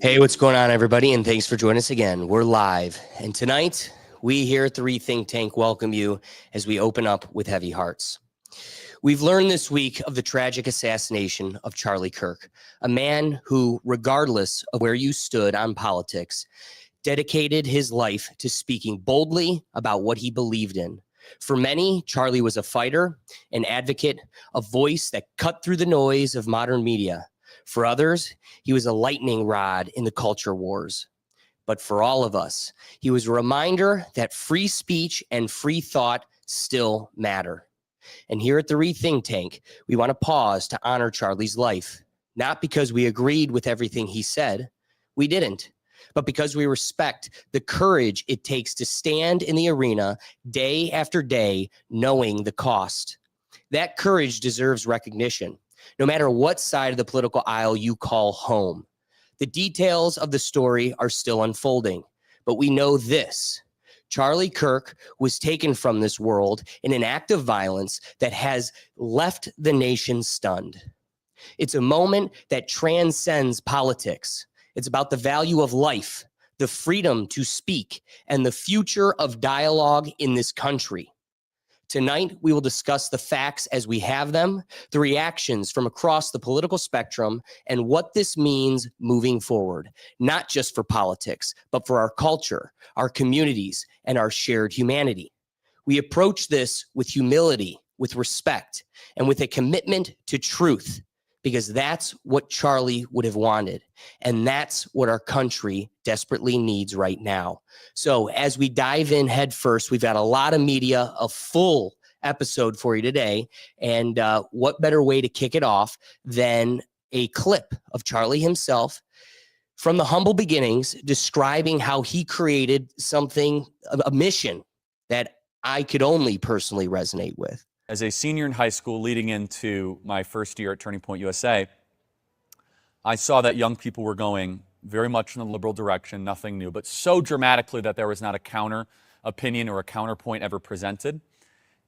Hey, what's going on, everybody? And thanks for joining us again. We're live. And tonight, we here at the Rethink Tank welcome you as we open up with heavy hearts. We've learned this week of the tragic assassination of Charlie Kirk, a man who, regardless of where you stood on politics, dedicated his life to speaking boldly about what he believed in. For many, Charlie was a fighter, an advocate, a voice that cut through the noise of modern media. For others, he was a lightning rod in the culture wars. But for all of us, he was a reminder that free speech and free thought still matter. And here at the Rethink Tank, we want to pause to honor Charlie's life, not because we agreed with everything he said. We didn't. But because we respect the courage it takes to stand in the arena day after day, knowing the cost. That courage deserves recognition, no matter what side of the political aisle you call home. The details of the story are still unfolding, but we know this. Charlie Kirk was taken from this world in an act of violence that has left the nation stunned. It's a moment that transcends politics. It's about the value of life, the freedom to speak, and the future of dialogue in this country. Tonight, we will discuss the facts as we have them, the reactions from across the political spectrum, and what this means moving forward, not just for politics, but for our culture, our communities, and our shared humanity. We approach this with humility, with respect, and with a commitment to truth, because that's what Charlie would have wanted. And that's what our country desperately needs right now. So as we dive in head first, we've got a lot of media, a full episode for you today. And what better way to kick it off than a clip of Charlie himself from the humble beginnings, describing how he created something, a mission that I could only personally resonate with. As a senior in high school leading into my first year at Turning Point USA, I saw that young people were going very much in the liberal direction, nothing new, but so dramatically that there was not a counter opinion or a counterpoint ever presented.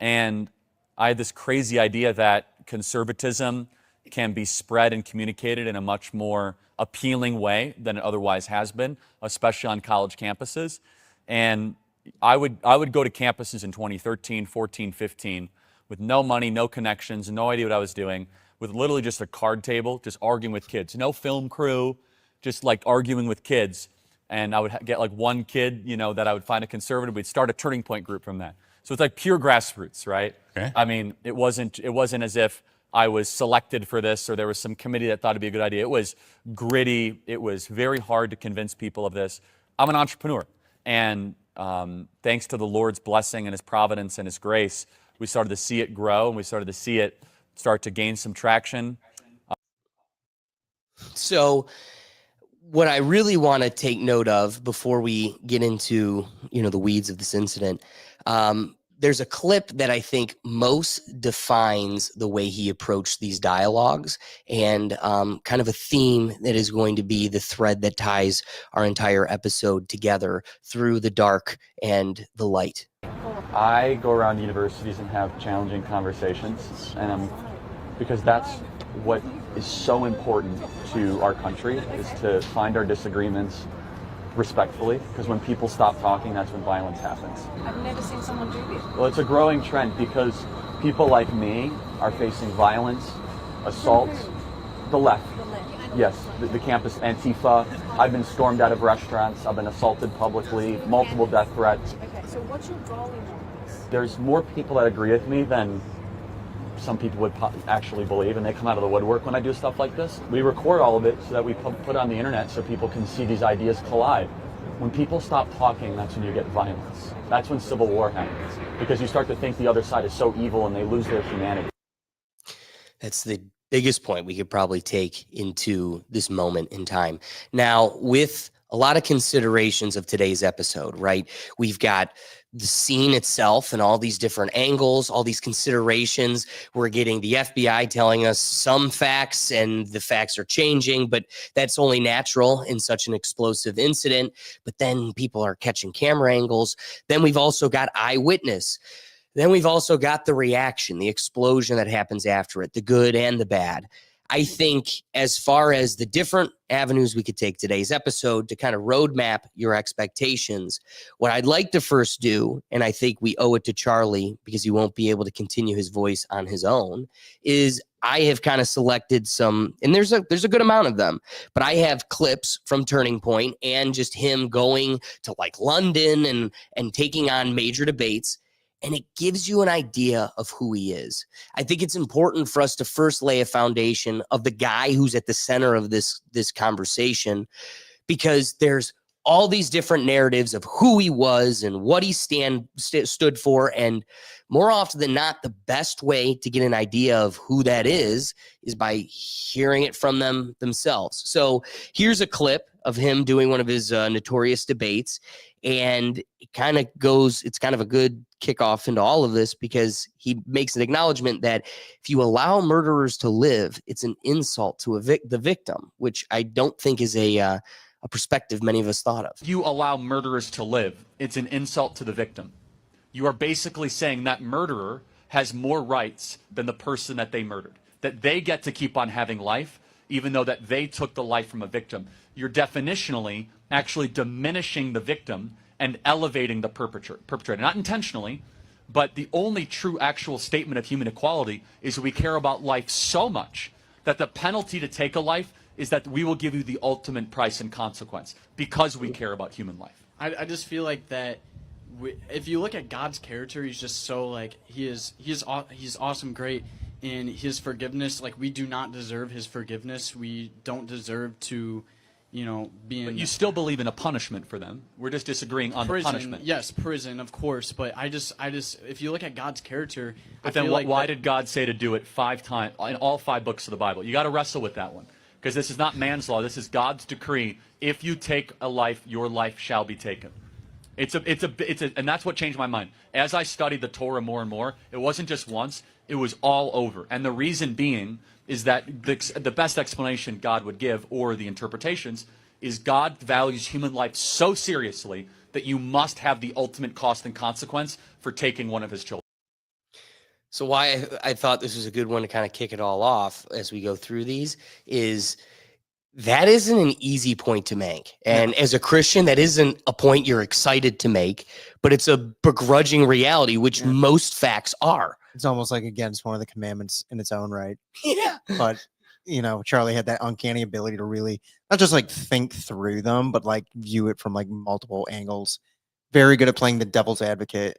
And I had this crazy idea that conservatism can be spread and communicated in a much more appealing way than it otherwise has been, especially on college campuses. And I would go to campuses in 2013, 14, 15, with no money, no connections, no idea what I was doing, with literally just a card table, just arguing with kids. No film crew, just like arguing with kids. And I would get like one kid, that I would find a conservative. We'd start a Turning Point group from that. So it's like pure grassroots, right? Okay. I mean, it wasn't as if I was selected for this or there was some committee that thought it'd be a good idea. It was gritty. It was very hard to convince people of this. I'm an entrepreneur. And thanks to the Lord's blessing and His providence and His grace, we started to see it grow, and we started to see it start to gain some traction. So what I really want to take note of before we get into, the weeds of this incident, there's a clip that I think most defines the way he approached these dialogues and kind of a theme that is going to be the thread that ties our entire episode together through the dark and the light. I go around universities and have challenging conversations, and because that's what is so important to our country, is to find our disagreements respectfully, because when people stop talking, that's when violence happens. I've never seen someone do this. Well, it's a growing trend because people like me are facing violence, assault, the left. Yes, the campus Antifa. I've been stormed out of restaurants. I've been assaulted publicly, multiple death threats. Okay, so what's your goal in all this? There's more people that agree with me than some people would actually believe, and they come out of the woodwork when I do stuff like this. We record all of it so that we put it on the internet so people can see these ideas collide. When people stop talking, that's when you get violence. That's when civil war happens, because you start to think the other side is so evil and they lose their humanity. That's the biggest point we could probably take into this moment in time. Now, with a lot of considerations of today's episode, right? We've got the scene itself and all these different angles, all these considerations. We're getting the FBI telling us some facts and the facts are changing, but that's only natural in such an explosive incident. But then people are catching camera angles. Then we've also got eyewitness. Then we've also got the reaction, the explosion that happens after it, the good and the bad. I think as far as the different avenues we could take today's episode to kind of roadmap your expectations, what I'd like to first do, and I think we owe it to Charlie because he won't be able to continue his voice on his own, is I have kind of selected some, and there's a good amount of them, but I have clips from Turning Point and just him going to like London and taking on major debates. And it gives you an idea of who he is. I think it's important for us to first lay a foundation of the guy who's at the center of this conversation, because there's all these different narratives of who he was and what he stood for. And more often than not, the best way to get an idea of who that is by hearing it from them themselves. So here's a clip of him doing one of his notorious debates. And it kind of goes, it's kind of a good kickoff into all of this, because he makes an acknowledgement that if you allow murderers to live, it's an insult to the victim, which I don't think is a perspective many of us thought of. You allow murderers to live, it's an insult to the victim. You are basically saying that murderer has more rights than the person that they murdered, that they get to keep on having life, even though that they took the life from a victim. You're definitionally actually diminishing the victim and elevating the perpetrator. Not intentionally, but the only true actual statement of human equality is we care about life so much that the penalty to take a life is that we will give you the ultimate price and consequence because we care about human life. I just feel like that if you look at God's character, he's just so like he's awesome, great, and his forgiveness, like we do not deserve his forgiveness. We don't deserve to, be in. But you still believe in a punishment for them. We're just disagreeing on prison, the punishment. Yes, prison, of course. But I just, if you look at God's character, but then why did God say to do it 5 times in all 5 books of the Bible? You got to wrestle with that one, because this is not man's law. This is God's decree. If you take a life, your life shall be taken. And that's what changed my mind. As I studied the Torah more and more, it wasn't just once, it was all over. And the reason being is that the best explanation God would give, or the interpretations, is God values human life so seriously that you must have the ultimate cost and consequence for taking one of his children. So why I thought this was a good one to kind of kick it all off as we go through these is that isn't an easy point to make. And as a Christian, that isn't a point you're excited to make, but it's a begrudging reality, which most facts are. It's almost like against one of the commandments in its own right. Yeah. But, Charlie had that uncanny ability to really not just like think through them, but like view it from like multiple angles. Very good at playing the devil's advocate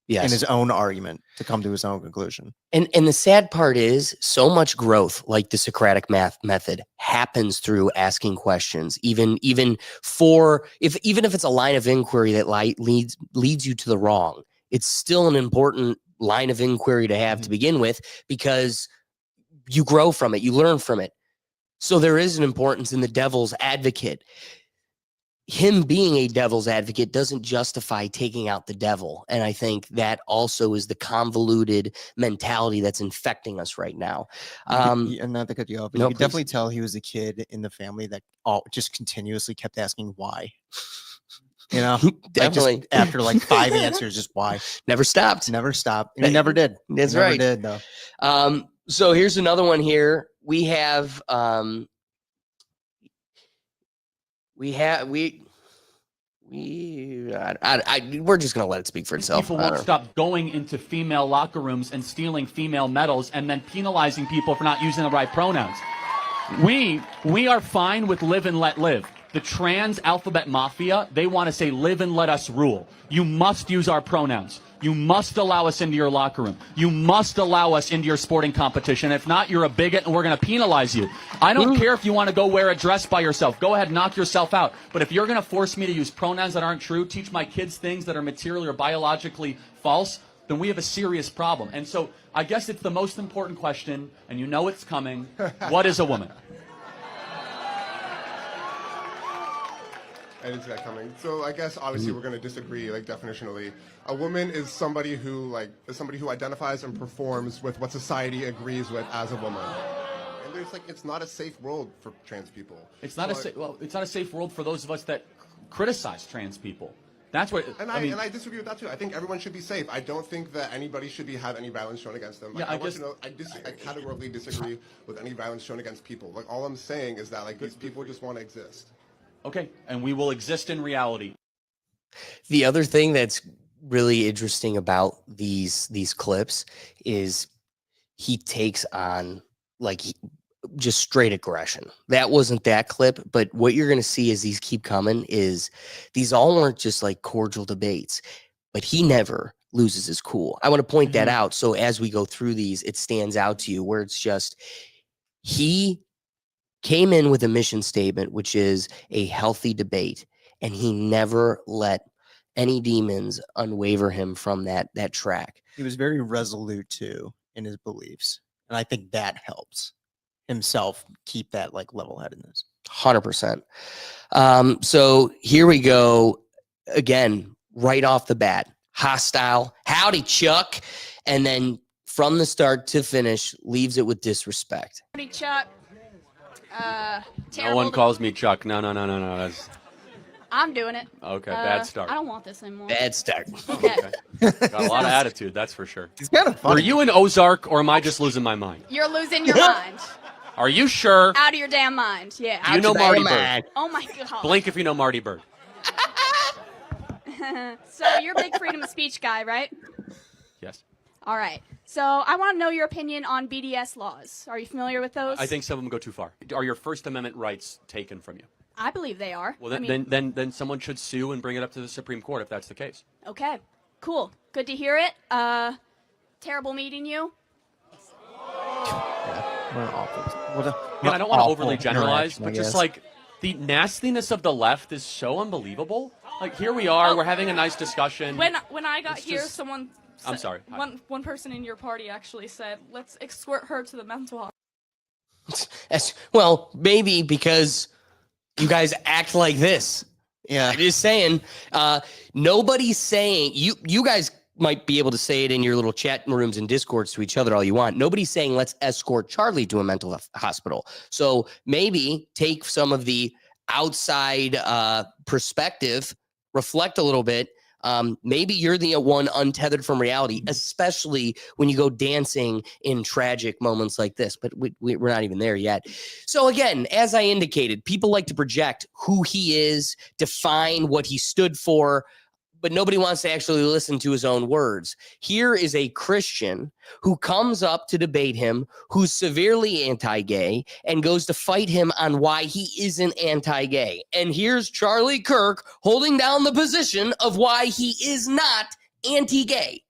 in his own argument to come to his own conclusion. And the sad part is so much growth, like the Socratic method, happens through asking questions. Even if it's a line of inquiry that leads you to the wrong, it's still an important line of inquiry to have to begin with, because you grow from it, you learn from it. So there is an importance in the devil's advocate. Him being a devil's advocate doesn't justify taking out the devil. And I think that also is the convoluted mentality that's infecting us right now. And not to cut you off, but No, you could please. definitely tell he was a kid in the family that just continuously kept asking why. Definitely. Like after like 5 answers, just why. Never stopped. Never stopped. And he never did. That's Never right. did, though. So here's another one here. We're just gonna let it speak for itself. People won't stop going into female locker rooms and stealing female medals and then penalizing people for not using the right pronouns. We are fine with live and let live. The trans alphabet mafia, they want to say live and let us rule. You must use our pronouns. You must allow us into your locker room. You must allow us into your sporting competition. If not, you're a bigot and we're going to penalize you. I don't care if you want to go wear a dress by yourself. Go ahead, knock yourself out. But if you're going to force me to use pronouns that aren't true, teach my kids things that are materially or biologically false, then we have a serious problem. And so I guess it's the most important question, and you know it's coming. What is a woman? I didn't see that coming. So I guess obviously we're going to disagree, like definitionally. A woman is somebody who identifies and performs with what society agrees with as a woman. And there's it's not a safe world for trans people. It's not it's not a safe world for those of us that criticize trans people. That's what And I mean. I disagree with that too. I think everyone should be safe. I don't think that anybody should have any violence shown against them. Like, Yeah, I categorically disagree with any violence shown against people. Like, all I'm saying is that, like, these people just want to exist. Okay, and we will exist in reality. The other thing that's really interesting about these clips is he takes on just straight aggression. That wasn't that clip, but what you're going to see as these keep coming is these all weren't just like cordial debates, but he never loses his cool. I want to point that out. So as we go through these, it stands out to you where it's just, he came in with a mission statement, which is a healthy debate. And he never let any demons unwaver him from that track. He was very resolute too in his beliefs. And I think that helps himself keep that like level-headedness. 100%. So here we go again, right off the bat, hostile, howdy Chuck. And then from the start to finish, leaves it with disrespect. Howdy Chuck. No one calls me Chuck. No. That's... I'm doing it. Okay, bad start. I don't want this anymore. Bad start. Okay. Got a lot of attitude, that's for sure. He's kind of funny. Were you in Ozark, or am I just losing my mind? You're losing your mind. Are you sure? Out of your damn mind. Yeah. Do you know Marty Bird? Oh my god. Blink if you know Marty Bird. So you're a big freedom of speech guy, right? Yes. All right. So I want to know your opinion on BDS laws. Are you familiar with those? I think some of them go too far. Are your First Amendment rights taken from you? I believe they are. Well, then someone should sue and bring it up to the Supreme Court if that's the case. Okay. Cool. Good to hear it. Terrible meeting you. What an awful. I don't want to overly generalize, interaction, but I just guess. like the nastiness of the left is so unbelievable. Like here we are, we're having a nice discussion. When I got It's here, just- someone I'm said- sorry. One person in your party actually said, "Let's escort her to the mental hospital." Well, maybe because you guys act like this. Yeah. I'm just saying, nobody's saying, you guys might be able to say it in your little chat rooms and discords to each other all you want. Nobody's saying let's escort Charlie to a mental hospital. So maybe take some of the outside perspective, reflect a little bit. Maybe you're the one untethered from reality, especially when you go dancing in tragic moments like this. But we're not even there yet. So again, as I indicated, people like to project who he is, define what he stood for, but nobody wants to actually listen to his own words. Here is a Christian who comes up to debate him, who's severely anti-gay, and goes to fight him on why he isn't anti-gay. And here's Charlie Kirk holding down the position of why he is not anti-gay.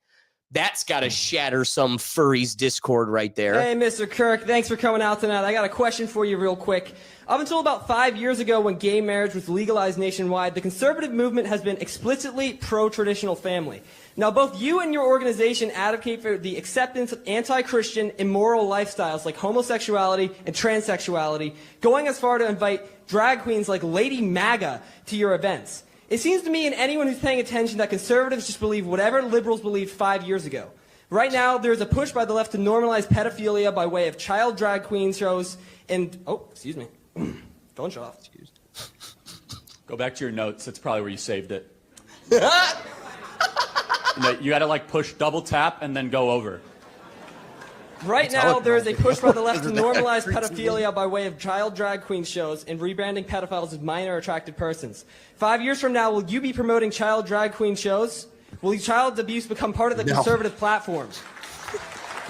That's got to shatter some furries discord right there. Hey, Mr. Kirk, thanks for coming out tonight. I got a question for you real quick. Up until about 5 years ago when gay marriage was legalized nationwide, the conservative movement has been explicitly pro-traditional family. Now, both you and your organization advocate for the acceptance of anti-Christian, immoral lifestyles like homosexuality and transsexuality, going as far to invite drag queens like Lady MAGA to your events. It seems to me and anyone who's paying attention that conservatives just believe whatever liberals believed 5 years ago. Right now, there's a push by the left to normalize pedophilia by way of child drag queen shows and... Oh, excuse me. Phone shut off. Excuse. Go back to your notes. That's probably where you saved it. You got to like push double tap and then go over. Right now, there is a push by the left to normalize pedophilia by way of child drag queen shows and rebranding pedophiles as minor attracted persons. 5 years from now, will you be promoting child drag queen shows? Will child abuse become part of the conservative platform?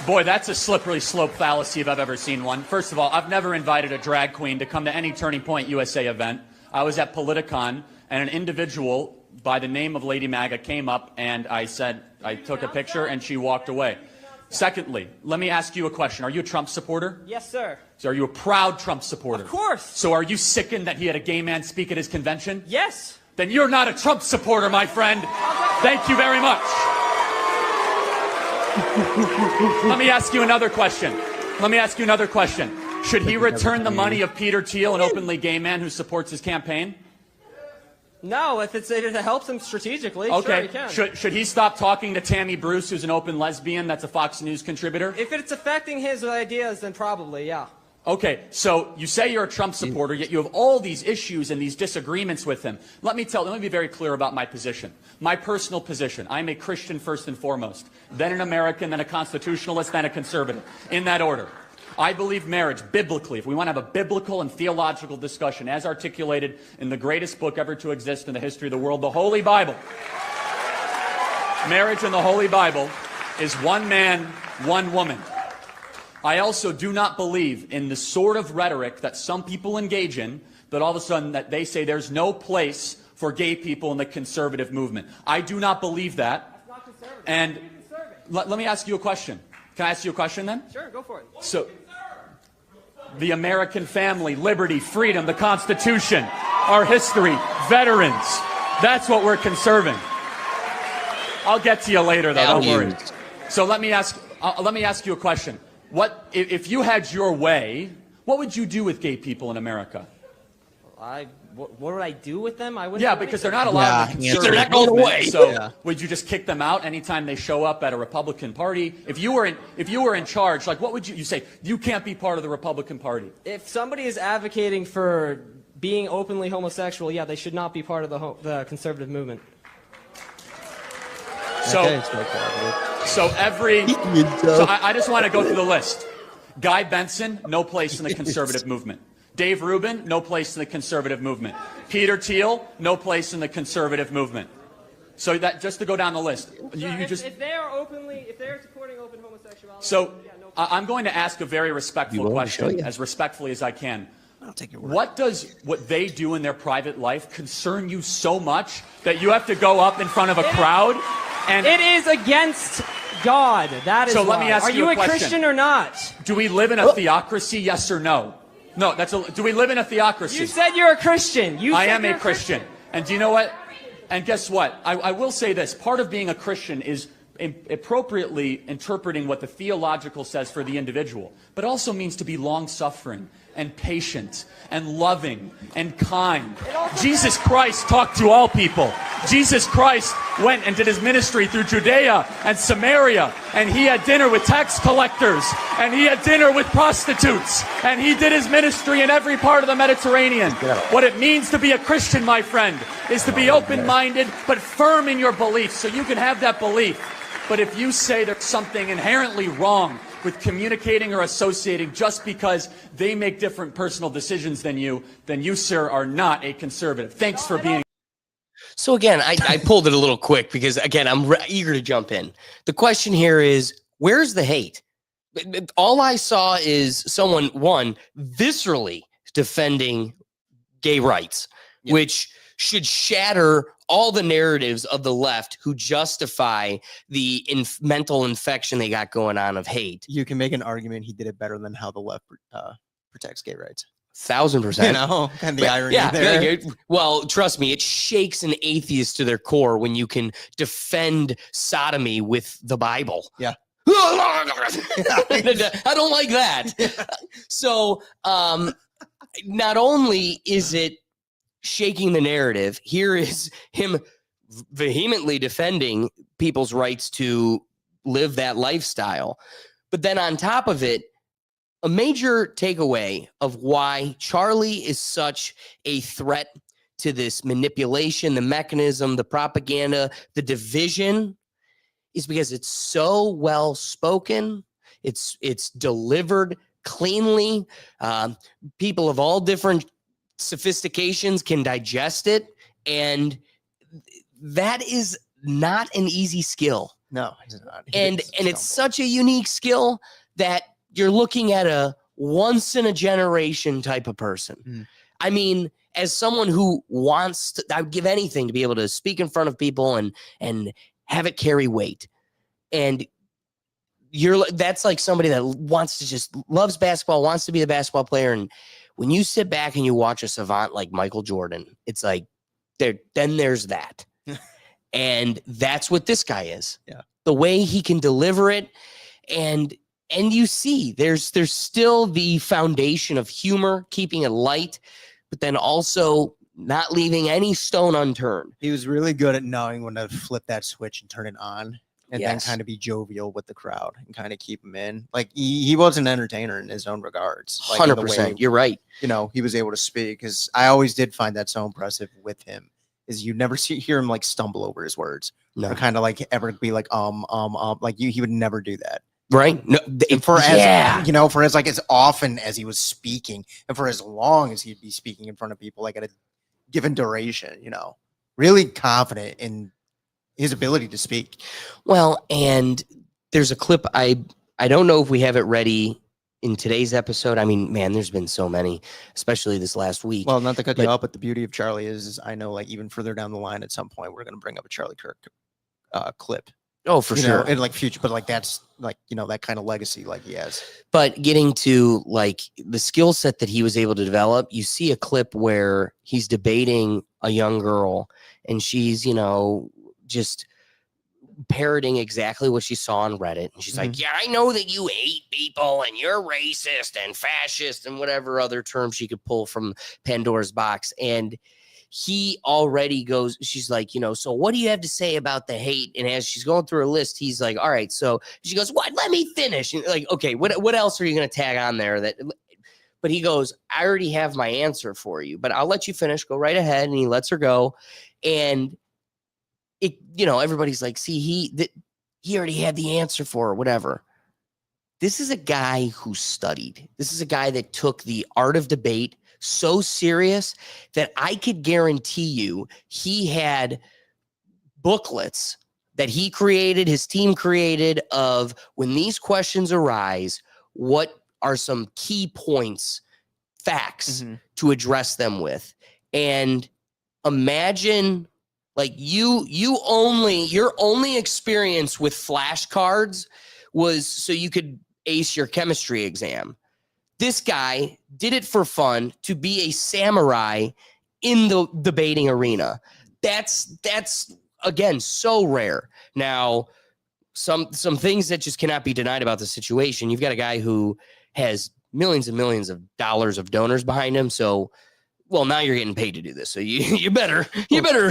Boy, that's a slippery slope fallacy if I've ever seen one. First of all, I've never invited a drag queen to come to any Turning Point USA event. I was at Politicon, and an individual by the name of Lady MAGA came up, and I took a picture, and she walked away. Secondly, let me ask you a question. Are you a Trump supporter? Yes, sir. So are you a proud Trump supporter? Of course. So are you sickened that he had a gay man speak at his convention? Yes. Then you're not a Trump supporter, my friend. Thank you very much. Let me ask you another question. Should he return the money of Peter Thiel, an openly gay man who supports his campaign? No, if it helps him strategically, Okay. sure, he can. Should he stop talking to Tammy Bruce, who's an open lesbian that's a Fox News contributor? If it's affecting his ideas, then probably, yeah. Okay, so you say you're a Trump supporter, yet you have all these issues and these disagreements with him. Let me be very clear about my position. My personal position, I'm a Christian first and foremost, then an American, then a constitutionalist, then a conservative, in that order. I believe marriage, biblically, if we want to have a biblical and theological discussion, as articulated in the greatest book ever to exist in the history of the world, the Holy Bible. Marriage in the Holy Bible is one man, one woman. I also do not believe in the sort of rhetoric that some people engage in, that all of a sudden that they say there's no place for gay people in the conservative movement. I do not believe that. That's not conservative. And let me ask you a question. Can I ask you a question then? Sure, go for it. So, the American family, liberty, freedom, the Constitution, our history, veterans, that's what we're conserving. I'll get to you later, though. Don't worry. So let me ask you a question. What if you had your way? What would you do with gay people in America? What would I do with them? I wouldn't. Yeah, because they're not allowed in the conservative they're not going movement. away. So would you just kick them out anytime they show up at a Republican Party? If you were in charge, like what would you say? You can't be part of the Republican Party. If somebody is advocating for being openly homosexual, yeah, they should not be part of the conservative movement. So, I just want to go through the list. Guy Benson, no place in the conservative movement. Dave Rubin, no place in the conservative movement. Peter Thiel, no place in the conservative movement. So that just to go down the list. If they are supporting open homosexuality. So I'm going to ask a very respectful question, as respectfully as I can. I'll take your word. What does what they do in their private life concern you so much that you have to go up in front of a crowd? And it is against God. That is so. Let me ask Are you a Christian or not? Do we live in a theocracy? Yes or no? No. Do we live in a theocracy? You said you're a Christian. I am a Christian. And do you know what? And guess what? I will say this. Part of being a Christian is appropriately interpreting what the theological says for the individual, but also means to be long-suffering and patient and loving and kind. Jesus Christ talked to all people. Jesus Christ went and did his ministry through Judea and Samaria, and he had dinner with tax collectors, and he had dinner with prostitutes, and he did his ministry in every part of the Mediterranean. What it means to be a Christian, my friend, is to be open-minded but firm in your beliefs, so you can have that belief. But if you say there's something inherently wrong with communicating or associating just because they make different personal decisions than you, sir, are not a conservative. Thanks for being. So again, I pulled it a little quick because, again, I'm eager to jump in. The question here is, where's the hate? All I saw is someone, one, viscerally defending gay rights, which should shatter all the narratives of the left who justify the mental infection they got going on of hate. You can make an argument he did it better than how the left protects gay rights. 1,000%. You know, kind of the irony there. Well, trust me, it shakes an atheist to their core when you can defend sodomy with the Bible. Yeah. I don't like that. So, not only is it shaking the narrative, here is him vehemently defending people's rights to live that lifestyle. But then on top of it, a major takeaway of why Charlie is such a threat to this manipulation, the mechanism, the propaganda, the division, is because it's so well spoken. It's delivered cleanly. People of all different sophistications can digest it, and that is not an easy skill. No, it's not. And it's such a unique skill that you're looking at a once in a generation type of person. I mean, as someone who wants to, I would give anything to be able to speak in front of people and have it carry weight. And that's like somebody that wants to just loves basketball, wants to be a basketball player. And when you sit back and you watch a savant like Michael Jordan, it's like then there's that. And that's what this guy is. Yeah. The way he can deliver it, and you see there's still the foundation of humor, keeping it light, but then also not leaving any stone unturned. He was really good at knowing when to flip that switch and turn it on. and then kind of be jovial with the crowd and kind of keep them in. Like he was an entertainer in his own regards. Like 100%. You're right. You know, he was able to speak, because I always did find that so impressive with him. Is you never hear him like stumble over his words, or kind of like ever be like like he would never do that. Right. No, as you know, for as like as often as he was speaking, and for as long as he'd be speaking in front of people, like at a given duration, you know, really confident in his ability to speak. Well, and there's a clip. I don't know if we have it ready in today's episode. I mean, man, there's been so many, especially this last week. Well, not to cut you off, but the beauty of Charlie is I know, like, even further down the line at some point, we're going to bring up a Charlie Kirk clip. Oh, for sure. And like future, but like that's like, you know, that kind of legacy like he has. But getting to like the skill set that he was able to develop, you see a clip where he's debating a young girl and she's, you know, just parroting exactly what she saw on Reddit. And she's like, yeah, I know that you hate people and you're racist and fascist and whatever other term she could pull from Pandora's box. And he already goes, she's like, you know, so what do you have to say about the hate? And as she's going through her list, he's like, all right. So she goes, what? Let me finish. And like, okay, what else are you going to tag on there? But he goes, I already have my answer for you, but I'll let you finish. Go right ahead. And he lets her go. And it, you know, everybody's like, see, he already had the answer for her, whatever. This is a guy who studied. This is a guy that took the art of debate so serious that I could guarantee you he had booklets that he created, his team created, of when these questions arise, what are some key points, facts to address them with. And imagine like your only experience with flashcards was so you could ace your chemistry exam. This guy did it for fun to be a samurai in the debating arena. That's again so rare. Now, some things that just cannot be denied about the situation. You've got a guy who has millions and millions of dollars of donors behind him. So, well, now you're getting paid to do this. So you better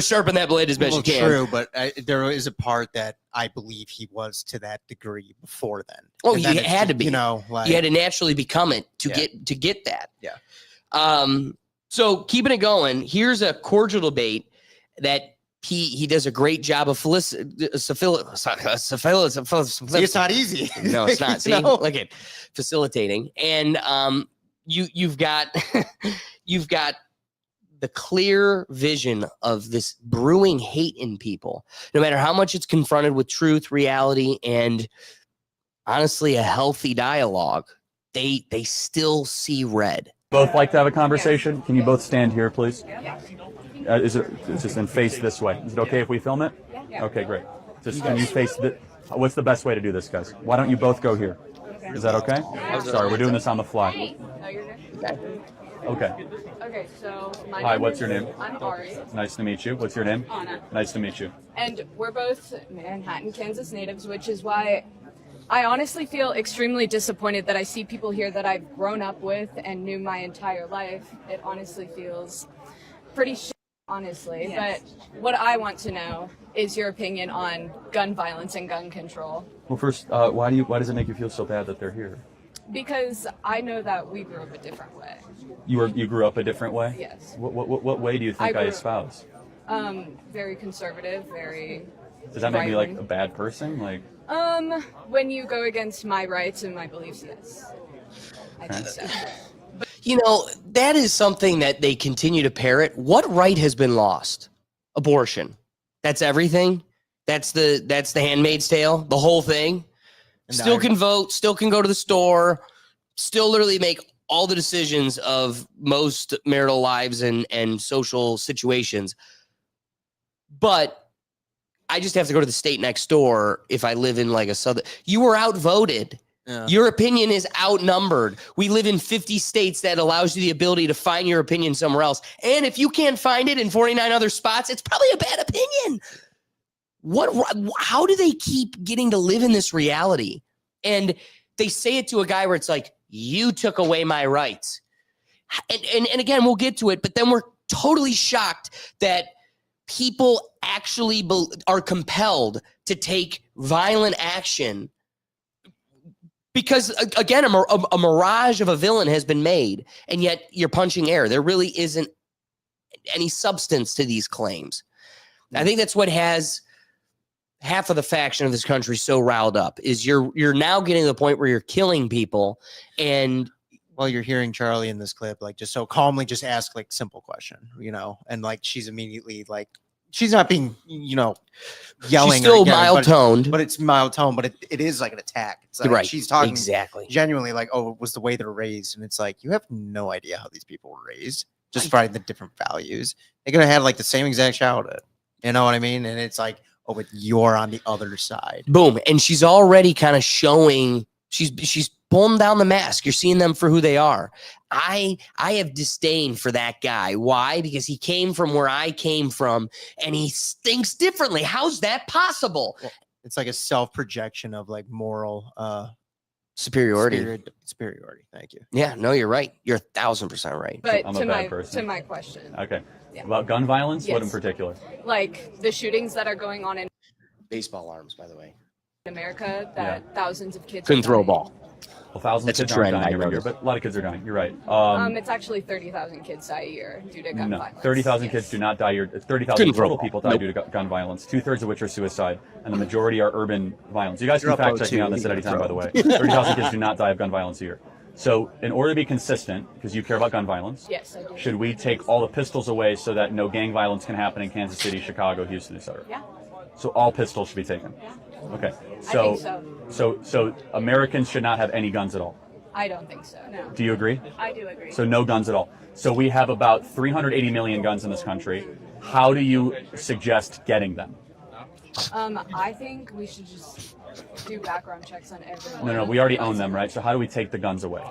sharpen that blade as best you can. True, but there is a part that I believe he was to that degree before then. Oh, he had to be. You know, like, you had to naturally become it to get that. Yeah. So keeping it going, here's a cordial debate that he does a great job of it's not easy. No, it's not. See, No. Look at facilitating, and you've got the clear vision of this brewing hate in people, no matter how much it's confronted with truth, reality, and honestly, a healthy dialogue, they still see red. Both like to have a conversation? Can you both stand here, please? Is it just in face this way? Is it okay if we film it? Yeah. Okay, great. Just can you face what's the best way to do this, guys? Why don't you both go here? Is that okay? Sorry, we're doing this on the fly. No, you're good. Okay. Okay, so Hi, what's your name? I'm Ari. Nice to meet you. What's your name? Anna. Nice to meet you. And we're both Manhattan, Kansas natives, which is why I honestly feel extremely disappointed that I see people here that I've grown up with and knew my entire life. It honestly feels pretty shit, honestly. Yes. But what I want to know is your opinion on gun violence and gun control. Well, first, why does it make you feel so bad that they're here? Because I know that we grew up a different way. You grew up a different way? Yes. What way do you think I espouse? Very conservative, very. Does that make me like a bad person? Like. When you go against my rights and my beliefs, yes. I think so. You know, that is something that they continue to parrot. What right has been lost? Abortion. That's everything. That's the Handmaid's Tale. The whole thing. Still can vote. Still can go to the store. Still literally make all the decisions of most marital lives and social situations. But I just have to go to the state next door if I live in like a southern. You were outvoted. Yeah. Your opinion is outnumbered. We live in 50 states that allows you the ability to find your opinion somewhere else. And if you can't find it in 49 other spots, it's probably a bad opinion. How do they keep getting to live in this reality? And they say it to a guy where it's like, you took away my rights. And again, we'll get to it, but then we're totally shocked that people actually are compelled to take violent action because, again, a mirage of a villain has been made, and yet you're punching air. There really isn't any substance to these claims. I think that's what has half of the faction of this country so riled up is you're now getting to the point where you're killing people, and well, you're hearing Charlie in this clip, like just so calmly, just ask like simple question, and like she's immediately like, she's not being, yelling. She's still or, mild toned, but it's mild tone, but it is like an attack. It's like right. She's talking exactly genuinely like, oh, it was the way they're raised. And it's like, you have no idea how these people were raised, just by the different values. They could have had like the same exact childhood. You know what I mean? And it's like, oh, but you're on the other side. Boom. And she's already kind of showing, she's pulling down the mask. You're seeing them for who they are. I have disdain for that guy. Why? Because he came from where I came from and he thinks differently. How's that possible? Well, it's like a self-projection of like moral superiority. Superiority. Thank you. Yeah, no, you're right. You're 1,000% right. But I'm to a bad person. my question. Okay. Yeah. About gun violence? What in Yes. particular? Like the shootings that are going on in Baseball arms, by the way. America, that thousands of kids Couldn't are throw a dying. ball. Well, thousands That's a of kids aren't trend, dying I every year, noticed. but a lot of kids are dying. You're right. It's actually 30,000 kids die a year due to gun No, violence. 30,000 Yes. kids do not die. 30,000 Couldn't throw a total ball. people die due to gun violence, 2/3 of which are suicide, and the majority are urban violence. You guys You're can up fact check me 0-2, on this at any time, throw. by the way. 30,000 kids do not die of gun violence a year. So, in order to be consistent, because you care about gun violence, Yes, I do. should we take all the pistols away so that no gang violence can happen in Kansas City, Chicago, Houston, etc.? Yeah. So all pistols should be taken. Yeah. Okay. I think so. So Americans should not have any guns at all. I don't think so. No. Do you agree? I do agree. So no guns at all. So we have about 380 million guns in this country. How do you suggest getting them? I think we should just do background checks on everyone. No, we already own them, right? So how do we take the guns away?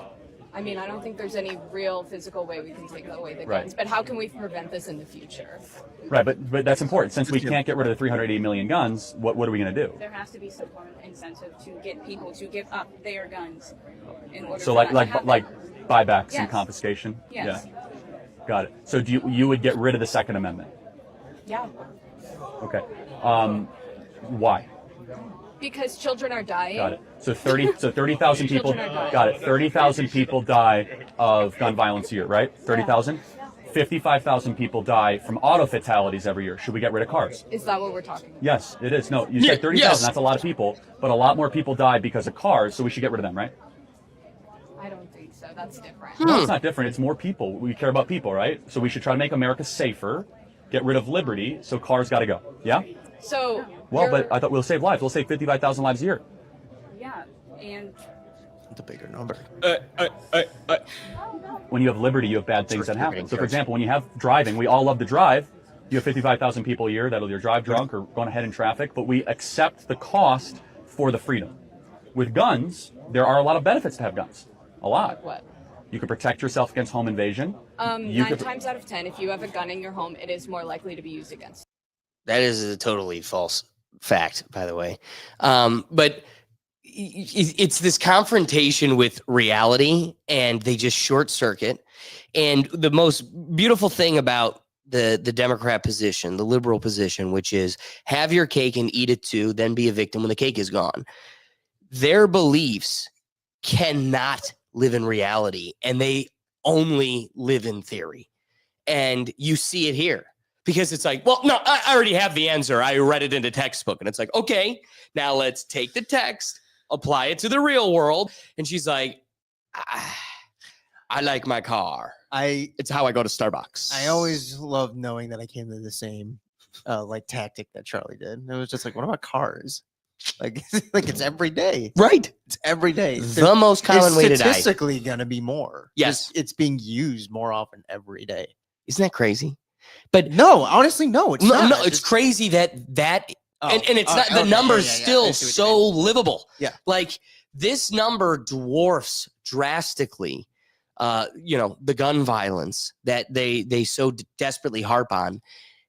I mean, I don't think there's any real physical way we can take away the Right. guns, but how can we prevent this in the future? Right, but that's important. Since we can't get rid of the 380 million guns, what are we going to do? There has to be some form of incentive to get people to give up their guns in order So for like that to happen. buybacks and Yes. confiscation? Yes. Yeah. Got it. So you would get rid of the Second Amendment? Yeah. Okay. Why? Because children are dying. Got it. So 30,000 people. Children are dying. Got it. 30,000 people die of gun violence a year, right? 30,000. 55,000 people die from auto fatalities every year. Should we get rid of cars? Is that what we're talking about? Yes, it is. No, you said 30,000. Yes. That's a lot of people, but a lot more people die because of cars. So we should get rid of them, right? I don't think so. That's different. No, it's not different. It's more people. We care about people, right? So we should try to make America safer, get rid of liberty, so cars got to go. Yeah? So. Well, you're- but I thought we'll save lives. We'll save 55,000 lives a year. Yeah, and It's a bigger number. When you have liberty, you have bad things that happen. So, for charged. example, when you have driving, we all love to drive. You have 55,000 people a year that'll either drive drunk or going ahead in traffic, but we accept the cost for the freedom. With guns, there are a lot of benefits to have guns. A lot. What? You can protect yourself against home invasion. You 9 could- times out of 10, if you have a gun in your home, it is more likely to be used against. That is a totally false fact, by the way. But it's this confrontation with reality, and they just short circuit. And the most beautiful thing about the Democrat position, the liberal position, which is have your cake and eat it too, then be a victim when the cake is gone. Their beliefs cannot live in reality, and they only live in theory. And you see it here. Because it's like, well, no, I already have the answer. I read it in a textbook. And it's like, okay, now let's take the text, apply it to the real world. And she's like, I like my car. It's how I go to Starbucks. I always loved knowing that I came to the same like tactic that Charlie did. It was just like, what about cars? Like, like it's every day. Right. It's every day. The most common way to die. Statistically gonna be more. Yes. Just, it's being used more often every day. Isn't that crazy? But no, honestly, no, it's not. No, it's crazy that and it's not the okay, number's yeah. I still see what you so mean. livable. Yeah. Like this number dwarfs drastically the gun violence that they so desperately harp on.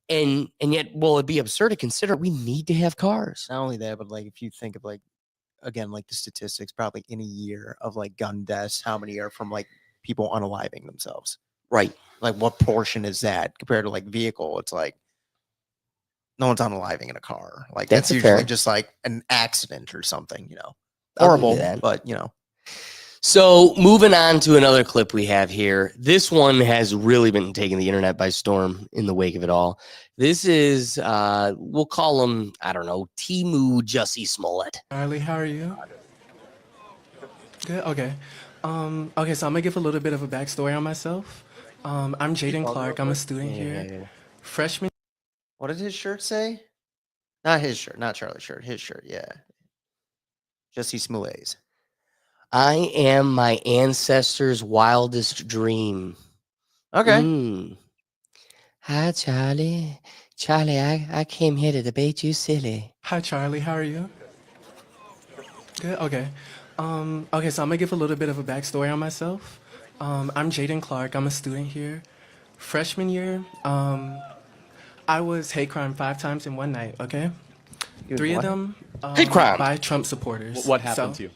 And yet, well, it'd be absurd to consider we need to have cars. Not only that, but like if you think of like again, like the statistics, probably in a year of like gun deaths, how many are from like people unaliving themselves? Right. Like what portion is that compared to like vehicle? It's like no one's unaliving in a car. Like That's that's usually fair. just like an accident or something, you know. I'll give you Horrible, that. but you know. So moving on to another clip we have here. This one has really been taking the internet by storm in the wake of it all. This is, we'll call him, I don't know, Timu Jussie Smollett. Charlie, how are you? Good. Okay. Okay. So I'm gonna give a little bit of a backstory on myself. I'm Jaden Clark. I'm a student here, freshman. What did his shirt say? Not his shirt, not Charlie's shirt. His shirt, yeah. Jussie Smollett's. I am my ancestors' wildest dream. Okay. Hi, Charlie. Charlie, I came here to debate you silly. Hi, Charlie. How are you? Good. Okay. Okay. So I'm gonna give a little bit of a backstory on myself. I'm Jaden Clark. I'm a student here, freshman year. I was hate crime 5 times in one night. Okay. 3 of them. Hate crime by Trump supporters. What happened to you?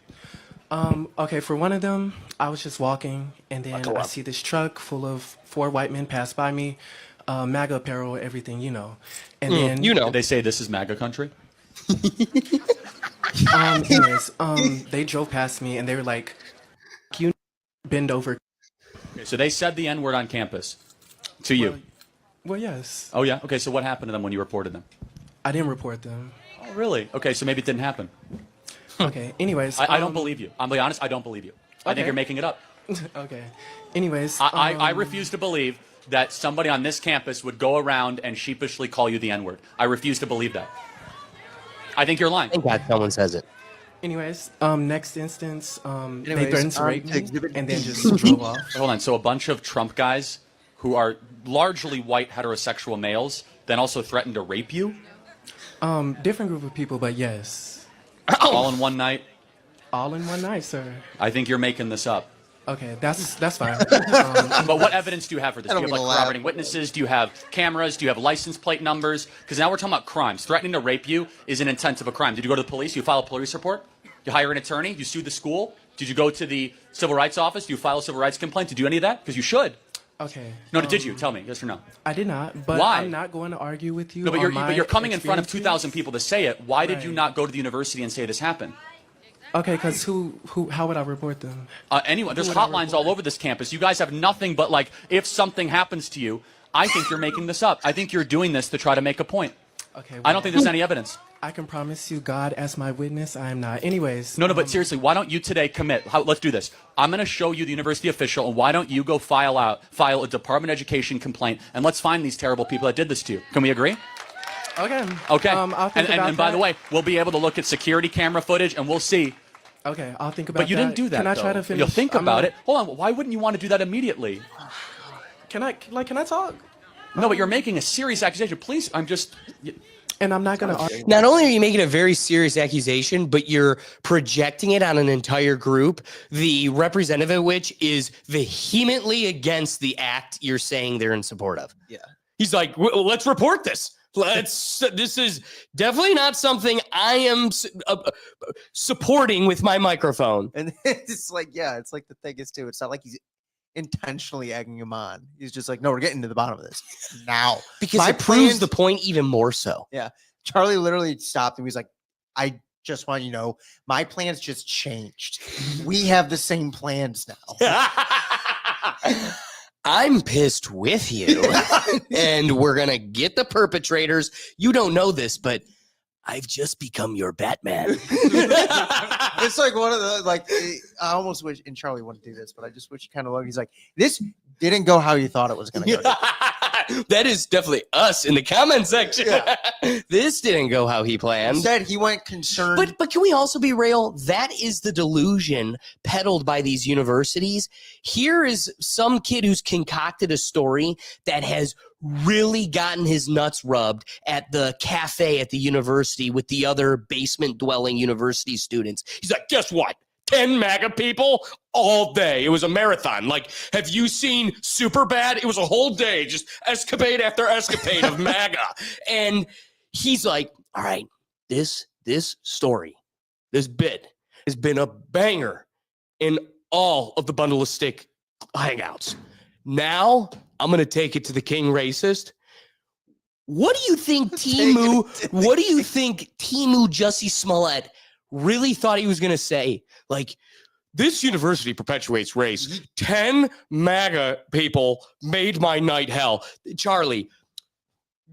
Okay, for one of them, I was just walking, and then I see this truck full of 4 white men pass by me, MAGA apparel, everything, you know. And then, Did they say this is MAGA country? anyways, they drove past me, and they were like, "You bend over." Okay, so they said the N-word on campus to you. Well, yes. Oh, yeah? Okay, so what happened to them when you reported them? I didn't report them. Oh, really? Okay, so maybe it didn't happen. Okay. Anyways, I don't believe you. I'm being honest, I don't believe you. I think Okay. you're making it up. Okay. Anyways, I refuse to believe that somebody on this campus would go around and sheepishly call you the N-word. I refuse to believe that. I think you're lying. Thank God someone says it. Anyways, next instance, they threatened to rape me, and then just drove off. Hold on. So a bunch of Trump guys who are largely white heterosexual males then also threatened to rape you? Different group of people, but yes. All in one night? All in one night, sir. I think you're making this up. Okay, that's fine. But what evidence do you have for this? Do you have like laugh. corroborating witnesses? Do you have cameras? Do you have license plate numbers? Because now we're talking about crimes. Threatening to rape you is an intent of a crime. Did you go to the police? You file a police report? You hire an attorney? You sue the school? Did you go to the civil rights office? Do you file a civil rights complaint? Did you do any of that? Because you should. Okay. No, did you? Tell me. Yes or no? I did not, but Why? I'm not going to argue with you. No, but on you're coming in front of 2,000 experiences. people to say it. Why did you Right. not go to the university and say this happened? Okay, because how would I report them? Anyone. There's Who would I hotlines report? all over this campus. You guys have nothing but like, if something happens to you, I think you're making this up. I think you're doing this to try to make a point. Okay. I don't think there's any evidence. I can promise you, God as my witness, I am not. Anyways. No, but seriously, why don't you today commit? Let's do this. I'm going to show you the university official, and why don't you go file a Department of Education complaint, and let's find these terrible people that did this to you. Can we agree? Okay. Okay. I'll think about and by the that. way, we'll be able to look at security camera footage, and we'll see. Okay, I'll think about that. But you didn't do that. Can I try though. to finish? You'll think I'm about not- it. Hold on. Why wouldn't you want to do that immediately? Can I talk? No, but you're making a serious accusation. Please, I'm just. And I'm not gonna argue. Not only are you making a very serious accusation, but you're projecting it on an entire group, the representative of which is vehemently against the act you're saying they're in support of. Yeah. He's like, let's report this. This is definitely not something I am supporting with my microphone. And it's like, yeah, it's like the thing is too. It's not like he's intentionally egging him on. He's just like, no, we're getting to the bottom of this now. Because My it proves plans- the point even more so. Yeah. Charlie literally stopped and he was like, I just want you to know my plans just changed. We have the same plans now. I'm pissed with you. And we're going to get the perpetrators. You don't know this, but I've just become your Batman. It's like one of the, like, I almost wish, and Charlie wouldn't do this, but I just wish he kind of looked. He's like, this didn't go how you thought it was going to go. That is definitely us in the comment section. Yeah. This didn't go how he planned. Instead, he went concerned. But can we also be real? That is the delusion peddled by these universities. Here is some kid who's concocted a story that has really gotten his nuts rubbed at the cafe at the university with the other basement dwelling university students. He's like, guess what? 10 MAGA people all day. It was a marathon. Like, have you seen Superbad? It was a whole day, just escapade after escapade of MAGA. And he's like, all right, this story, this bit has been a banger in all of the Bundle of Stick hangouts. Now I'm going to take it to the king racist. What do you think Timu Jussie Smollett really thought he was going to say? Like, this university perpetuates race. 10 MAGA people made my night hell. Charlie,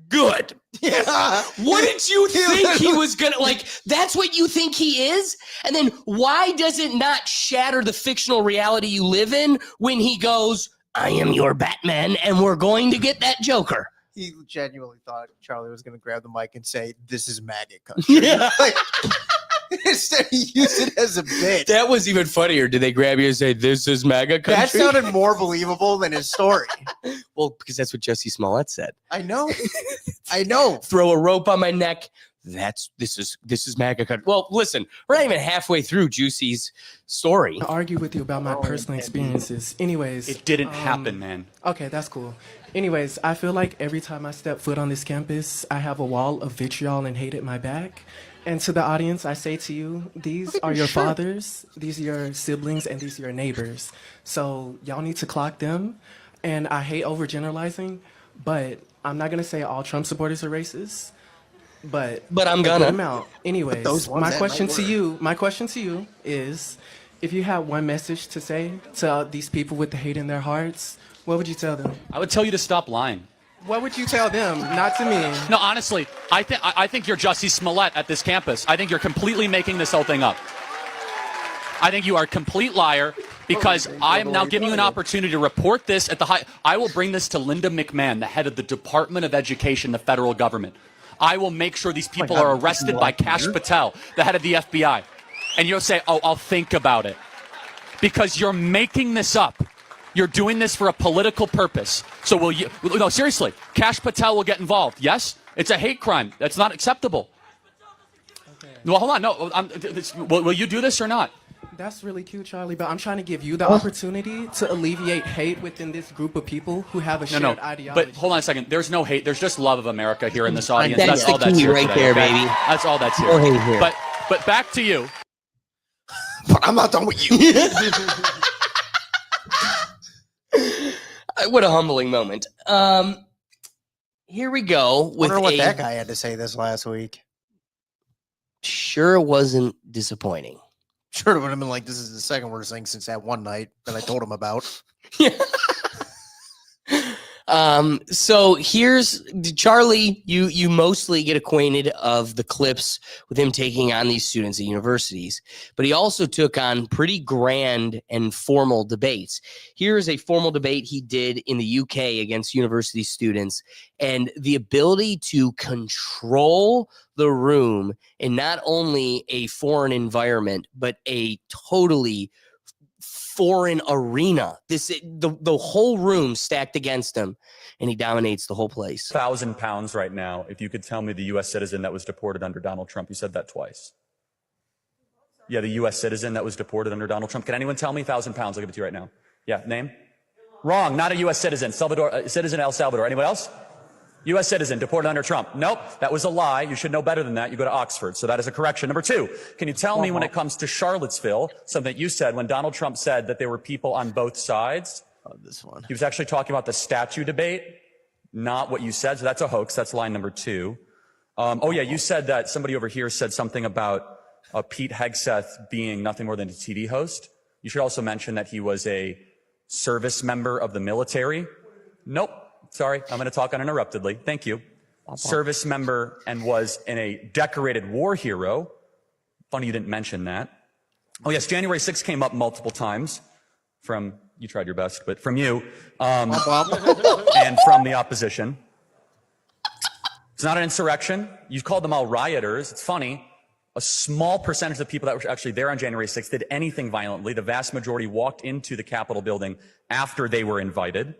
good. Yeah. What did you think he was going to, like, that's what you think he is? And then why does it not shatter the fictional reality you live in when he goes, I am your Batman, and we're going to get that Joker? He genuinely thought Charlie was going to grab the mic and say, "This is MAGA country." Yeah. Like, instead, he used it as a bit. That was even funnier. Did they grab you and say, "This is MAGA country"? That sounded more believable than his story. Well, because that's what Jussie Smollett said. I know. I know. Throw a rope on my neck. This is MAGA country. Well, listen, we're not even halfway through Juicie's story. I'll argue with you about my personal experiences. Anyways. It didn't happen, man. Okay, that's cool. Anyways, I feel like every time I step foot on this campus, I have a wall of vitriol and hate at my back. And to the audience, I say to you, these are your fathers, these are your siblings, and these are your neighbors. So y'all need to clock them. And I hate overgeneralizing, but I'm not going to say all Trump supporters are racist. But I'm gonna. Amount. Anyways, my question to you is, if you had one message to say to these people with the hate in their hearts, what would you tell them? I would tell you to stop lying. What would you tell them? Not to me. No, honestly, I think you're Jussie Smollett at this campus. I think you're completely making this whole thing up. I think you are a complete liar because I am now giving you an opportunity to report this at the high. I will bring this to Linda McMahon, the head of the Department of Education, the federal government. I will make sure these people are arrested by Kash Patel, the head of the FBI. And you'll say, oh, I'll think about it. Because you're making this up. You're doing this for a political purpose. So will you? No, seriously. Kash Patel will get involved. Yes? It's a hate crime. That's not acceptable. Okay. Well, hold on. No. Will you do this or not? That's really cute, Charlie, but I'm trying to give you the opportunity to alleviate hate within this group of people who have a shared ideology. But hold on a second. There's no hate. There's just love of America here in this audience. That's all that's here right today, there, okay? Baby. That's all that's here. No hate here. But back to you. But I'm not done with you. What a humbling moment. Here we go. Wonder what that guy had to say this last week. Sure wasn't disappointing. Sure would have been like, this is the second worst thing since that one night that I told him about. Yeah. So here's Charlie. You mostly get acquainted of the clips with him taking on these students at universities, but he also took on pretty grand and formal debates. Here's a formal debate he did in the UK against university students, and the ability to control the room in not only a foreign environment, but a totally foreign arena. The whole room stacked against him, and he dominates the whole place. 1,000 pounds right now. If you could tell me the U.S. citizen that was deported under Donald Trump, you said that twice. Yeah, the U.S. citizen that was deported under Donald Trump. Can anyone tell me 1,000 pounds? I'll give it to you right now. Yeah, name? Wrong. Not a U.S. citizen. Citizen El Salvador. Anyone else? U.S. citizen deported under Trump. Nope, that was a lie. You should know better than that. You go to Oxford. So that is a correction. Number two, can you tell me when it comes to Charlottesville, something that you said when Donald Trump said that there were people on both sides? Oh, this one. He was actually talking about the statue debate, not what you said. So that's a hoax. That's line number two. Oh, yeah, you said that somebody over here said something about Pete Hegseth being nothing more than a TV host. You should also mention that he was a service member of the military. Nope. Sorry, I'm going to talk uninterruptedly. Thank you. Service member and was a decorated war hero. Funny you didn't mention that. Oh, yes, January 6th came up multiple times from, you tried your best, but from you and from the opposition. It's not an insurrection. You called them all rioters. It's funny. A small percentage of the people that were actually there on January 6th did anything violently. The vast majority walked into the Capitol building after they were invited.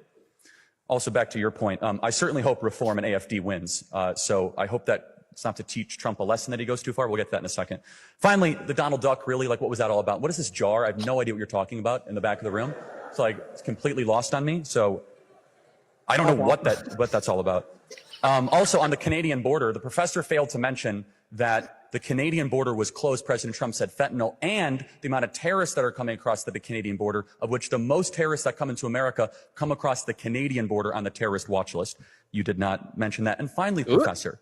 Also, back to your point, I certainly hope Reform and AFD wins. So I hope that it's not to teach Trump a lesson that he goes too far. We'll get to that in a second. Finally, the Donald Duck, really, like, what was that all about? What is this jar? I have no idea what you're talking about in the back of the room. It's like, it's completely lost on me. So I don't know what that's all about. Also, on the Canadian border, the professor failed to mention that the Canadian border was closed, President Trump said fentanyl, and the amount of terrorists that are coming across the Canadian border, of which the most terrorists that come into America come across the Canadian border on the terrorist watch list. You did not mention that. And finally, Professor,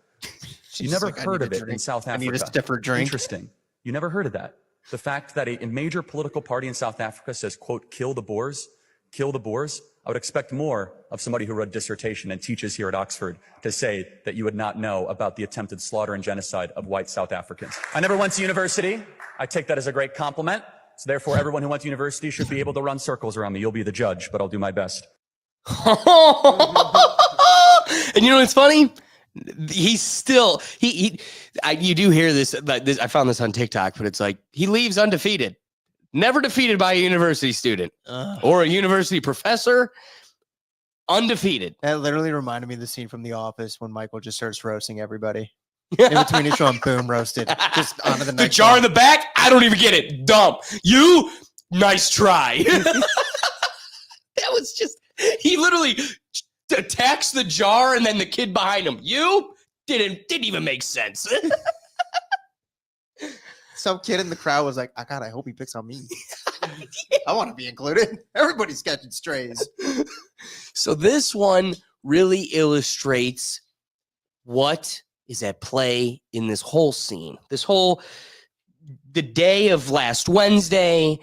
you never heard of it in South Africa. I need a stiffer drink. Interesting. You never heard of that. The fact that a major political party in South Africa says, quote, kill the Boers, kill the Boers. I would expect more of somebody who wrote a dissertation and teaches here at Oxford to say that you would not know about the attempted slaughter and genocide of white South Africans. I never went to university. I take that as a great compliment. So therefore, everyone who went to university should be able to run circles around me. You'll be the judge, but I'll do my best. And you know what's funny? He's still you do hear this, I found this on TikTok, but it's like he leaves undefeated, never defeated by a university student or a university professor. Undefeated. That literally reminded me of the scene from The Office when Michael just starts roasting everybody in between each one. Boom, roasted. Just onto the next jar one. in the back. I don't even get it. Dumb. You nice try. That was just, he literally attacks the jar and then the kid behind him. You didn't even make sense. Some kid in the crowd was like, I hope he picks on me. I want to be included. Everybody's catching strays. So this one really illustrates what is at play in this whole scene. The day of last Wednesday,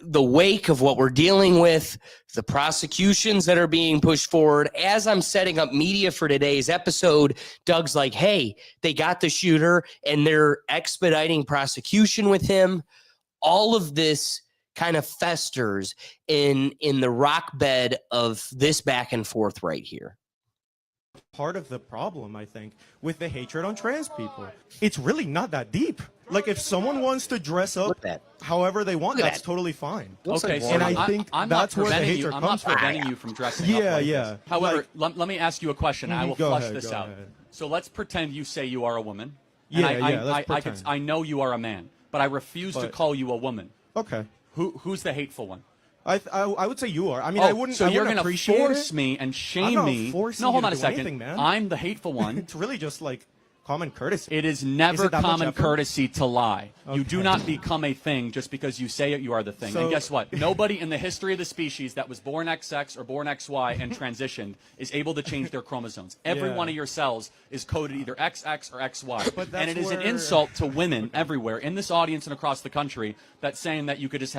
the wake of what we're dealing with, the prosecutions that are being pushed forward. As I'm setting up media for today's episode, Doug's like, hey, they got the shooter and they're expediting prosecution with him. All of this kind of festers in the rock bed of this back and forth right here. Part of the problem, I think, with the hatred on trans people. It's really not that deep. Like, if someone wants to dress up however they want, that's totally fine. Okay, so and I think I'm that's not where the preventing hatred you. I'm comes not preventing you from dressing up like this. However, Like, let me ask you a question. I will go flush ahead, this go out. ahead. So let's pretend you say you are a woman. Yeah, and let's pretend. I know you are a man, but I refuse to But- call you a woman. Okay. Who's the hateful one? I would say you are. I mean, I wouldn't. So I you're wouldn't going to appreciate force it. me and I'm shame not me? forcing No, you hold to on a do second. anything, man. I'm the hateful one. It's really just like common courtesy. It is never Is it that much common effort? courtesy to lie. You do Okay. not become a thing just because you say it, you are the thing. So- And guess what? Nobody in the history of the species that was born XX or born XY and transitioned is able to change their chromosomes. Every Yeah. one of your cells is coded either XX or XY. But And it that's is an where- insult to women everywhere in this audience and across the country that's saying that you could just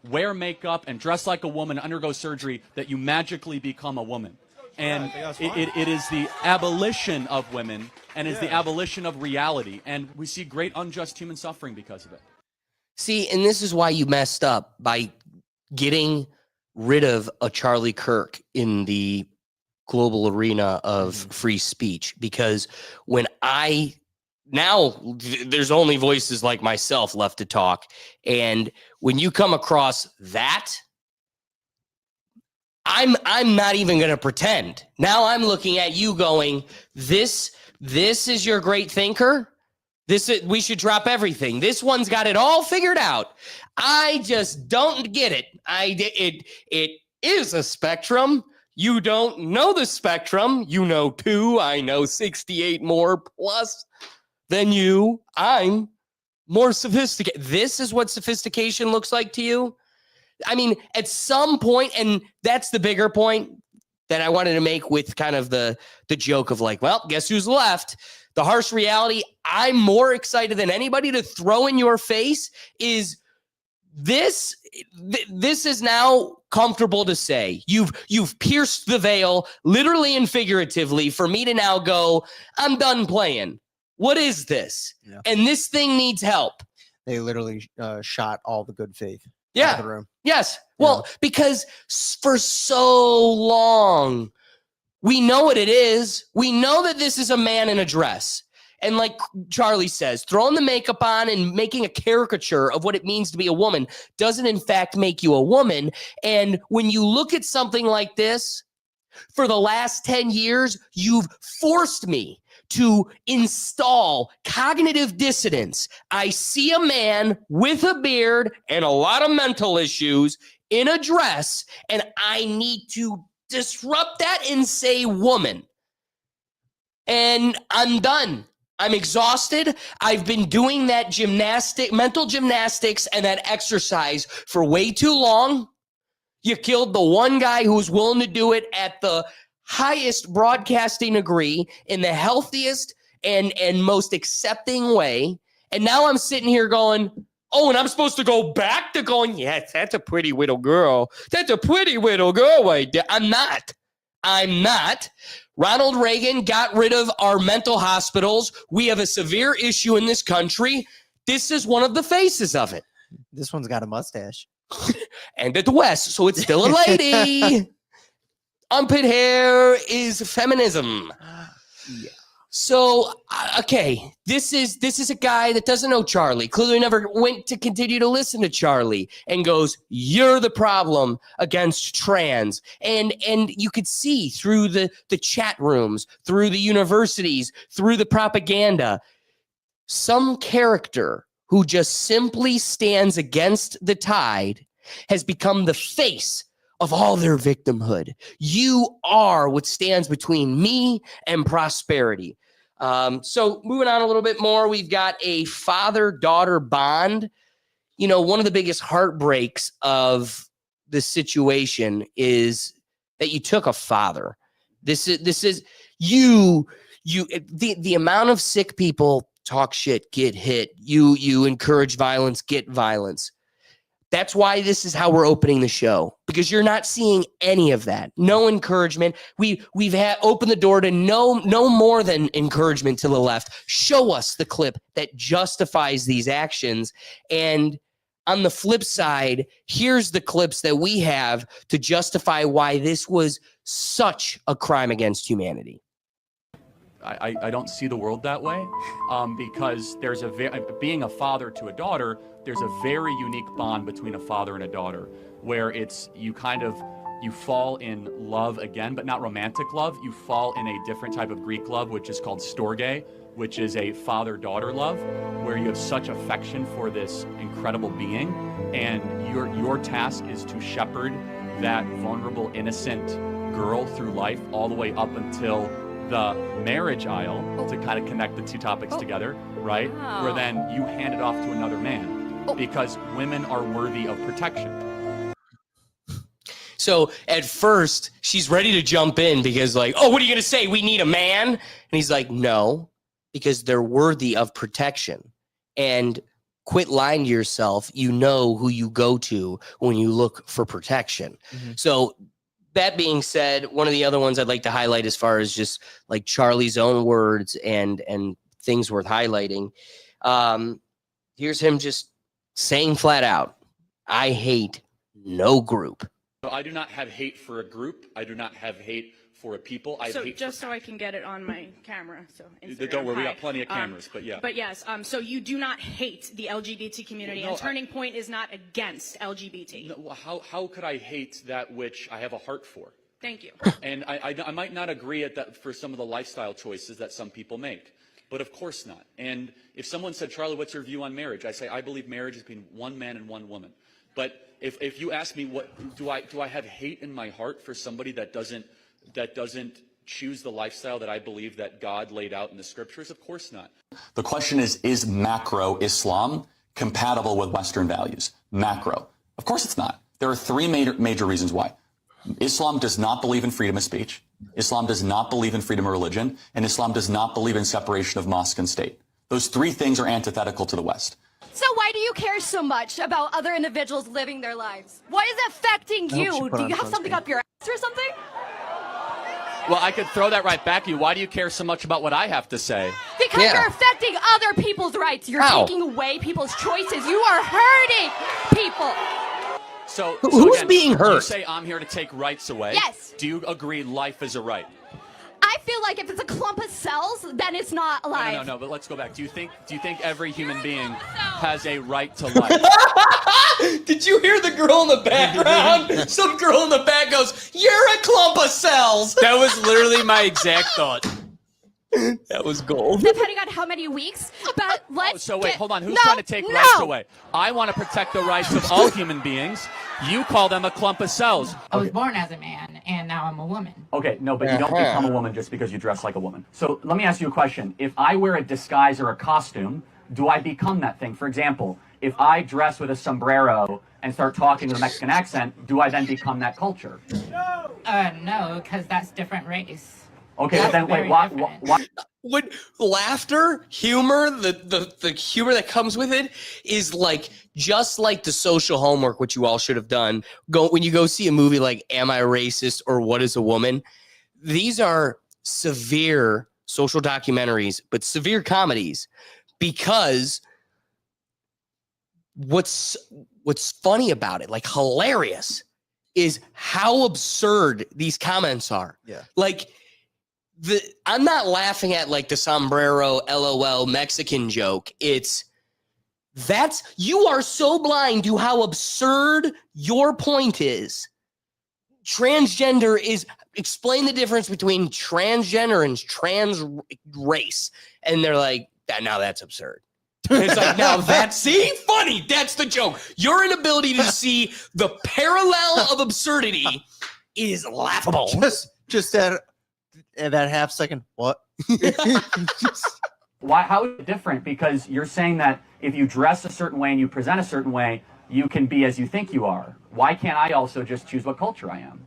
wear makeup and dress like a woman, undergo surgery, that you magically become a woman. And it is the abolition of women and is the abolition of reality. And we see great unjust human suffering because of it. See, and this is why you messed up by getting rid of a Charlie Kirk in the global arena of free speech. Because when there's only voices like myself left to talk. And when you come across that, I'm not even going to pretend. Now I'm looking at you going, this is your great thinker. We should drop everything. This one's got it all figured out. I just don't get it. It is a spectrum. You don't know the spectrum. You know 2. I know 68 more plus than you. I'm more sophisticated. This is what sophistication looks like to you. I mean, at some point, and that's the bigger point that I wanted to make with kind of the joke of like, well, guess who's left? The harsh reality, I'm more excited than anybody to throw in your face is this is now comfortable to say. You've pierced the veil, literally and figuratively, for me to now go, I'm done playing. What is this? Yeah. And this thing needs help. They literally shot all the good faith out Yeah. of the room. Yes. Well, because for so long, we know what it is. We know that this is a man in a dress. And like Charlie says, throwing the makeup on and making a caricature of what it means to be a woman doesn't in fact make you a woman. And when you look at something like this, for the last 10 years, you've forced me to install cognitive dissonance. I see a man with a beard and a lot of mental issues in a dress, and I need to disrupt that and say woman. And I'm done. I'm exhausted. I've been doing that mental gymnastics and that exercise for way too long. You killed the one guy who was willing to do it at the highest broadcasting degree in the healthiest and most accepting way. And now I'm sitting here going, oh, and I'm supposed to go back to going, yes, that's a pretty little girl. That's a pretty little girl right there. I'm not. Ronald Reagan got rid of our mental hospitals. We have a severe issue in this country. This is one of the faces of it. This one's got a mustache. And at the West, so it's still a lady. Armpit hair is feminism. Yeah. So, okay, this is a guy that doesn't know Charlie, clearly never went to continue to listen to Charlie, and goes, you're the problem against trans. And you could see through the chat rooms, through the universities, through the propaganda, some character who just simply stands against the tide has become the face of all their victimhood. You are what stands between me and prosperity. So moving on a little bit more, we've got a father-daughter bond. You know, one of the biggest heartbreaks of the situation is that you took a father. This is the amount of sick people talk shit, get hit. You encourage violence, get violence. That's why this is how we're opening the show, because you're not seeing any of that. No encouragement. We've had opened the door to no more than encouragement to the left. Show us the clip that justifies these actions. And on the flip side, here's the clips that we have to justify why this was such a crime against humanity. I don't see the world that way because there's being a father to a daughter, there's a very unique bond between a father and a daughter where it's you fall in love again, but not romantic love. You fall in a different type of Greek love, which is called storge, which is a father-daughter love, where you have such affection for this incredible being, and your task is to shepherd that vulnerable, innocent girl through life all the way up until the marriage aisle to kind of connect the two topics together, right? Wow. Where then you hand it off to another man because women are worthy of protection. So at first she's ready to jump in because like, oh, what are you going to say? We need a man. And he's like, no, because they're worthy of protection. And quit lying to yourself. You know who you go to when you look for protection. Mm-hmm. So that being said, one of the other ones I'd like to highlight as far as just like Charlie's own words and things worth highlighting. Here's him just saying flat out, I hate no group. So I do not have hate for a group. I do not have hate for a people. I have hate just so I can get it on my camera. So Instagram, don't worry, we got plenty of cameras, but yeah. But yes, so you do not hate the LGBT community, and Turning Point is not against LGBT. No, how could I hate that which I have a heart for? Thank you. And I might not agree at that for some of the lifestyle choices that some people make, but of course not. And if someone said, Charlie, what's your view on marriage? I say, I believe marriage is between one man and one woman. But if you ask me, what do I have hate in my heart for somebody that doesn't choose the lifestyle that I believe that God laid out in the scriptures? Of course not. The question is macro Islam compatible with Western values? Macro. Of course it's not. There are three major reasons why. Islam does not believe in freedom of speech. Islam does not believe in freedom of religion. And Islam does not believe in separation of mosque and state. Those three things are antithetical to the West. So why do you care so much about other individuals living their lives? Why is it affecting you? Do you have something up your ass or something? Well, I could throw that right back at you. Why do you care so much about what I have to say? Because you're affecting other people's rights. You're taking away people's choices. You are hurting people. So who's again, being hurt? You say I'm here to take rights away. Yes. Do you agree life is a right? I feel like if it's a clump of cells, then it's not alive. No, but let's go back. Do you think every human being has a right to life? Did you hear the girl in the background? Some girl in the back goes, you're a clump of cells. That was literally my exact thought. That was gold. Depending on how many weeks, but let's So wait, hold on. Who's trying to take rights away? I want to protect the rights of all human beings. You call them a clump of cells. I was born as a man, and now I'm a woman. Okay, no, but you don't become a woman just because you dress like a woman. So let me ask you a question. If I wear a disguise or a costume, do I become that thing? For example, if I dress with a sombrero and start talking with a Mexican accent, do I then become that culture? No, because that's different race. Okay, but then wait, why? When laughter, humor, the humor that comes with it is like just like the social homework, which you all should have done. When you go see a movie like Am I Racist or What is a Woman? These are severe social documentaries, but severe comedies, because what's funny about it, like hilarious, is how absurd these comments are. Yeah. Like, I'm not laughing at like the sombrero LOL Mexican joke. You are so blind to how absurd your point is. Transgender is, explain the difference between transgender and trans race. And they're like, now that's absurd. And it's like, now that's, see, funny. That's the joke. Your inability to see the parallel of absurdity is laughable. Just that half second, what? Why? How is it different? Because you're saying that if you dress a certain way and you present a certain way, you can be as you think you are. Why can't I also just choose what culture I am?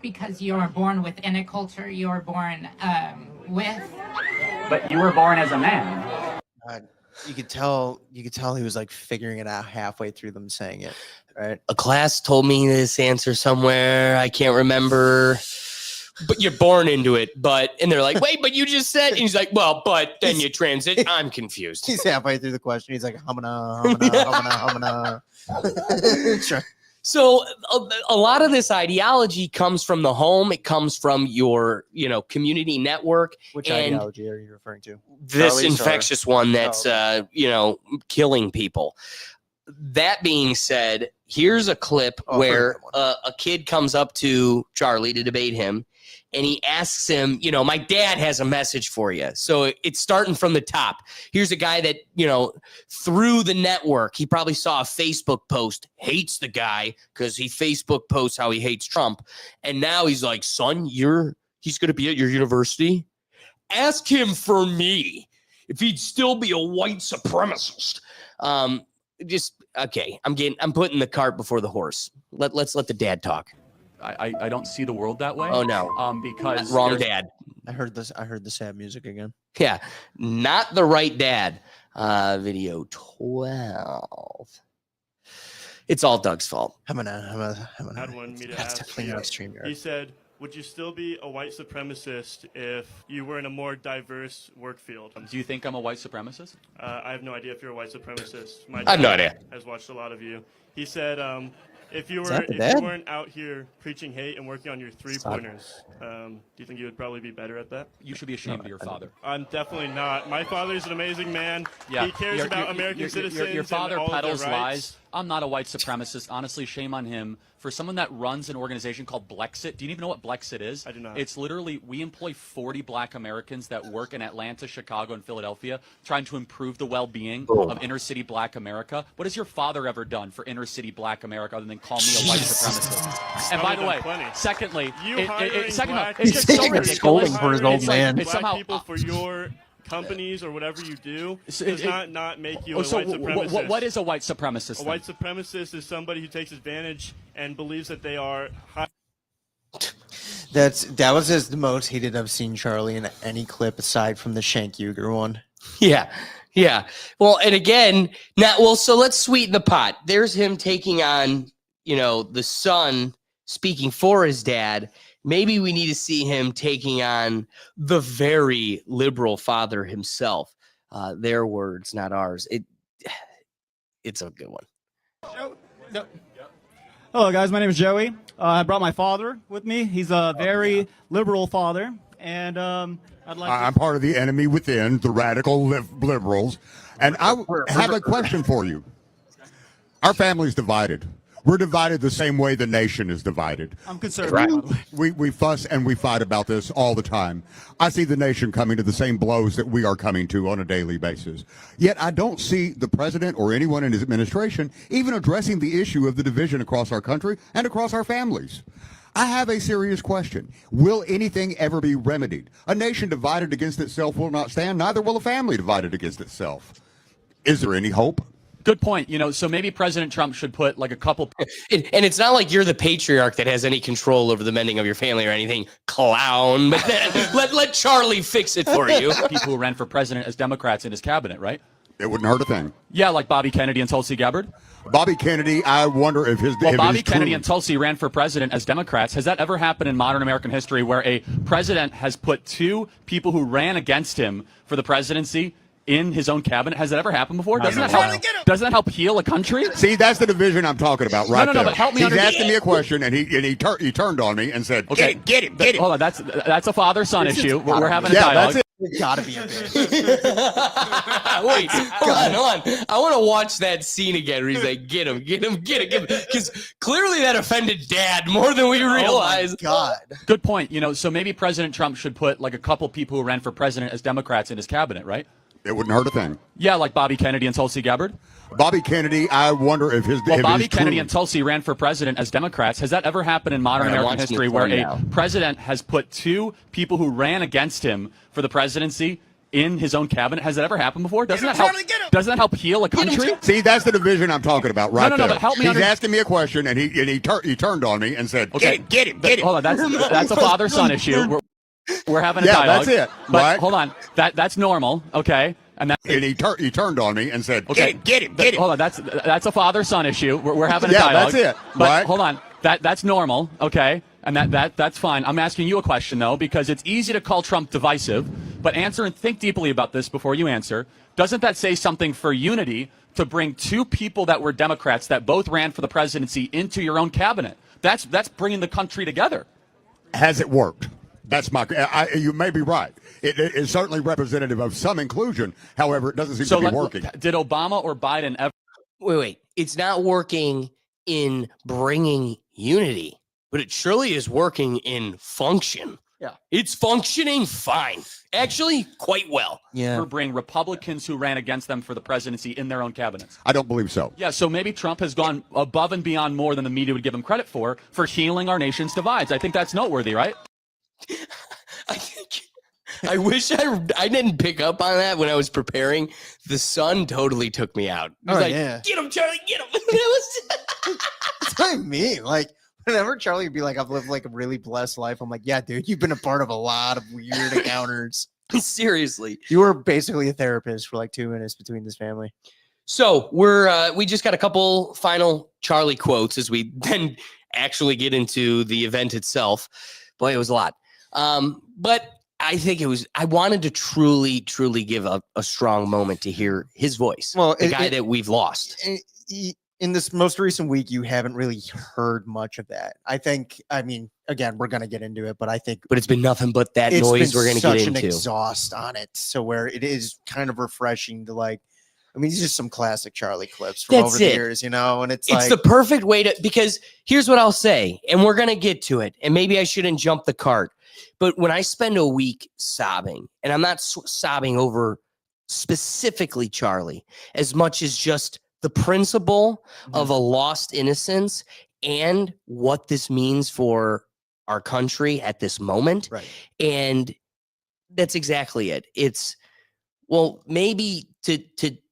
Because you're born within a culture, you're born with. But you were born as a man. You could tell he was like figuring it out halfway through them saying it, right? A class told me this answer somewhere. I can't remember. But you're born into it. And they're like, wait, but you just said, and he's like, well, but then you transit. I'm confused. He's halfway through the question. He's like, humana. Sure. So a lot of this ideology comes from the home. It comes from your, community network. Which ideology are you referring to? This Charlie's infectious one that's, killing people. That being said, here's a clip where a kid comes up to Charlie to debate him, and he asks him, my dad has a message for you. So it's starting from the top. Here's a guy that, through the network, he probably saw a Facebook post, hates the guy because he Facebook posts how he hates Trump. And now he's like, son, he's going to be at your university. Ask him for me if he'd still be a white supremacist. Okay. I'm putting the cart before the horse. Let's let the dad talk. I don't see the world that way. Oh no. Because wrong dad. I heard the sad music again. Yeah. Not the right dad. Video 12. It's all Doug's fault. Had one me to ask you. He said, would you still be a white supremacist if you were in a more diverse work field? Do you think I'm a white supremacist? I have no idea if you're a white supremacist. I have no idea. Has watched a lot of you. He said, if you weren't out here preaching hate and working on your three-pointers, do you think you would probably be better at that? You should be ashamed of your father. I'm definitely not. My father's an amazing man. Yeah. He cares about American citizens. Your father and all peddles of their rights. lies. I'm not a white supremacist. Honestly, shame on him. For someone that runs an organization called Blexit, do you even know what Blexit is? I do not. It's literally, we employ 40 black Americans that work in Atlanta, Chicago, and Philadelphia, trying to improve the well-being of inner-city black America. What has your father ever done for inner-city black America other than call me a white supremacist? And by the way, secondly, it's just so ridiculous. For his old man. It's somehow people for your companies or whatever you do does not make you a white supremacist. What is a white supremacist? A white supremacist is somebody who takes advantage and believes that they are high. That was the most heated I've seen Charlie in any clip aside from the Shank Uger one. Yeah. Well, and again, so let's sweeten the pot. There's him taking on, the son speaking for his dad. Maybe we need to see him taking on the very liberal father himself. Their words, not ours. It's a good one. Hello, guys. My name is Joey. I brought my father with me. He's a very liberal father, and I'm part of the enemy within, the radical liberals, and I have a question for you. Our family's divided. We're divided the same way the nation is divided. I'm conservative. We fuss and we fight about this all the time. I see the nation coming to the same blows that we are coming to on a daily basis. Yet I don't see the president or anyone in his administration even addressing the issue of the division across our country and across our families. I have a serious question. Will anything ever be remedied? A nation divided against itself will not stand, neither will a family divided against itself. Is there any hope? Good point. So maybe President Trump should put like a couple. And it's not like you're the patriarch that has any control over the mending of your family or anything, clown. But let Charlie fix it for you. People who ran for president as Democrats in his cabinet, right? It wouldn't hurt a thing. Yeah, like Bobby Kennedy and Tulsi Gabbard. Bobby Kennedy, I wonder if his. Well, if Bobby his Kennedy true- and Tulsi ran for president as Democrats. Has that ever happened in modern American history where a president has put two people who ran against him for the presidency in his own cabinet? Has that ever happened before? Doesn't that help heal a country? See, that's the division I'm talking about right no, there. but help me He's understand. asking me a question, and he turned on me and said, Okay, get him. Hold on, that's a father-son issue. We're having a Yeah, dialogue. that's it. It's gotta be a bitch. Wait, hold on. I want to watch that scene again where he's like, get him. Because clearly that offended Dad more than we realize. God. Good point. So maybe President Trump should put like a couple people who ran for president as Democrats in his cabinet, right? It wouldn't hurt a thing. Yeah, like Bobby Kennedy and Tulsi Gabbard. Bobby Kennedy, I wonder if his. Well, if Bobby his Kennedy true- and Tulsi ran for president as Democrats. Has that ever happened in modern American history where a president has put two people who ran against him for the presidency in his own cabinet? Has that ever happened before? Doesn't that help heal a country? See, that's the division I'm talking about right No, there. but help me He's asking me a question, and he turned on me and said, Okay, get him. Hold on, that's a father-son issue. We're having a Yeah, dialogue. that's it, But right? hold on, that's normal, okay? And he turned on me and said, okay, get him. Hold on, that's a father-son issue. We're having a Yeah, dialogue. that's it, But right? hold on, that's normal, okay? And that's fine. I'm asking you a question though, because it's easy to call Trump divisive, but answer and think deeply about this before you answer. Doesn't that say something for unity to bring two people that were Democrats that both ran for the presidency into your own cabinet? That's bringing the country together. Has it worked? That's you may be right. It is certainly representative of some inclusion. However, it doesn't seem to be working. Did Obama or Biden ever? Wait. It's not working in bringing unity, but it surely is working in function. Yeah. It's functioning fine. Actually, quite well. Yeah. Bring Republicans who ran against them for the presidency in their own cabinets. I don't believe so. Yeah, so maybe Trump has gone above and beyond more than the media would give him credit for healing our nation's divides. I think that's noteworthy, right? I wish I didn't pick up on that when I was preparing. The sun totally took me out. He was yeah. Get him, Charlie, get him. That's what I mean. Like, whenever Charlie would be like, I've lived like a really blessed life, I'm like, yeah, dude, you've been a part of a lot of weird encounters. Seriously. You were basically a therapist for like 2 minutes between this family. So we just got a couple final Charlie quotes as we then actually get into the event itself. Boy, it was a lot. But I think I wanted to truly give a strong moment to hear his voice. Well, the guy that we've lost. In this most recent week, you haven't really heard much of that. I mean, again, we're going to get into it, but I think. But it's been nothing but that noise we're going to get into. It's such an exhaust on it. So where it is kind of refreshing to like, I mean, these are some classic Charlie clips from over the years, and it's like. The perfect way because here's what I'll say, and we're going to get to it, and maybe I shouldn't jump the cart. But when I spend a week sobbing, and I'm not sobbing over specifically Charlie, as much as just the principle of a lost innocence and what this means for our country at this moment. Right. And that's exactly it. It's, well, maybe to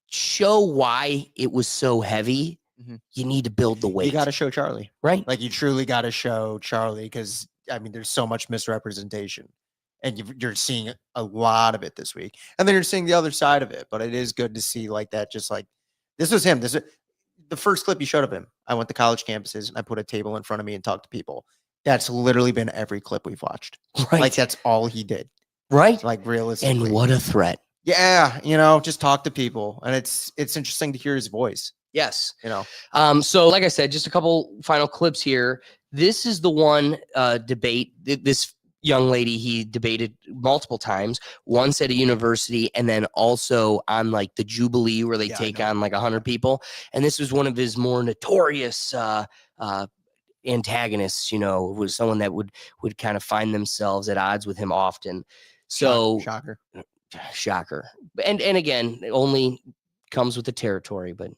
show why it was so heavy, you need to build the weight. You got to show Charlie. Right. Like, you truly got to show Charlie because, I mean, there's so much misrepresentation. And you're seeing a lot of it this week. And then you're seeing the other side of it. But it is good to see like that, just like, this was him. This is the first clip you showed of him. I went to college campuses and I put a table in front of me and talked to people. That's literally been every clip we've watched. Right. Like, that's all he did. Right. Like, realistically. And what a threat. Yeah. Just talk to people. And it's interesting to hear his voice. Yes. So like I said, just a couple final clips here. This is the one debate. This young lady he debated multiple times, once at a university and then also on like the Jubilee where they take on like 100 people. And this was one of his more notorious antagonists, was someone that would kind of find themselves at odds with him often. So shocker. And again, it only comes with the territory, but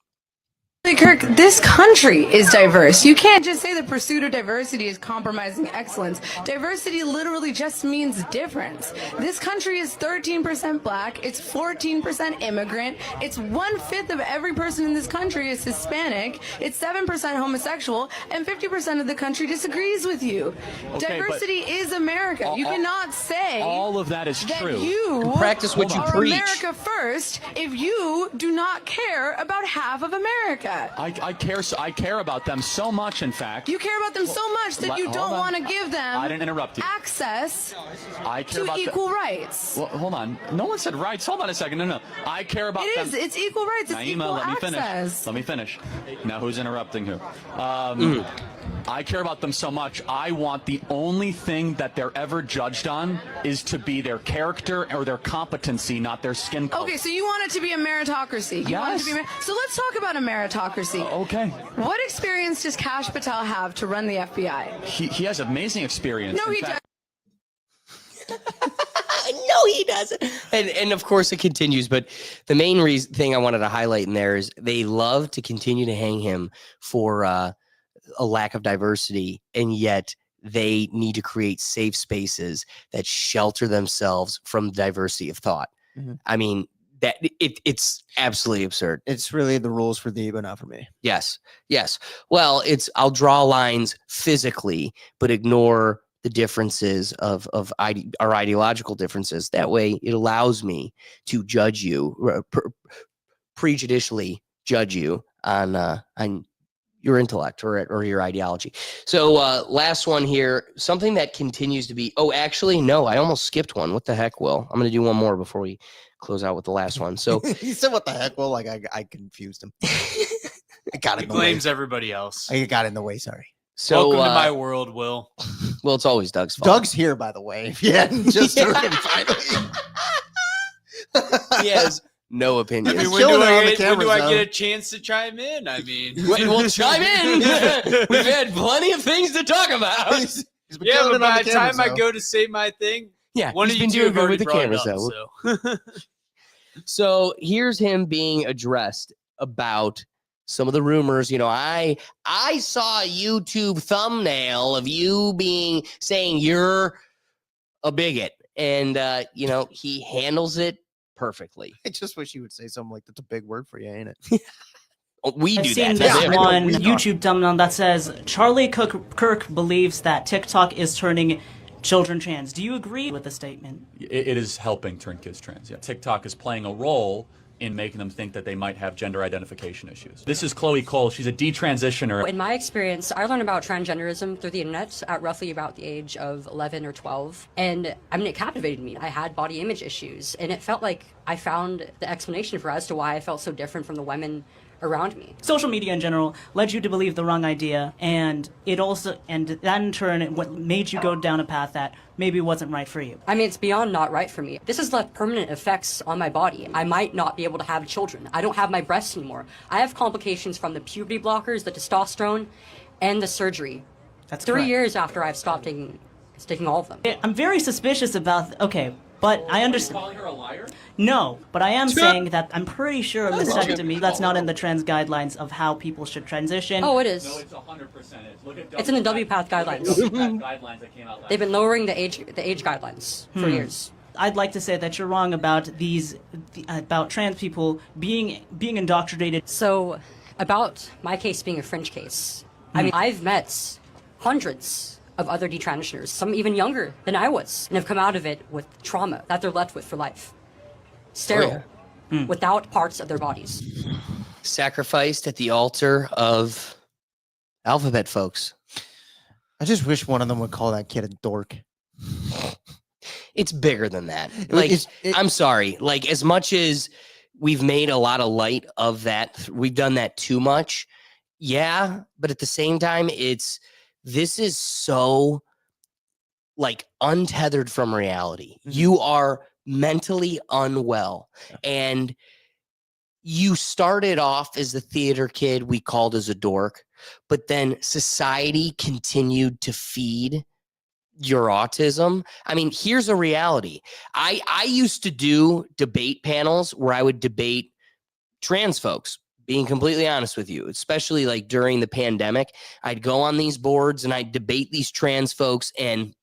Kirk, this country is diverse. You can't just say the pursuit of diversity is compromising excellence. Diversity literally just means difference. This country is 13% black, it's 14% immigrant, it's 1/5 of every person in this country is Hispanic, it's 7% homosexual, and 50% of the country disagrees with you. Okay, Diversity is America. You cannot say all of that is true. You practice what you are preach. America first if you do not care about half of America. I care about them so much, in fact. You care about them so much that you Hold don't on. want to give them I didn't interrupt you. access I care to about equal rights. Well, hold on. No one said rights. Hold on a second. No. I care about them. It's equal rights. It's Naima, equal let me access. finish. Let me finish. Now, who's interrupting who? I care about them so much. I want the only thing that they're ever judged on is to be their character or their competency, not their skin color. Okay, so you want it to be a meritocracy. You want it to be so let's talk about a meritocracy. Okay. What experience does Kash Patel have to run the FBI? He has amazing experience. No, In he fact- No, he doesn't. And of course it continues, but the main thing I wanted to highlight in there is they love to continue to hang him for a lack of diversity, and yet they need to create safe spaces that shelter themselves from diversity of thought. I mean, that it's absolutely absurd. It's really the rules for thee, but not for me. Yes. Well, I'll draw lines physically, but ignore the differences of our ideological differences. That way, it allows me to judge you, prejudicially judge you on your intellect or your ideology. So last one here, something that continues to be. Oh, actually, no, I almost skipped one. What the heck, Will? I'm going to do one more before we close out with the last one. So He said, "What the heck?" Well, like I confused him. I got He in the way. blames everybody else. I got in the way. Sorry. So Welcome to my world, Will. Well, it's always Doug's fault. Doug's here, by the way. If you hadn't just heard him finally. He has no opinion. I mean, He's chilling on the when camera do I zone. get a chance to chime in? I mean, We'll chime in. We've had plenty of things to talk about. He's been yeah, killing but it on by the the time camera I zone. go to say my thing, Yeah, one he's of you been two doing have good with already the brought it camera, up, so. So here's him being addressed about some of the rumors. You know, I saw a YouTube thumbnail of you saying you're a bigot, and you know, he handles it perftly. I just wish you would say something like that's a big word for you, ain't it? We I've do seen that. this one YouTube thumbnail that says Charlie Kirk believes that TikTok is turning children trans. Do you agree with the statement? It is helping turn kids trans. Yeah. TikTok is playing a role in making them think that they might have gender identification issues. This is Chloe Cole. She's a detransitioner. In my experience, I learned about transgenderism through the internet at roughly about the age of 11 or 12. And I mean, it captivated me. I had body image issues, and it felt like I found the explanation for as to why I felt so different from the women around me. Social media in general led you to believe the wrong idea, and that in turn what made you go down a path that maybe wasn't right for you. I mean, it's beyond not right for me. This has left permanent effects on my body. I might not be able to have children. I don't have my breasts anymore. I have complications from the puberty blockers, the testosterone, and the surgery. That's 3 correct. years after I've stopped taking all of them. I'm very suspicious about, okay, but I understand. Are you calling her a liar? No, but I am saying that I'm pretty sure a mastectomy, that's not in the trans guidelines of how people should transition. Oh, it is. No, it's 100% is. Look at It's in the WPATH guidelines. guidelines that came out last They've been lowering the age guidelines for years. I'd like to say that you're wrong about about trans people being indoctrinated. So, about my case being a fringe case, I mean, I've met hundreds of other detransitioners, some even younger than I was, and have come out of it with trauma that they're left with for life. Sterile, without parts of their bodies. Sacrificed at the altar of alphabet folks. I just wish one of them would call that kid a dork. It's bigger than that. Like, I'm sorry. Like, as much as we've made a lot of light of that, we've done that too much. Yeah, but at the same time, this is so like untethered from reality. You are mentally unwell, and you started off as the theater kid we called as a dork, but then society continued to feed your autism. I mean, here's a reality. I used to do debate panels where I would debate trans folks being completely honest with you, especially like during the pandemic. I'd go on these boards and I'd debate these trans folks, and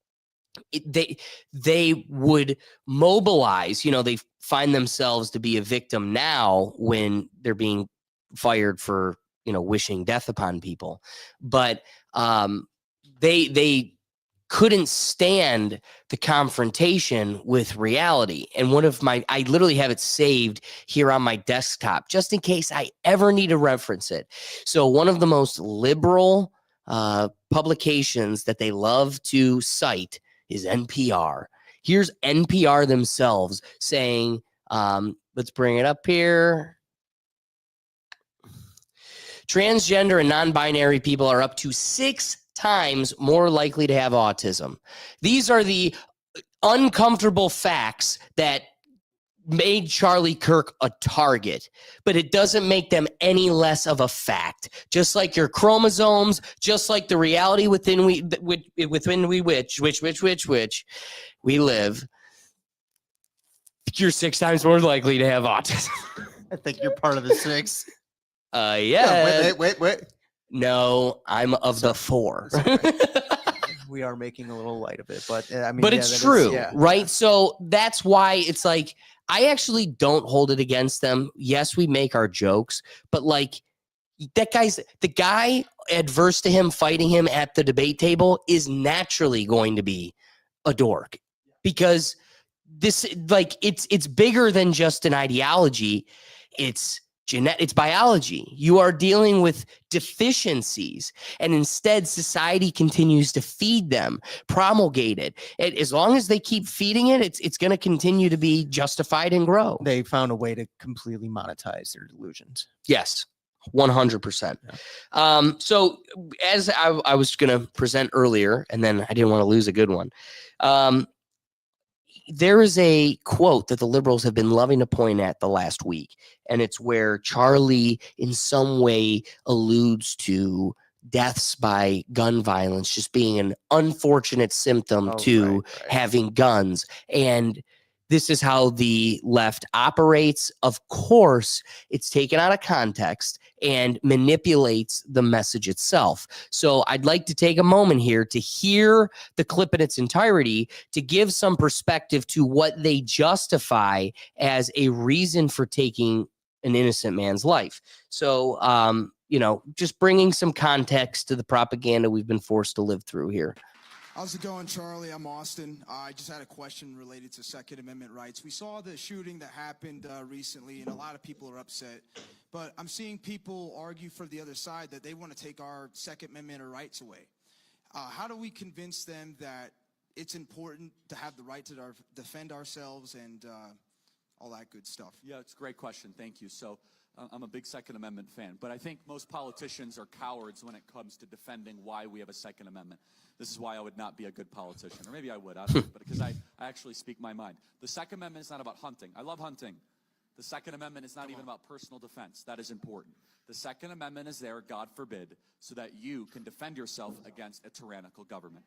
they would mobilize. You know, they find themselves to be a victim now when they're being fired for, you know, wishing death upon people. But they couldn't stand the confrontation with reality. And I literally have it saved here on my desktop just in case I ever need to reference it. So one of the most liberal publications that they love to cite is NPR. Here's NPR themselves saying, let's bring it up here. Transgender and non-binary people are up to 6 times more likely to have autism. These are the uncomfortable facts that made Charlie Kirk a target, but it doesn't make them any less of a fact. Just like your chromosomes, just like the reality within which we live, you're 6 times more likely to have autism. I think you're part of the 6. Yeah. Wait. No, I'm of the 4. We are making a little light of it, but I mean, but it's true, right? So that's why it's like, I actually don't hold it against them. Yes, we make our jokes, but like the guy adverse to him fighting him at the debate table is naturally going to be a dork, because this, like, it's bigger than just an ideology. It's biology. You are dealing with deficiencies, and instead society continues to feed them, promulgate it. As long as they keep feeding it, it's going to continue to be justified and grow. They found a way to completely monetize their delusions. Yes, 100%. Yeah. So as I was going to present earlier, and then I didn't want to lose a good one. There is a quote that the liberals have been loving to point at the last week, and it's where Charlie in some way alludes to deaths by gun violence just being an unfortunate symptom to having guns. And this is how the left operates. Of course, it's taken out of context and manipulates the message itself. So I'd like to take a moment here to hear the clip in its entirety to give some perspective to what they justify as a reason for taking an innocent man's life. So, you know, just bringing some context to the propaganda we've been forced to live through here. How's it going, Charlie? I'm Austin. I just had a question related to Second Amendment rights. We saw the shooting that happened recently, and a lot of people are upset. But I'm seeing people argue for the other side that they want to take our Second Amendment or rights away. How do we convince them that it's important to have the right to defend ourselves and all that good stuff? Yeah, it's a great question. Thank you. So I'm a big Second Amendment fan, but I think most politicians are cowards when it comes to defending why we have a Second Amendment. This is why I would not be a good politician, or maybe I would, I don't know, but because I actually speak my mind. The Second Amendment is not about hunting. I love hunting. The Second Amendment is not even about personal defense. That is important. The Second Amendment is there, God forbid, so that you can defend yourself against a tyrannical government.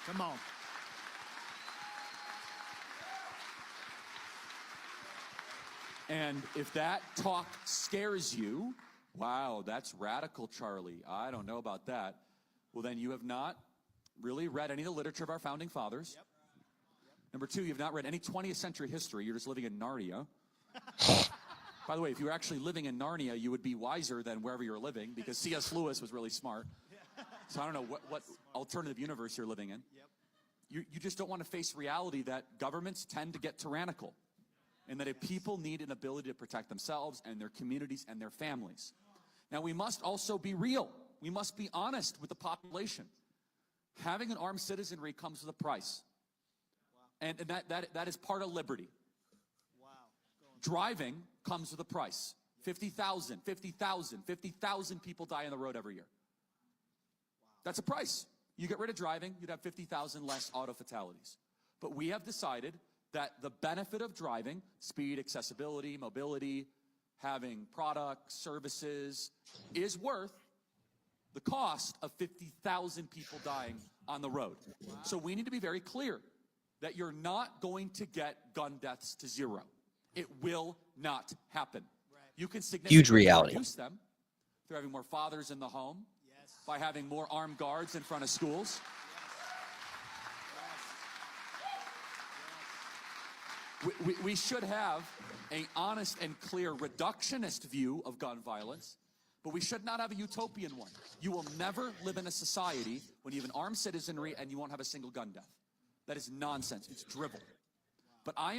Come on. And if that talk scares you, wow, that's radical, Charlie. I don't know about that. Well, then you have not really read any of the literature of our founding fathers. Yep. Number 2, you've not read any 20th century history. You're just living in Narnia. By the way, if you were actually living in Narnia, you would be wiser than wherever you're living, because C.S. Lewis was really smart. So I don't know what alternative universe you're living in. Yep. You just don't want to face reality that governments tend to get tyrannical, and that if people need an ability to protect themselves and their communities and their families. Now, we must also be real. We must be honest with the population. Having an armed citizenry comes with a price. Wow. And that is part of liberty. Wow. Driving comes with a price. 50,000 people die on the road every year. Wow. That's a price. You get rid of driving, you'd have 50,000 less auto fatalities. But we have decided that the benefit of driving, speed, accessibility, mobility, having products, services, is worth the cost of 50,000 people dying on the road. So we need to be very clear that you're not going to get gun deaths to 0. It will not happen. You can Huge significantly reality. reduce them through having more fathers in the home, by having more armed guards in front of schools. We should have an honest and clear reductionist view of gun violence, but we should not have a utopian one. You will never live in a society when you have an armed citizenry and you won't have a single gun death. That is nonsense. It's drivel. But I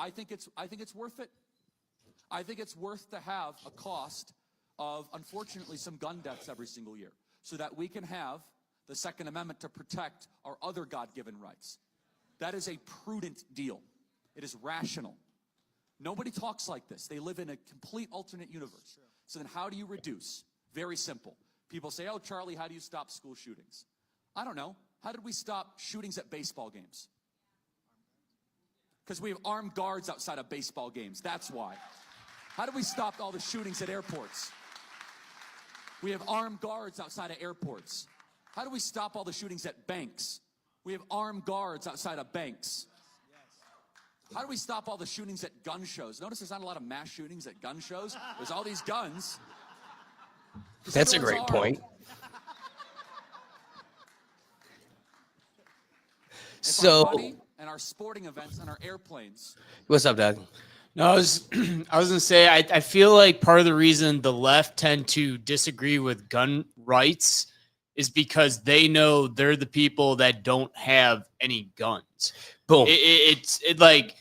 think it's worth it. I think it's worth to have a cost of, unfortunately, some gun deaths every single year, so that we can have the Second Amendment to protect our other God-given rights. That is a prudent deal. It is rational. Nobody talks like this. They live in a complete alternate universe. So then how do you reduce? Very simple. People say, oh, Charlie, how do you stop school shootings? I don't know. How did we stop shootings at baseball games? Because we have armed guards outside of baseball games. That's why. How do we stop all the shootings at airports? We have armed guards outside of airports. How do we stop all the shootings at banks? We have armed guards outside of banks. How do we stop all the shootings at gun shows? Notice there's not a lot of mass shootings at gun shows. There's all these guns. That's a great point. So, and our sporting events and our airplanes. What's up, Doug? No, I was gonna say I feel like part of the reason the left tend to disagree with gun rights is because they know they're the people that don't have any guns. Boom. It's like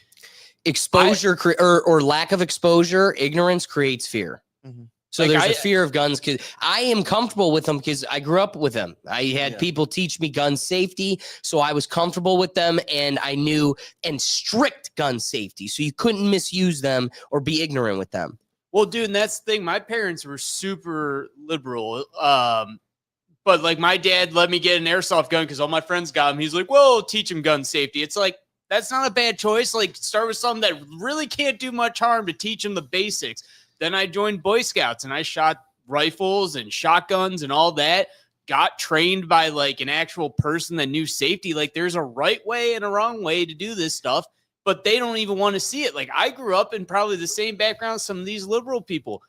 exposure or lack of exposure, ignorance creates fear. Mm-hmm. So Like, there's a fear of guns because I am comfortable with them because I grew up with them. I had people teach me gun safety, so I was comfortable with them, and I knew and strict gun safety, so you couldn't misuse them or be ignorant with them. Well, dude, and that's the thing. My parents were super liberal. But like my dad let me get an airsoft gun because all my friends got them. He's like, "Whoa, teach them gun safety." It's like, that's not a bad choice. Like, start with something that really can't do much harm to teach them the basics. Then I joined Boy Scouts and I shot rifles and shotguns and all that. Got trained by like an actual person that knew safety. Like, there's a right way and a wrong way to do this stuff, but they don't even want to see it. Like, I grew up in probably the same background as some of these liberal people.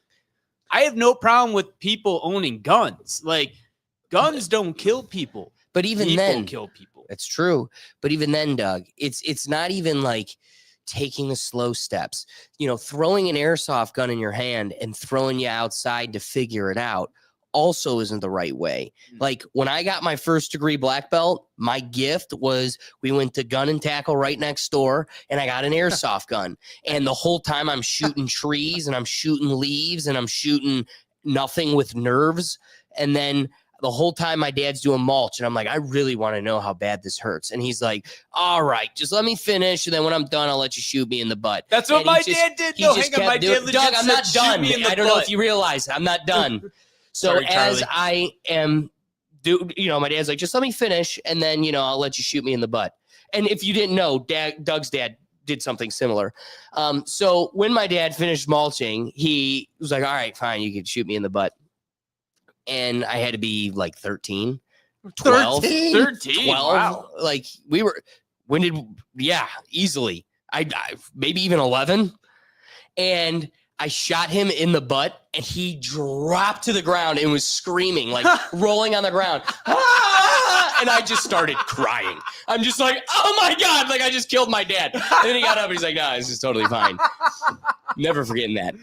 I have no problem with people owning guns. Like, guns don't kill people. But even people then, kill people. It's true. But even then, Doug, it's not even like taking the slow steps. You know, throwing an airsoft gun in your hand and throwing you outside to figure it out also isn't the right way. Like, when I got my first degree black belt, my gift was we went to Gun and Tackle right next door, and I got an airsoft gun. And the whole time I'm shooting trees and I'm shooting leaves and I'm shooting nothing with nerves. And then the whole time my dad's doing mulch, and I'm like, I really want to know how bad this hurts. And he's like, all right, just let me finish. And then when I'm done, I'll let you shoot me in the butt. That's what my dad did. No, hang on, my dad legit Doug, I'm not said, done. "Shoot me in the I don't know butt." if you realize I'm not done. So Sorry, as Charlie. I am, my dad's like, just let me finish, and then, I'll let you shoot me in the butt. And if you didn't know, Doug's dad did something similar. So when my dad finished mulching, he was like, all right, fine, you can shoot me in the butt. And I had to be like 13, 12, 13? 12. Wow. Like easily. I maybe even 11. And I shot him in the butt, and he dropped to the ground and was screaming, like rolling on the ground. Ah! And I just started crying. I'm just like, oh my God, like I just killed my dad. And then he got up and he's like, no, this is totally fine. Never forgetting that.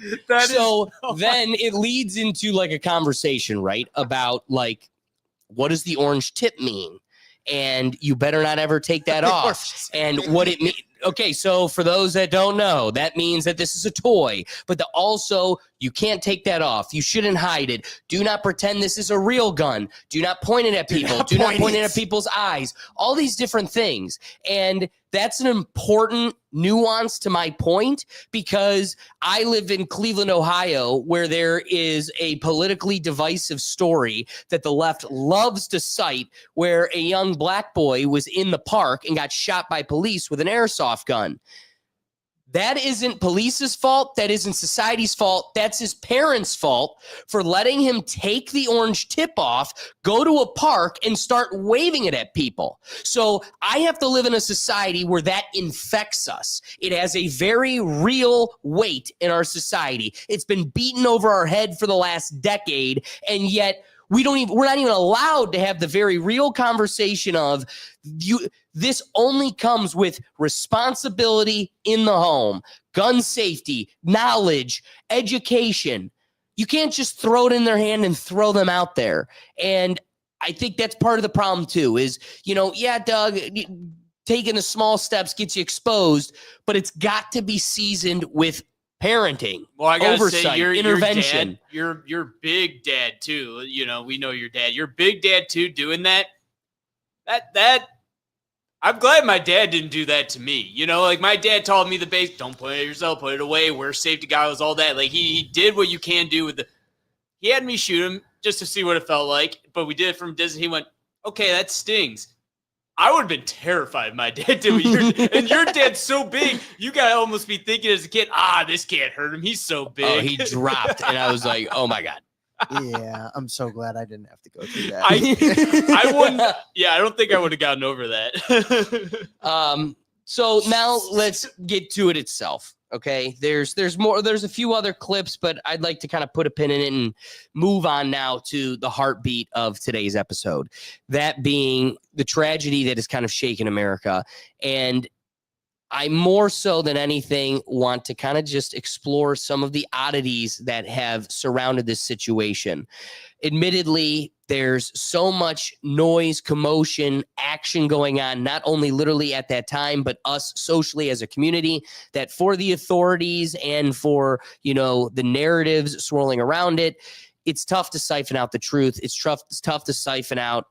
Then it leads into like a conversation, right? About like, what does the orange tip mean? And you better not ever take that off. And what it means. Okay, so for those that don't know, that means that this is a toy, but also you can't take that off. You shouldn't hide it. Do not pretend this is a real gun. Do not point it at people. Do not point it at people's eyes. All these different things. And that's an important nuance to my point, because I live in Cleveland, Ohio, where there is a politically divisive story that the left loves to cite, where a young black boy was in the park and got shot by police with an airsoft gun. That isn't police's fault. That isn't society's fault. That's his parents' fault for letting him take the orange tip off, go to a park, and start waving it at people. So I have to live in a society where that infects us. It has a very real weight in our society. It's been beaten over our head for the last decade, and yet we're not even allowed to have the very real conversation of this only comes with responsibility in the home, gun safety, knowledge, education. You can't just throw it in their hand and throw them out there. And I think that's part of the problem too is, yeah, Doug, taking the small steps gets you exposed, but it's got to be seasoned with parenting, well, I gotta oversight, say, your intervention. Your big dad too. We know your dad. Your big dad too, doing that. I'm glad my dad didn't do that to me. Like my dad taught me the base. Don't put it yourself. Put it away. Wear safety goggles. All that. Like he did what you can do with He had me shoot him just to see what it felt like. But we did it from distance. He went, okay, that stings. I would have been terrified if my dad did what and your dad's so big, you got to almost be thinking as a kid, this can't hurt him. He's so big. Oh, he dropped. And I was like, oh my God. Yeah, I'm so glad I didn't have to go through that. I wouldn't. Yeah, I don't think I would have gotten over that. So now let's get to it itself. Okay, there's more. There's a few other clips, but I'd like to kind of put a pin in it and move on now to the heartbeat of today's episode. That being the tragedy that has kind of shaken America. And I more so than anything want to kind of just explore some of the oddities that have surrounded this situation. Admittedly, there's so much noise, commotion, action going on, not only literally at that time, but us socially as a community, that for the authorities and for, the narratives swirling around it, it's tough to siphon out the truth. It's tough to siphon out,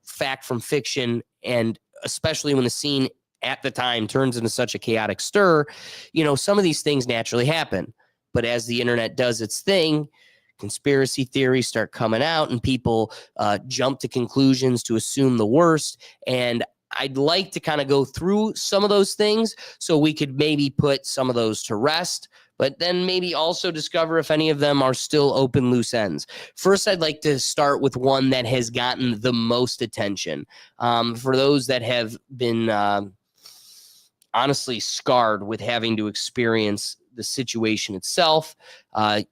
fact from fiction. And especially when the scene at the time turns into such a chaotic stir, some of these things naturally happen. But as the internet does its thing, conspiracy theories start coming out and people jump to conclusions to assume the worst. And I'd like to kind of go through some of those things so we could maybe put some of those to rest, but then maybe also discover if any of them are still open loose ends. First, I'd like to start with one that has gotten the most attention. For those that have been honestly scarred with having to experience the situation itself, that's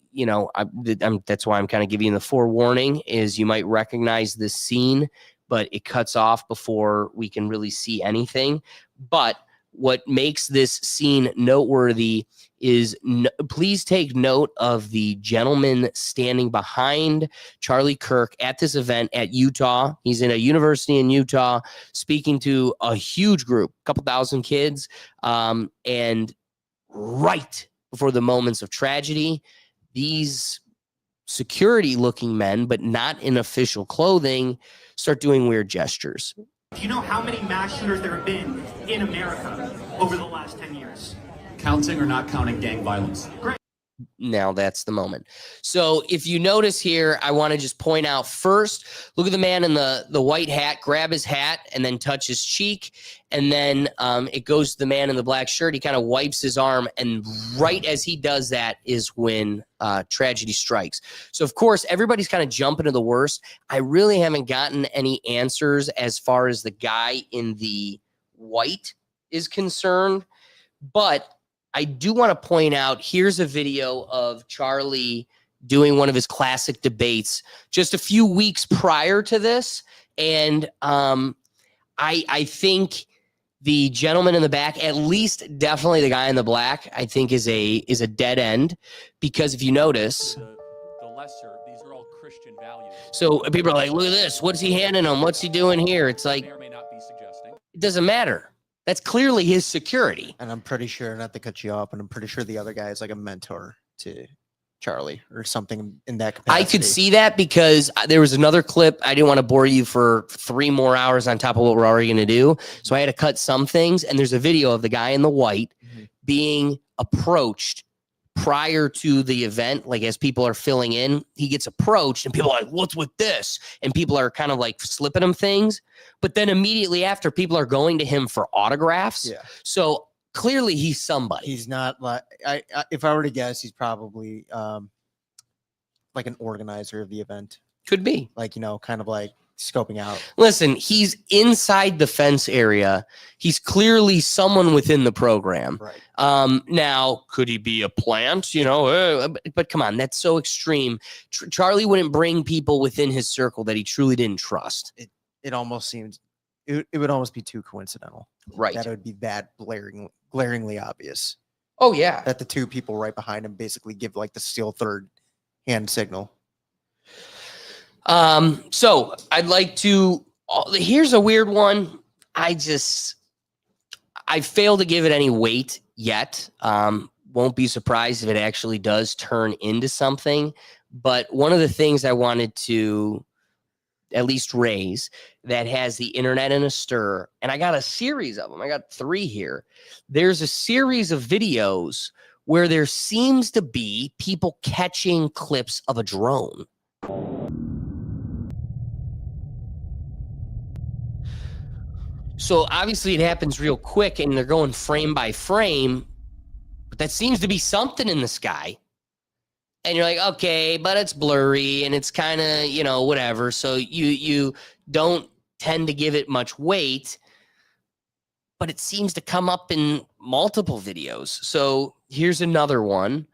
why I'm kind of giving you the forewarning is you might recognize this scene, but it cuts off before we can really see anything. But what makes this scene noteworthy is please take note of the gentleman standing behind Charlie Kirk at this event at Utah. He's in a university in Utah speaking to a huge group, a couple thousand kids. And right before the moments of tragedy, these security looking men, but not in official clothing, start doing weird gestures. Do you know how many mass shooters there have been in America over the last 10 years? Counting or not counting gang violence? Great. Now that's the moment. So if you notice here, I want to just point out first, look at the man in the white hat, grab his hat and then touch his cheek. And then it goes to the man in the black shirt. He kind of wipes his arm. And right as he does that is when tragedy strikes. So, of course, everybody's kind of jumping to the worst. I really haven't gotten any answers as far as the guy in the white is concerned. But I do want to point out, here's a video of Charlie doing one of his classic debates just a few weeks prior to this. And I think the gentleman in the back, at least definitely the guy in the black, I think is a dead end. Because if you notice, the lesser, these are all Christian values. So people are like, look at this. What's he handing them? What's he doing here? It's like, May or may not be suggesting. it doesn't matter. That's clearly his security. And I'm pretty sure, not to cut you off, but I'm pretty sure the other guy is like a mentor to Charlie or something in that capacity. I could see that because there was another clip. I didn't want to bore you for 3 more hours on top of what we're already going to do. So I had to cut some things. And there's a video of the guy in the white being approached prior to the event. Like as people are filling in, he gets approached and people are like, what's with this? And people are kind of like slipping him things. But then immediately after, people are going to him for autographs. Yeah. So clearly he's somebody. He's not like if I were to guess, he's probably like an organizer of the event. Could be. Like, kind of like scoping out. Listen, he's inside the fence area. He's clearly someone within the program. Right. Now, could he be a plant? But come on, that's so extreme. Charlie wouldn't bring people within his circle that he truly didn't trust. It almost seems it would almost be too coincidental. Right. That it would be that glaringly obvious. Oh yeah. That the two people right behind him basically give like the steel third hand signal. So I'd like to, here's a weird one. I fail to give it any weight yet. Won't be surprised if it actually does turn into something. But one of the things I wanted to at least raise that has the internet in a stir, and I got a series of them. I got 3 here. There's a series of videos where there seems to be people catching clips of a drone. So obviously it happens real quick and they're going frame by frame, but that seems to be something in the sky. And you're like, okay, but it's blurry and it's kind of, whatever. So you don't tend to give it much weight, but it seems to come up in multiple videos. So here's another one.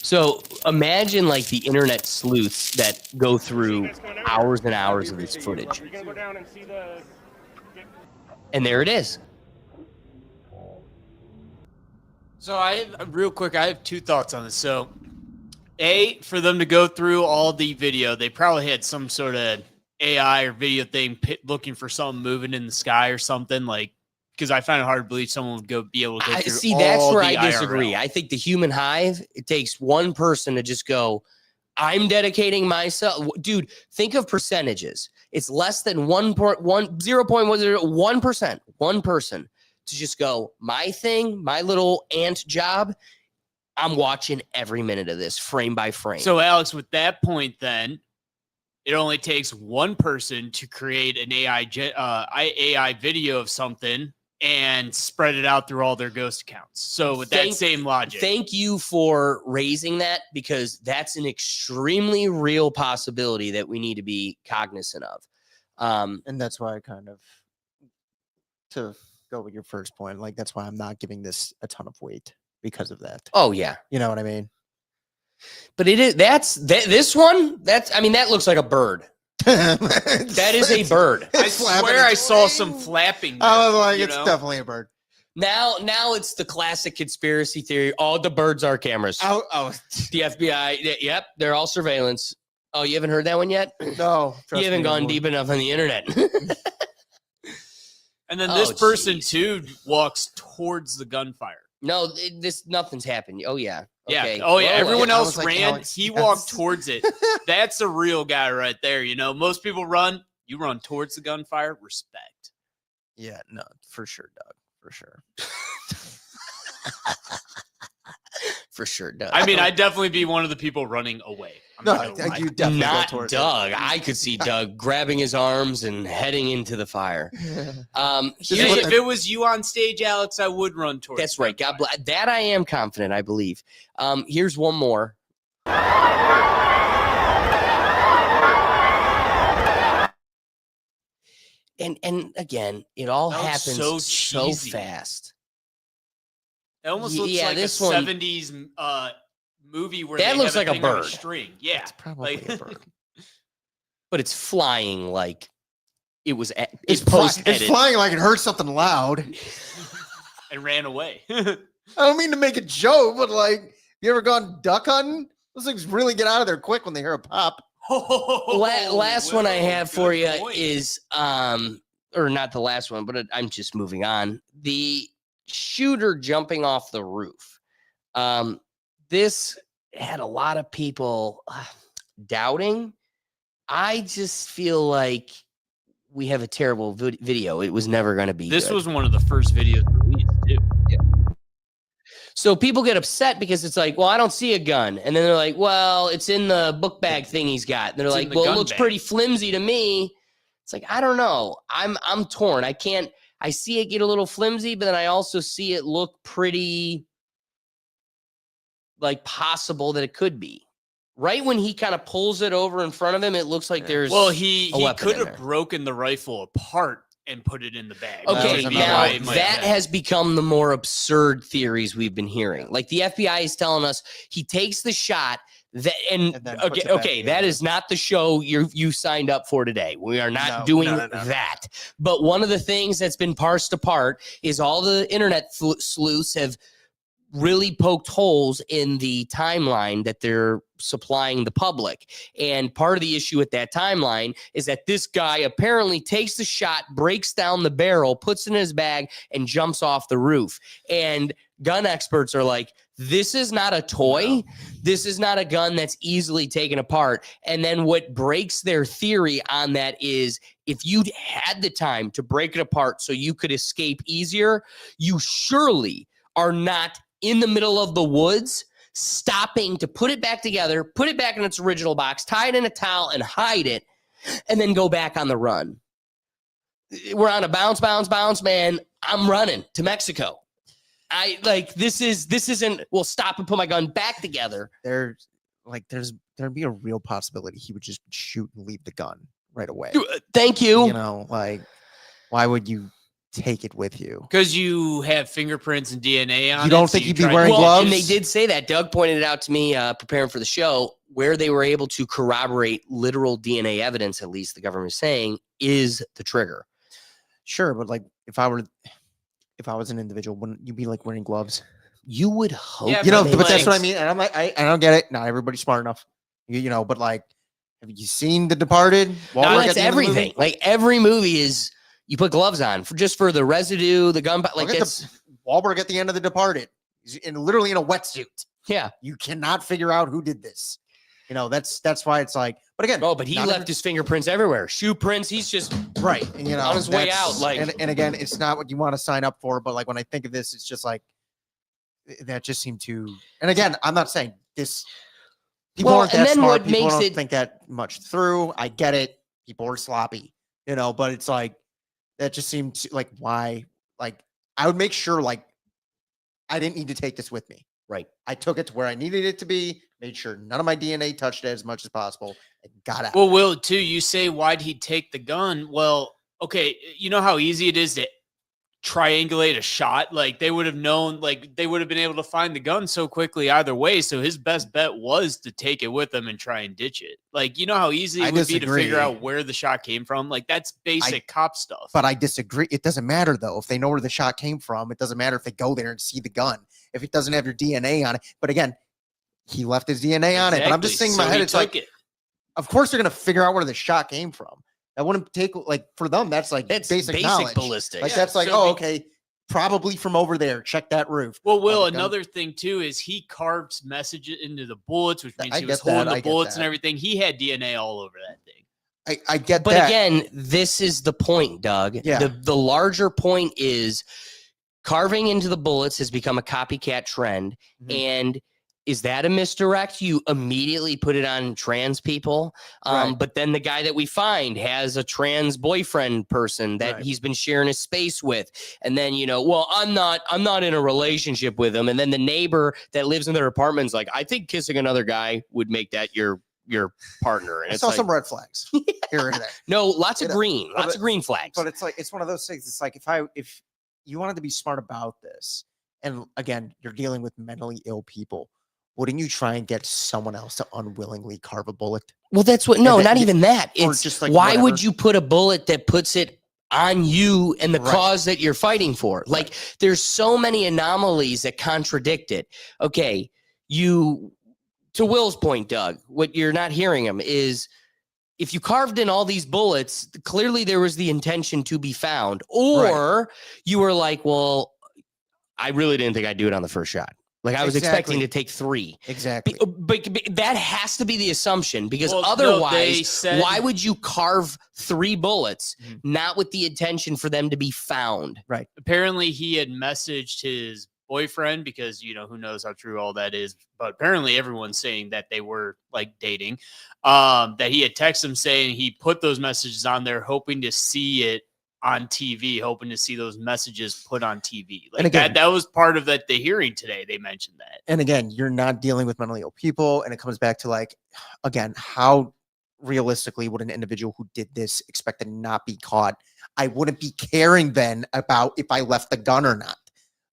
So imagine like the internet sleuths that go through hours and hours of this footage. And there it is. So real quick, I have 2 thoughts on this. So A, for them to go through all the video, they probably had some sort of AI or video thing looking for something moving in the sky or something, like, because I find it hard to believe someone would be able to go through See, that's where I IRL. disagree. I think the human hive, it takes one person to just go, I'm dedicating myself. Dude, think of percentages. It's less than 0.1%. One person to just go, my thing, my little ant job, I'm watching every minute of this frame by frame. So, Alex, with that point, then, it only takes one person to create an AI video of something and spread it out through all their ghost accounts. So with that same logic. Thank you for raising that, because that's an extremely real possibility that we need to be cognizant of. And that's why I kind of, to go with your first point, like that's why I'm not giving this a ton of weight because of that. Oh yeah. You know what I mean? But it is, this one, that looks like a bird. That is a bird. I swear I saw some flapping. I was like, it's definitely a bird. Now it's the classic conspiracy theory. All the birds are cameras. Oh, the FBI. Yep, they're all surveillance. Oh, you haven't heard that one yet? No, you haven't gone deep enough on the internet. And then this person too walks towards the gunfire. No, nothing's happened. Oh yeah. Okay. Yeah. Oh yeah. Whoa, Everyone else like, ran. Alex, He walked towards it. That's a real guy right there. Most people run. You run towards the gunfire. Respect. Yeah. No, for sure, Doug. For sure. For sure, Doug. I mean, I'd definitely be one of the people running away. You definitely not go towards Doug. I could see Doug grabbing his arms and heading into the fire. If it was you on stage, Alex, I would run towards. That's right. God bless. That I am confident. I believe. Here's one more. And again, it all happens so fast. It almost looks like this a one, 70s movie where that they looks have like a thing on bird. String. Yeah, it's probably a bird. But it's flying like it was. It's post-edit. flying like it heard something loud and ran away. I don't mean to make a joke, but like, you ever gone duck hunting? Those things really get out of there quick when they hear a pop. Last one I have for you is, or not the last one, but I'm just moving on. The shooter jumping off the roof. This had a lot of people doubting. I just feel like we have a terrible video. It was never going to be This good. was one of the first videos released, too. Yeah. So people get upset because it's like, well, I don't see a gun. And then they're like, well, it's in the book bag thing he's got. And they're like, well, it looks pretty flimsy to me. It's like, I don't know. I'm torn. I see it get a little flimsy, but then I also see it look pretty like possible that it could be. Right when he kind of pulls it over in front of him, it looks like there's he could have broken the rifle apart and put it in the bag. Okay, now that has become the more absurd theories we've been hearing. Like the FBI is telling us he takes the shot that is not the show you signed up for today. We are not doing that. But one of the things that's been parsed apart is all the internet sleuths have really poked holes in the timeline that they're supplying the public. And part of the issue with that timeline is that this guy apparently takes the shot, breaks down the barrel, puts it in his bag, and jumps off the roof. And gun experts are like, this is not a toy. This is not a gun that's easily taken apart. And then what breaks their theory on that is if you'd had the time to break it apart so you could escape easier, you surely are not in the middle of the woods, stopping to put it back together, put it back in its original box, tie it in a towel and hide it, and then go back on the run. We're on a bounce, man. I'm running to Mexico. This isn't, well, stop and put my gun back together. There'd be a real possibility he would just shoot and leave the gun right away. Thank you. You know, like, why would you take it with you? Because you have fingerprints and DNA on it. You don't think he'd be wearing gloves? And they did say that. Doug pointed it out to me preparing for the show, where they were able to corroborate literal DNA evidence, at least the government is saying, is the trigger. Sure, but like if I was an individual, wouldn't you be like wearing gloves? You would hope. Yeah, but that's what I mean. And I'm like, I don't get it. Not everybody's smart enough. You know, but like, have you seen The Departed? No, that's everything. Like every movie is, you put gloves on for the residue, the gun. Like that's Wahlberg at the end of The Departed. He's literally in a wetsuit. Yeah, you cannot figure out who did this. You know, that's why it's like. But again, but he left his fingerprints everywhere, shoe prints. He's just right, and, you know, on his way out. Like, and again, it's not what you want to sign up for. But like when I think of this, it's just like that just seemed to. And again, I'm not saying this. People aren't that smart. People don't think that much through. I get it. People are sloppy, you know. But it's like. That just seemed like why, like I would make sure like I didn't need to take this with me. Right. I took it to where I needed it to be, made sure none of my DNA touched it as much as possible, and got out. Well, Will, too, you say, why'd he take the gun? Well, okay, you know how easy it is to triangulate a shot? Like they would have known, like they would have been able to find the gun so quickly either way. So his best bet was to take it with him and try and ditch it. Like, you know how easy it would be to figure out where the shot came from? Like that's basic cop stuff. But I disagree. It doesn't matter though. If they know where the shot came from, it doesn't matter if they go there and see the gun. If it doesn't have your DNA on it. But again, he left his DNA on it. But I'm just saying in my head, it's like, of course they're going to figure out where the shot came from. That wouldn't take, like, for them, that's like basic knowledge. Ballistics. Like, that's like, okay, probably from over there. Check that roof. Well, Will, another thing, too, is he carved messages into the bullets, which means he was holding the bullets and everything. He had DNA all over that thing. I get that. But again, this is the point, Doug. Yeah. The larger point is carving into the bullets has become a copycat trend. And is that a misdirect? You immediately put it on trans people. But then the guy that we find has a trans boyfriend person that he's been sharing his space with. And then, you know, well, I'm not in a relationship with him. And then the neighbor that lives in their apartment's like, I think kissing another guy would make that your partner. And I saw some red flags here and there. No, lots of green flags. But it's like, it's one of those things. It's like, if you wanted to be smart about this, and again, you're dealing with mentally ill people, wouldn't you try and get someone else to unwillingly carve a bullet? Well, that's what, not even that. It's just like, why would you put a bullet that puts it on you and the cause that you're fighting for? Like, there's so many anomalies that contradict it. Okay, to Will's point, Doug, what you're not hearing him is, if you carved in all these bullets, clearly there was the intention to be found. Or you were like, well, I really didn't think I'd do it on the first shot. Like I was expecting to take 3. Exactly. But that has to be the assumption because Well, no, otherwise, they said- why would you carve 3 bullets, not with the intention for them to be found? Right. Apparently he had messaged his boyfriend because, you know, who knows how true all that is. But apparently everyone's saying that they were like dating, that he had texted him saying he put those messages on there, hoping to see it on TV, hoping to see those messages put on TV. Like And again- that was part of the hearing today. They mentioned that. And again, you're not dealing with mentally ill people. And it comes back to like, again, how realistically would an individual who did this expect to not be caught? I wouldn't be caring then about if I left the gun or not.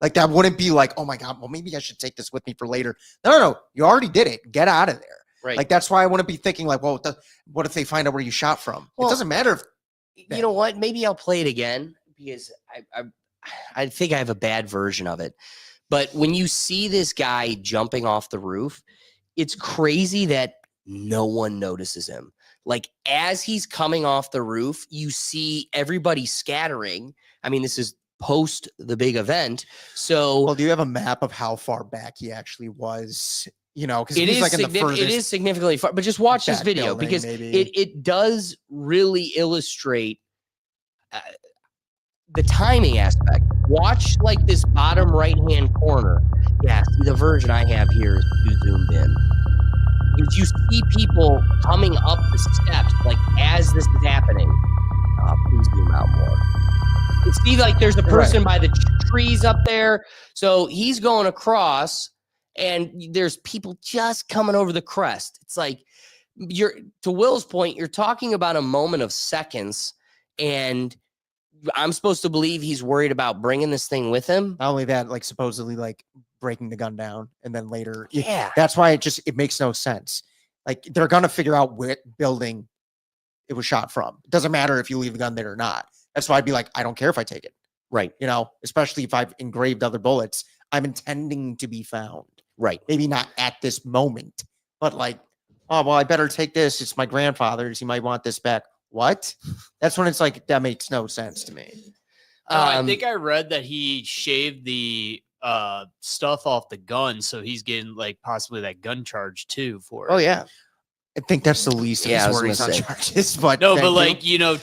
Like that wouldn't be like, oh my God, well, maybe I should take this with me for later. No, you already did it. Get out of there. Right. Like that's why I wouldn't be thinking like, well, what if they find out where you shot from? Well, it doesn't matter if you know what? Maybe I'll play it again because I think I have a bad version of it. But when you see this guy jumping off the roof, it's crazy that no one notices him. Like as he's coming off the roof, you see everybody scattering. I mean, this is post the big event. So well, do you have a map of how far back he actually was? You know, because it he's is like in the furthest. it is significantly far, but just watch this back video building, because maybe. it does really illustrate the timing aspect. Watch like this bottom right hand corner. Yeah, see the version I have here is too zoomed in. Because you see people coming up the steps like as this is happening. Please zoom out more. You see like there's a person by the trees up there. So he's going across. And there's people just coming over the crest. It's like to Will's point, you're talking about a moment of seconds, and I'm supposed to believe he's worried about bringing this thing with him. Not only that, like supposedly like breaking the gun down, and then later, yeah, that's why it makes no sense. Like they're gonna figure out what building it was shot from. It doesn't matter if you leave the gun there or not. That's why I'd be like, I don't care if I take it. Right. You know, especially if I've engraved other bullets, I'm intending to be found. Right. Maybe not at this moment, but like, oh, well, I better take this. It's my grandfather's. He might want this back. What? That's when it's like, that makes no sense to me. I think I read that he shaved the stuff off the gun. So he's getting like possibly that gun charge too for it. Oh, yeah. I think that's the least of his worries on charges. But no, but like, you know,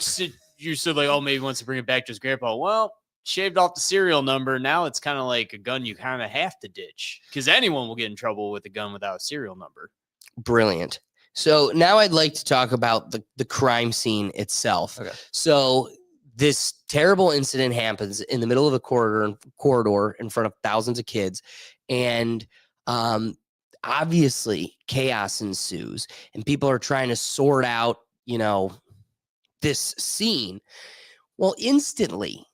you said like, oh, maybe he wants to bring it back to his grandpa. Well, shaved off the serial number. Now it's kind of like a gun you kind of have to ditch because anyone will get in trouble with a gun without a serial number. Brilliant. So now I'd like to talk about the crime scene itself. Okay. So this terrible incident happens in the middle of a corridor in front of thousands of kids. And obviously chaos ensues and people are trying to sort out, you know, this scene. Well, instantly,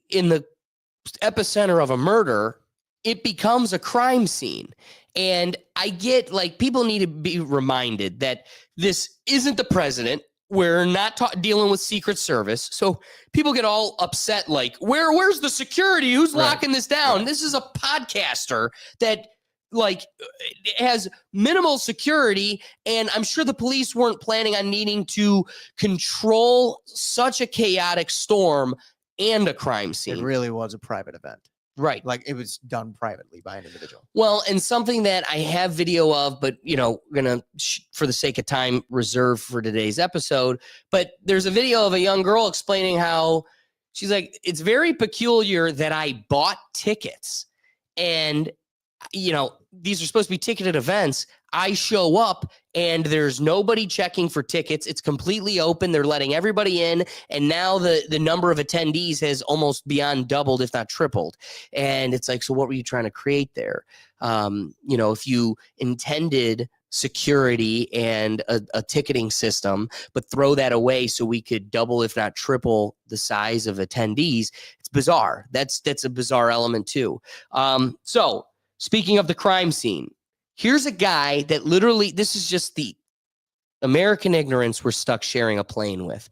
in the epicenter of a murder, it becomes a crime scene. And I get like people need to be reminded that this isn't the president. We're not dealing with Secret Service. So people get all upset like, where's the security? Who's locking this down? This is a podcaster that like has minimal security. And I'm sure the police weren't planning on needing to control such a chaotic storm and a crime scene. It really was a private event. Right. Like it was done privately by an individual. Well, and something that I have video of, but, you know, gonna, for the sake of time, reserve for today's episode. But there's a video of a young girl explaining how she's like, it's very peculiar that I bought tickets and, you know, these are supposed to be ticketed events. I show up and there's nobody checking for tickets. It's completely open. They're letting everybody in. And now the number of attendees has almost beyond doubled, if not tripled. And it's like, so what were you trying to create there? You know, if you intended security and a ticketing system, but throw that away so we could double, if not triple the size of attendees, it's bizarre. That's a bizarre element too. So speaking of the crime scene, here's a guy that literally, this is just the American ignorance we're stuck sharing a plane with.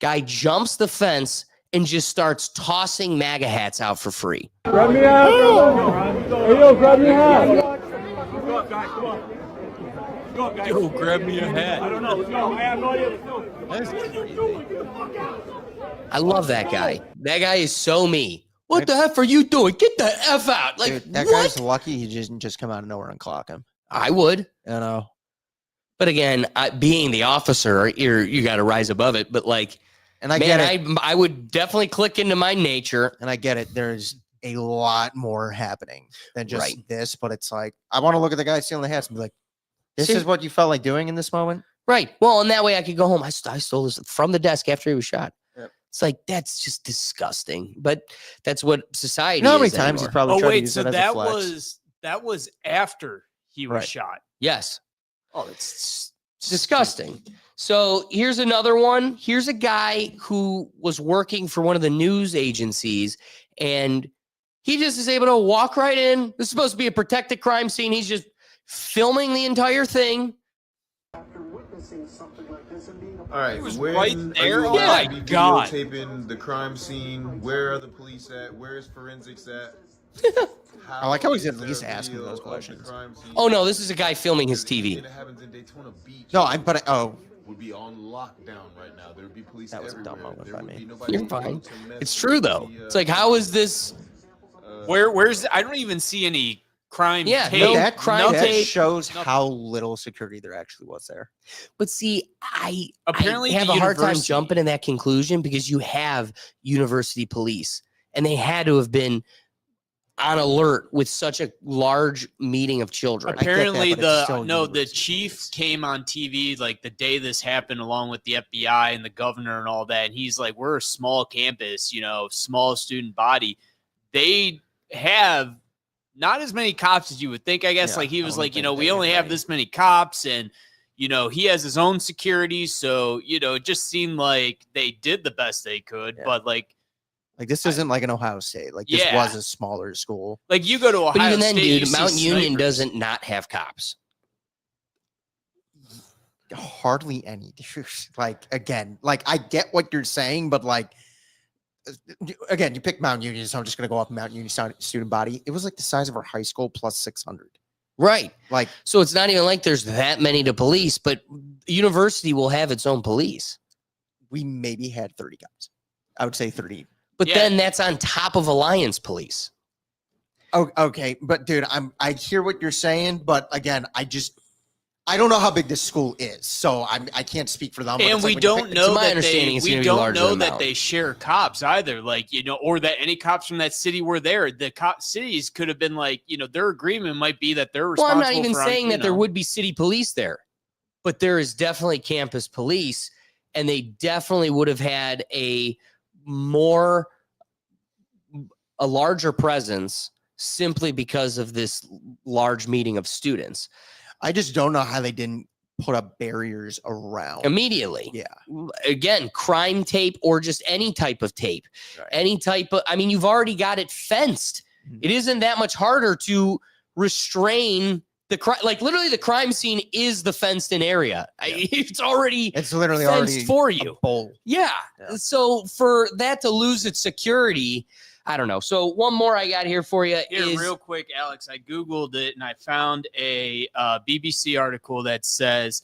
Guy jumps the fence and just starts tossing MAGA hats out for free. Grab me hat, hey, yo, grab me a hat. Go up, guys, come on. Go up, guys. Yo, grab me a hat. I don't know, let's go. I have no idea. I love that guy. That guy is so me. What the F are you doing? Get the F out. Like, dude, that what? guy's lucky he didn't just come out of nowhere and clock him. I would. You know. But again, being the officer, you got to rise above it. But like, and I get it. I would definitely click into my nature. And I get it. There's a lot more happening than just this. But it's like, I want to look at the guy stealing the hats and be like, this is what you felt like doing in this moment? Right. Well, and that way I could go home. I stole this from the desk after he was shot. Yep. It's like, that's just disgusting. But that's what society You know how many is times he's anymore. probably tried to wait, use so it as a that flex. was after he was Right. shot. Yes. Oh, that's Disgusting. So here's another one. Here's a guy who was working for one of the news agencies, and he just is able to walk right in. This is supposed to be a protected crime scene. He's just filming the entire thing. All right, was when right are there? you Oh allowed to my be God. videotaping the crime scene? Where are the police at? Where is forensics at? I like how he's at is there least a asking video those of the questions. crime scene? Oh, no, this is a guy filming his TV. It happens in Daytona Beach. No, Would be on lockdown right now. There would be police That was a everywhere. dumb moment There by would me. be nobody You're able fine. to mess It's with true, though. the, It's like, how is this? where's I don't even see any crime Yeah, tape. no, that crime that tape. shows how little security there actually was there. But see, I Apparently have the a hard time university- jumping to that conclusion because you have university police, and they had to have been on alert with such a large meeting of children. Apparently, but it's still the university chief came on TV like the day this happened, along with the FBI and the governor and all that. And he's like, "We're a small campus, small student body. They have not as many cops as you would think, I guess." Yeah, like he I was wouldn't like, think we they only have have many. this many cops, and he has his own security. So it just seemed like they did the best they could, Yeah. but like this isn't like an Ohio State. Like this Yeah. was a smaller school. like you go to Ohio But even then, State, you dude, see Mount Union snipers. doesn't not have cops. Hardly any. Like again, like I get what you're saying, but like again, you pick Mount Union, so I'm just gonna go off Mount Union student body. It was like the size of our high school plus 600. Right. Like So it's not even like there's that many to police, but university will have its own police. we maybe had 30 cops. I would say 30. But Yeah. then that's on top of Alliance Police. Oh, okay, but dude, I hear what you're saying, but again, I don't know how big this school is, so I can't speak for them. but And it's we like when you don't pick- know my that understanding, it's we gonna be don't larger know than that Mount. they share cops either, like or that any cops from that city were there. The cities could have been like, their agreement might be that they're Well, I'm responsible. not even for, saying that there would be city police there, but there is definitely campus police, and they definitely would have had a larger presence simply because of this large meeting of students. I just don't know how they didn't put up barriers around Immediately. Yeah. Again, crime tape or just any type of tape, Right. any type of, you've already got it fenced. It isn't that much harder to restrain the crime. Like literally the crime scene is the fenced in area. It's literally fenced already for a you. bowl. Yeah. So for that to lose its security, I don't know. So one more I got here for you Here, is real quick, Alex, I Googled it and I found a BBC article that says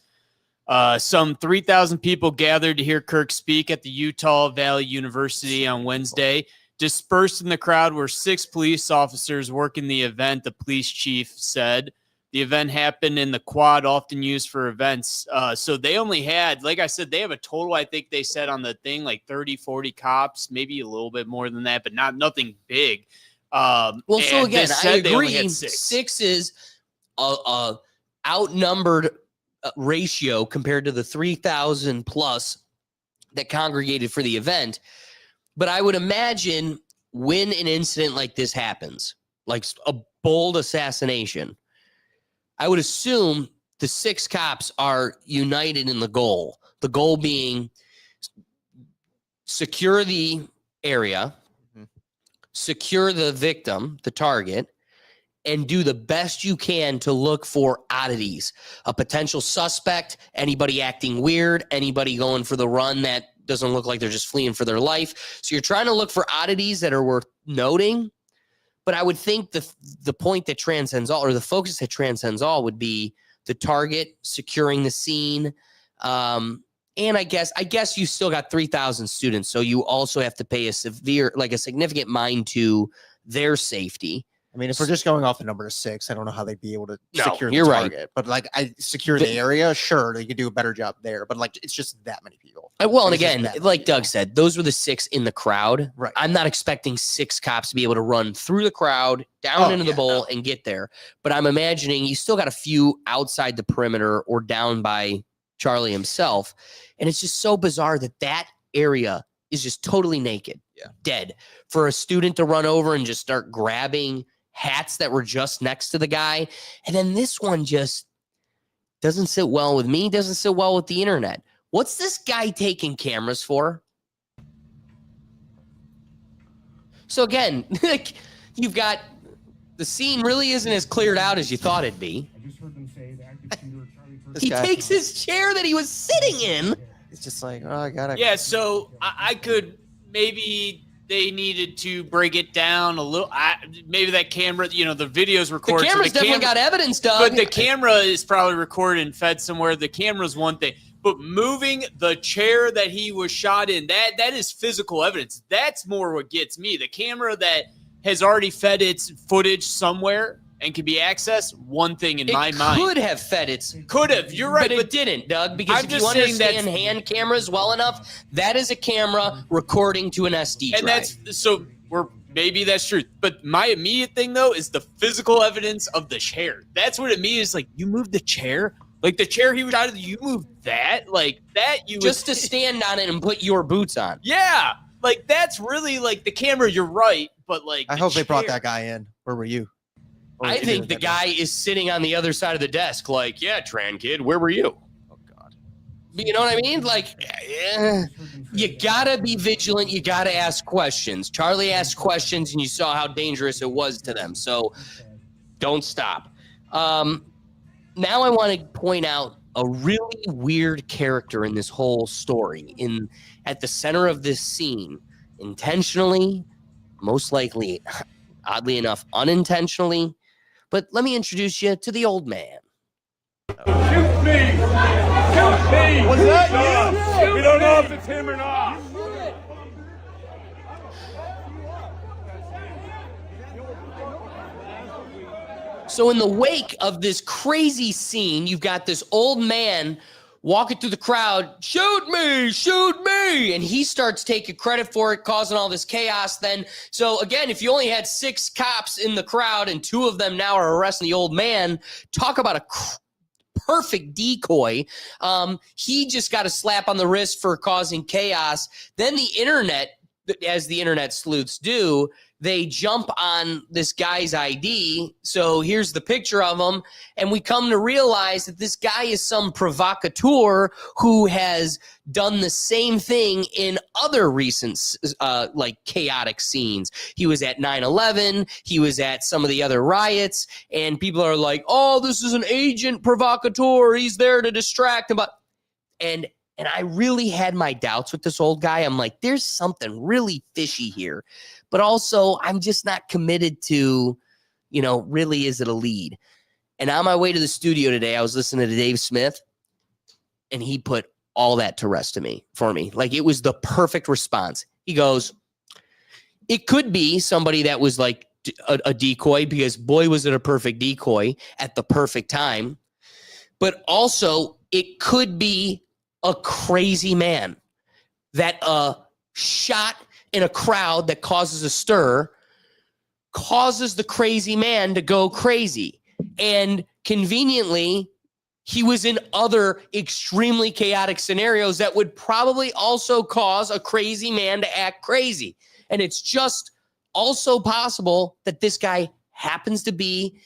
some 3,000 people gathered to hear Kirk speak at the Utah Valley University on Wednesday. Dispersed in the crowd were 6 police officers working the event, the police chief said. The event happened in the quad often used for events. So they only had, like I said, they have a total, I think they said on the thing, like 30, 40 cops, maybe a little bit more than that, but nothing big. well, so and again, this I said they only agree. had 6 is a outnumbered ratio compared to the 3,000 plus that congregated for the event. But I would imagine when an incident like this happens, like a bold assassination, I would assume the 6 cops are united in the goal. The goal being secure the area, secure the victim, the target, and do the best you can to look for oddities, a potential suspect, anybody acting weird, anybody going for the run that doesn't look like they're just fleeing for their life. So you're trying to look for oddities that are worth noting. But I would think the point that transcends all, or the focus that transcends all, would be the target, securing the scene, And I guess you still got 3,000 students. So you also have to pay a significant mind to their safety. I mean, if we're just going off the number of 6, I don't know how they'd be able to secure the you're target. right. But like, I secure the area, sure, they could do a better job there. But like, it's just that many people. Well, and again, like Doug said, those were the 6 in the crowd. Right. I'm not expecting 6 cops to be able to run through the crowd, down into the bowl, and get there. But I'm imagining you still got a few outside the perimeter or down by Charlie himself. And it's just so bizarre that area is just totally naked, dead. For a student to run over and just start grabbing hats that were just next to the guy. And then this one just doesn't sit well with me, doesn't sit well with the internet. What's this guy taking cameras for? So again, you've got the scene really isn't as cleared out as you thought it'd be. He takes his chair that he was sitting in. It's just like, oh, I gotta. Yeah, so I could maybe they needed to break it down a little. Maybe that camera, the video's recorded. The camera's definitely got evidence, Doug. But the camera is probably recorded and fed somewhere. The camera's one thing. But moving the chair that he was shot in, that is physical evidence. That's more what gets me. The camera that has already fed its footage somewhere and can be accessed, one thing in my mind. Could have fed its. Could have. You're right. But it didn't, Doug, because I'm if you just saying understand hand cameras well enough, that is a camera recording to an SD drive. And maybe that's true. But my immediate thing, though, is the physical evidence of the chair. That's what it means. Like, you moved the chair? Like, the chair he was out of, you moved that? Like, that you just to stand on it and put your boots on. Yeah. Like, that's really, like, the camera, you're right. But, like, I hope they brought that guy in. Where were you? I think the guy is sitting on the other side of the desk like, yeah, Tran kid, where were you? Oh, God. You know what I mean? Like, you got to be vigilant. You got to ask questions. Charlie asked questions, and you saw how dangerous it was to them. So don't stop. Now I want to point out a really weird character in this whole story. At the center of this scene, intentionally, most likely, oddly enough, unintentionally. But let me introduce you to the old man. Shoot me! Shoot me! Was that you? We don't know if it's him or not. So in the wake of this crazy scene, you've got this old man walking through the crowd, shoot me, and he starts taking credit for it, causing all this chaos then. So again, if you only had 6 cops in the crowd and 2 of them now are arresting the old man, talk about a perfect decoy. He just got a slap on the wrist for causing chaos. Then the internet, as the internet sleuths do, they jump on this guy's ID. So here's the picture of him. And we come to realize that this guy is some provocateur who has done the same thing in other recent, chaotic scenes. He was at 9/11. He was at some of the other riots. And people are like, oh, this is an agent provocateur. He's there to distract him. And I really had my doubts with this old guy. I'm like, there's something really fishy here. But also, I'm just not committed to, really, is it a lead? And on my way to the studio today, I was listening to Dave Smith, and he put all that to rest for me. Like, it was the perfect response. He goes, it could be somebody that was like a decoy, because boy, was it a perfect decoy at the perfect time. But also, it could be a crazy man that shot in a crowd that causes a stir, causes the crazy man to go crazy. And conveniently, he was in other extremely chaotic scenarios that would probably also cause a crazy man to act crazy. And it's just also possible that this guy happens to be,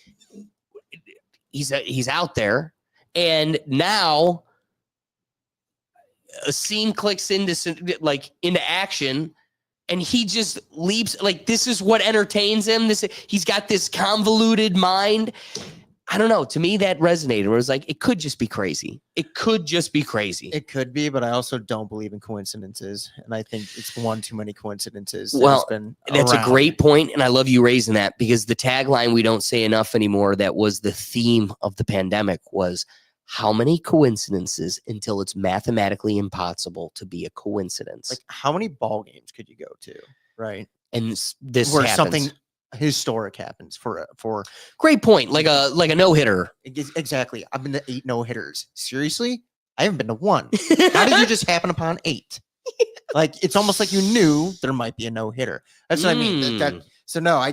he's out there, and now a scene clicks into action, and he just leaps. Like, this is what entertains him. He's got this convoluted mind. I don't know. To me, that resonated. Where it was like, it could just be crazy. It could just be crazy. It could be, but I also don't believe in coincidences, and I think it's one too many coincidences. Well, that's a great point, and I love you raising that, because the tagline we don't say enough anymore, that was the theme of the pandemic, was how many coincidences until it's mathematically impossible to be a coincidence? Like, how many ball games could you go to, right? And this where happens. something historic happens for great point, like a no-hitter. Exactly. I've been to 8 no-hitters. Seriously, I haven't been to 1. How did you just happen upon 8? Like, it's almost like you knew there might be a no-hitter. That's what I mean. So no,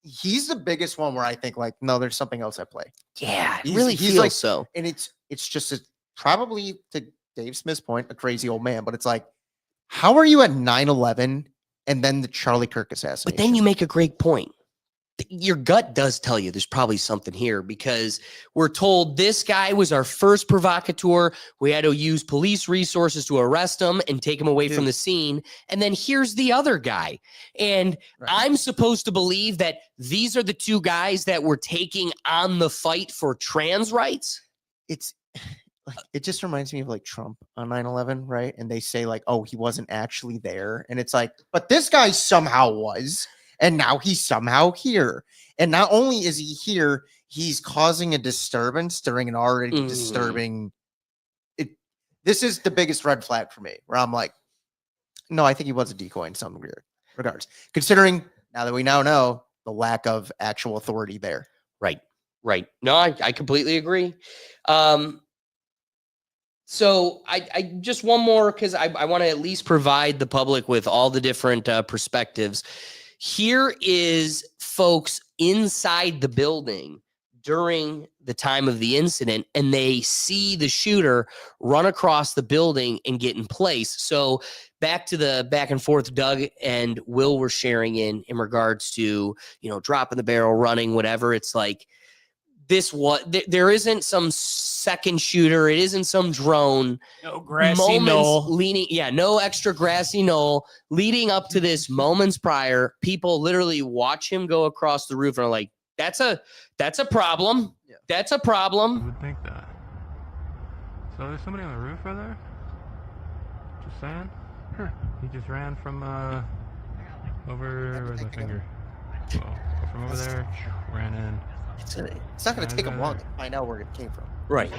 he's the biggest one where I think, like, no, there's something else at play. Yeah, it He's really feels like, so. And it's just probably, to Dave Smith's point, a crazy old man, but it's like, how are you at 9/11 and then the Charlie Kirk assassination? But then you make a great point. Your gut does tell you there's probably something here, because we're told this guy was our first provocateur. We had to use police resources to arrest him and take him away from the scene. And then here's the other guy. And I'm supposed to believe that these are the 2 guys that were taking on the fight for trans rights. It's like, it just reminds me of like Trump on 9/11, right? And they say like, oh, he wasn't actually there. And it's like, but this guy somehow was. And now he's somehow here. And not only is he here, he's causing a disturbance during an already disturbing. This is the biggest red flag for me, where I'm like, no, I think he was a decoy in some regards, considering now that we now know the lack of actual authority there. Right. No, I completely agree. So I just one more, because I want to at least provide the public with all the different perspectives. Here is folks inside the building during the time of the incident, and they see the shooter run across the building and get in place. So back to the back and forth Doug and Will were sharing in regards to, dropping the barrel, running, whatever. It's like, there isn't some second shooter. It isn't some drone. No grassy knoll. No extra grassy knoll. Leading up to this, moments prior, people literally watch him go across the roof and are like, that's a problem. Yeah. That's a problem. I would think that. So there's somebody on the roof right there? Just saying? He just ran from over, where's my finger? Well, from over there, ran in. It's not going to take him long to find out where it came from. Right.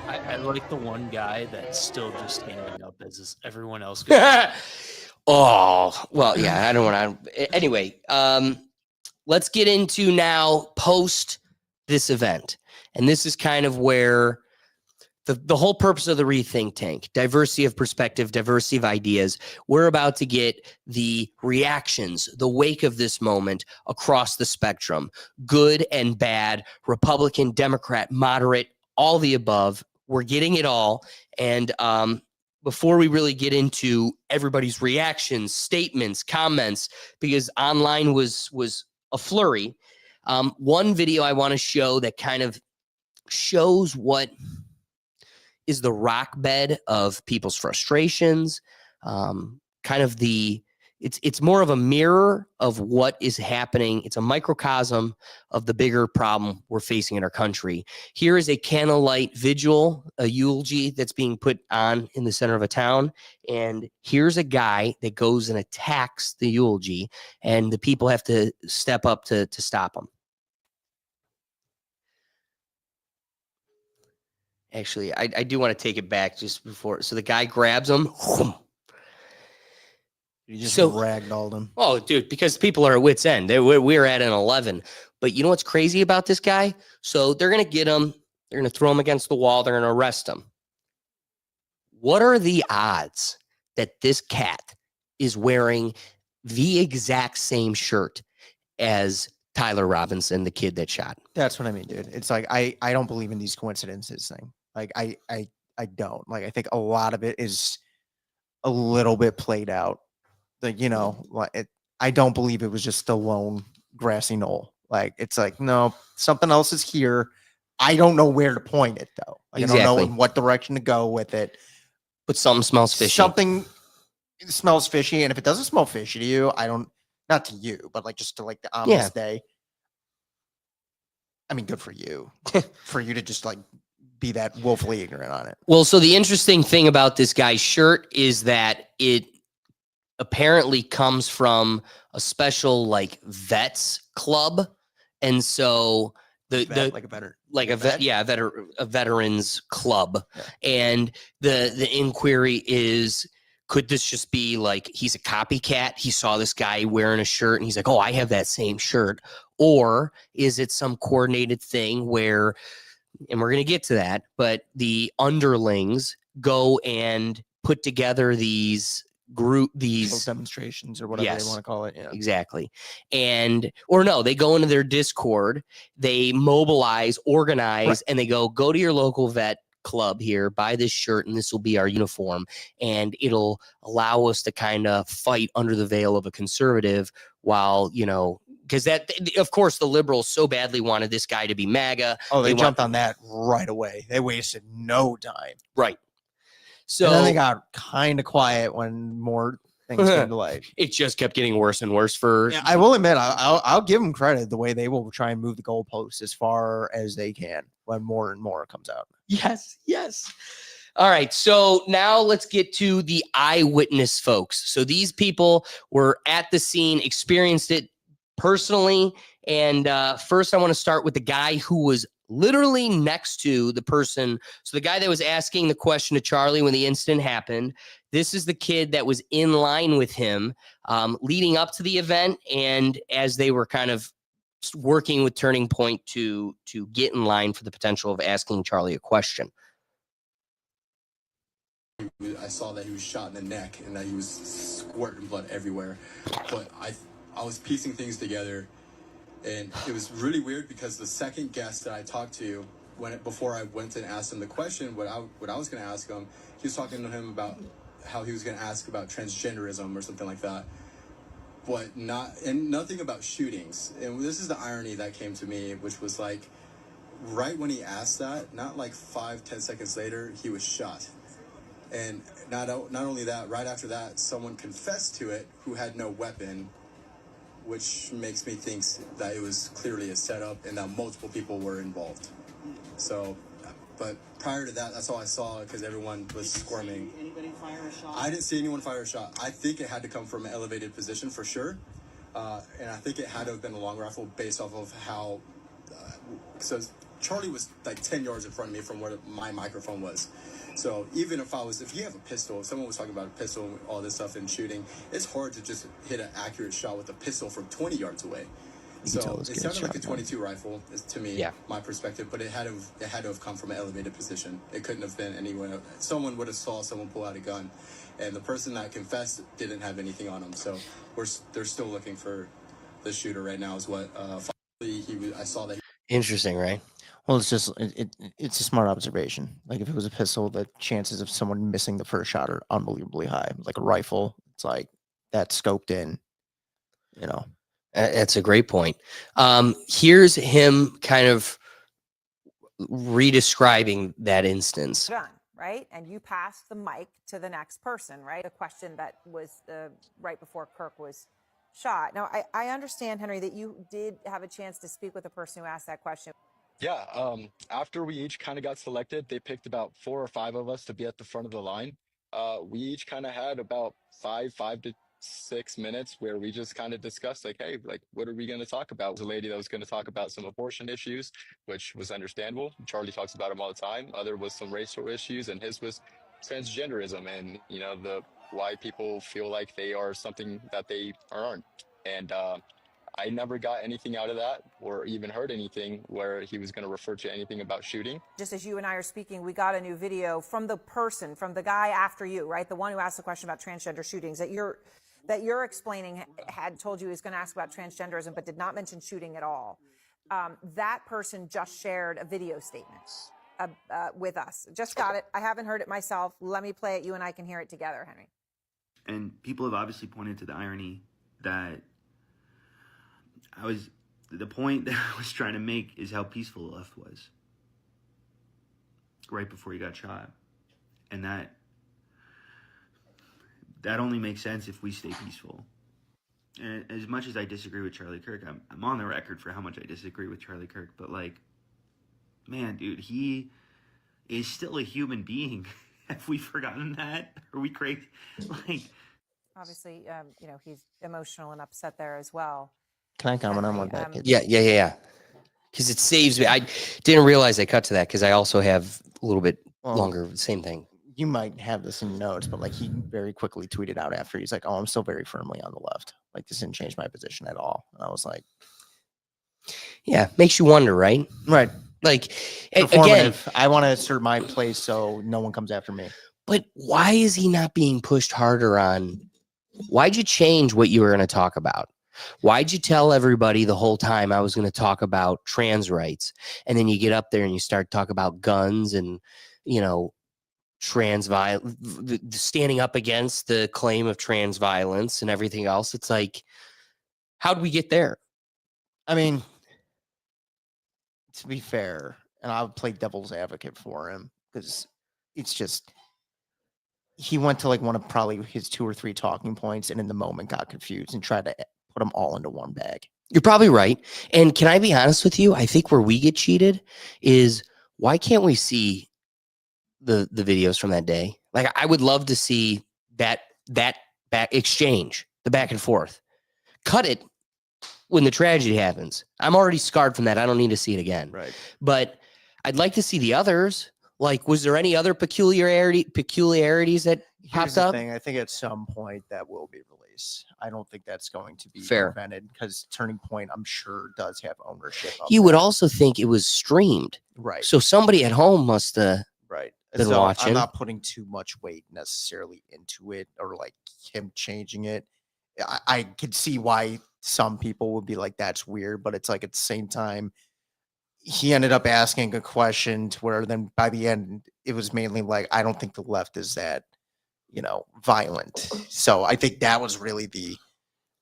I like the one guy that's still just standing up as everyone else goes. Oh, well, yeah, I don't want to. Anyway, let's get into now post this event. And this is kind of where the whole purpose of the Rethink Tank, diversity of perspective, diversity of ideas. We're about to get the reactions, the wake of this moment across the spectrum, good and bad, Republican, Democrat, moderate, all the above. We're getting it all. And before we really get into everybody's reactions, statements, comments, because online was a flurry, one video I want to show that kind of shows what is the rock bed of people's frustrations, kind of it's more of a mirror of what is happening. It's a microcosm of the bigger problem we're facing in our country. Here is a candlelight vigil, a eulogy that's being put on in the center of a town. And here's a guy that goes and attacks the eulogy, and the people have to step up to stop him. Actually, I do want to take it back just before. So the guy grabs him. You just ragdolled him. Oh, dude, because people are at wit's end. We're at an 11. But you know what's crazy about this guy? So they're going to get him. They're going to throw him against the wall. They're going to arrest him. What are the odds that this cat is wearing the exact same shirt as Tyler Robinson, the kid that shot? That's what I mean, dude. It's like, I don't believe in these coincidences thing. Like, I don't. Like, I think a lot of it is a little bit played out. Like, I don't believe it was just a lone grassy knoll. Like, it's like, no, something else is here. I don't know where to point it, though. Like, exactly. I don't know in what direction to go with it. But something smells fishy. Something smells fishy. And if it doesn't smell fishy to you, not to you, but like just to like the ominous day. I mean, good for you. For you to just like be that woefully ignorant on it. Well, so the interesting thing about this guy's shirt is that it apparently comes from a special like vets club. And so the a veterans club. Yeah. And the inquiry is, could this just be like he's a copycat? He saw this guy wearing a shirt and he's like, oh, I have that same shirt. Or is it some coordinated thing where, and we're going to get to that, but the underlings go and put together these demonstrations or whatever they want to call it. Yeah, exactly. And, or no, they go into their Discord, they mobilize, organize, and they go to your local vet club here, buy this shirt, and this will be our uniform. And it'll allow us to kind of fight under the veil of a conservative while, because that, of course, the liberals so badly wanted this guy to be MAGA. Oh, they jumped on that right away. They wasted no time. Right. So and then they got kind of quiet when more things came to light. It just kept getting worse and worse for. Yeah, I will admit, I'll give them credit the way they will try and move the goalposts as far as they can when more and more comes out. Yes. All right. So now let's get to the eyewitness folks. So these people were at the scene, experienced it personally. And first, I want to start with the guy who was literally next to the person. So the guy that was asking the question to Charlie when the incident happened, this is the kid that was in line with him leading up to the event. And as they were kind of working with Turning Point to get in line for the potential of asking Charlie a question. I saw that he was shot in the neck and that he was squirting blood everywhere. But I was piecing things together. And it was really weird because the second guest that I talked to, before I went and asked him the question, what I was going to ask him, he was talking to him about how he was going to ask about transgenderism or something like that, but nothing about shootings. And this is the irony that came to me, which was like, right when he asked that, not like 5-10 seconds later, he was shot. And not only that, right after that, someone confessed to it who had no weapon, which makes me think that it was clearly a setup and that multiple people were involved. So, but prior to that, that's all I saw because everyone was squirming. Anybody fire a shot? I didn't see anyone fire a shot. I think it had to come from an elevated position for sure. And I think it had to have been a long rifle based off of how, so Charlie was like 10 yards in front of me from where my microphone was. So even if you have a pistol, if someone was talking about a pistol and all this stuff and shooting, it's hard to just hit an accurate shot with a pistol from 20 yards away. So it sounded like a 22 rifle to me, my perspective, but it had to have come from an elevated position. It couldn't have been anyone. Someone would have saw someone pull out a gun, and the person that confessed didn't have anything on him. So they're still looking for the shooter right now. Is what I saw that. Interesting, right? Well, it's just it's a smart observation. Like if it was a pistol, the chances of someone missing the first shot are unbelievably high. Like a rifle, it's like that's scoped in. That's a great point. Here's him kind of redescribing that instance. Gun, right? And you passed the mic to the next person, right? A question that was right before Kirk was shot. Now, I understand, Henry, that you did have a chance to speak with the person who asked that question. Yeah, after we each kind of got selected, they picked about 4 or 5 of us to be at the front of the line. We each kind of had about 5 to 6 minutes where we just kind of discussed like, hey, like, what are we going to talk about? There was a lady that was going to talk about some abortion issues, which was understandable. Charlie talks about them all the time. Other was some racial issues, and his was transgenderism and, why people feel like they are something that they aren't. And I never got anything out of that or even heard anything where he was going to refer to anything about shooting. Just as you and I are speaking, we got a new video from the guy after you, right? The one who asked the question about transgender shootings that you're explaining had told you he was going to ask about transgenderism, but did not mention shooting at all. That person just shared a video statement with us. Just got it. I haven't heard it myself. Let me play it. You and I can hear it together, Henry. And people have obviously pointed to the irony that the point that I was trying to make is how peaceful the left was right before he got shot. And that only makes sense if we stay peaceful. And as much as I disagree with Charlie Kirk, I'm on the record for how much I disagree with Charlie Kirk, but like, man, dude, he is still a human being. Have we forgotten that? Are we crazy? Like, Obviously, he's emotional and upset there as well. Can I comment on what that kid? Yeah. Because it saves me. I didn't realize I cut to that because I also have a little bit longer. Same thing. You might have this in notes, but like he very quickly tweeted out after he's like, "Oh, I'm still very firmly on the left. Like this didn't change my position at all." And I was like, "Yeah, makes you wonder, right? Right. Like again, I want to assert my place so no one comes after me." But why is he not being pushed harder on? Why'd you change what you were going to talk about? Why'd you tell everybody the whole time I was going to talk about trans rights? And then you get up there and you start talking about guns and, trans violence, standing up against the claim of trans violence and everything else. It's like, how'd we get there? I mean, to be fair, and I would play devil's advocate for him because it's just, he went to like one of probably his 2 or 3 talking points and in the moment got confused and tried to put them all into one bag. You're probably right. And can I be honest with you? I think where we get cheated is why can't we see the videos from that day? Like I would love to see that back exchange, the back and forth. Cut it when the tragedy happens. I'm already scarred from that. I don't need to see it again. Right. But I'd like to see the others. Like, was there any other peculiarities that popped up? I think at some point that will be released. I don't think that's going to be Fair. prevented because Turning Point, I'm sure, does have ownership of You it. would also think it was streamed. Right. So somebody at home must have been So watching. I'm not putting too much weight necessarily into it or like him changing it. I could see why some people would be like, that's weird, but it's like at the same time, he ended up asking a question to where then by the end, it was mainly like, I don't think the left is that, violent. So I think that was really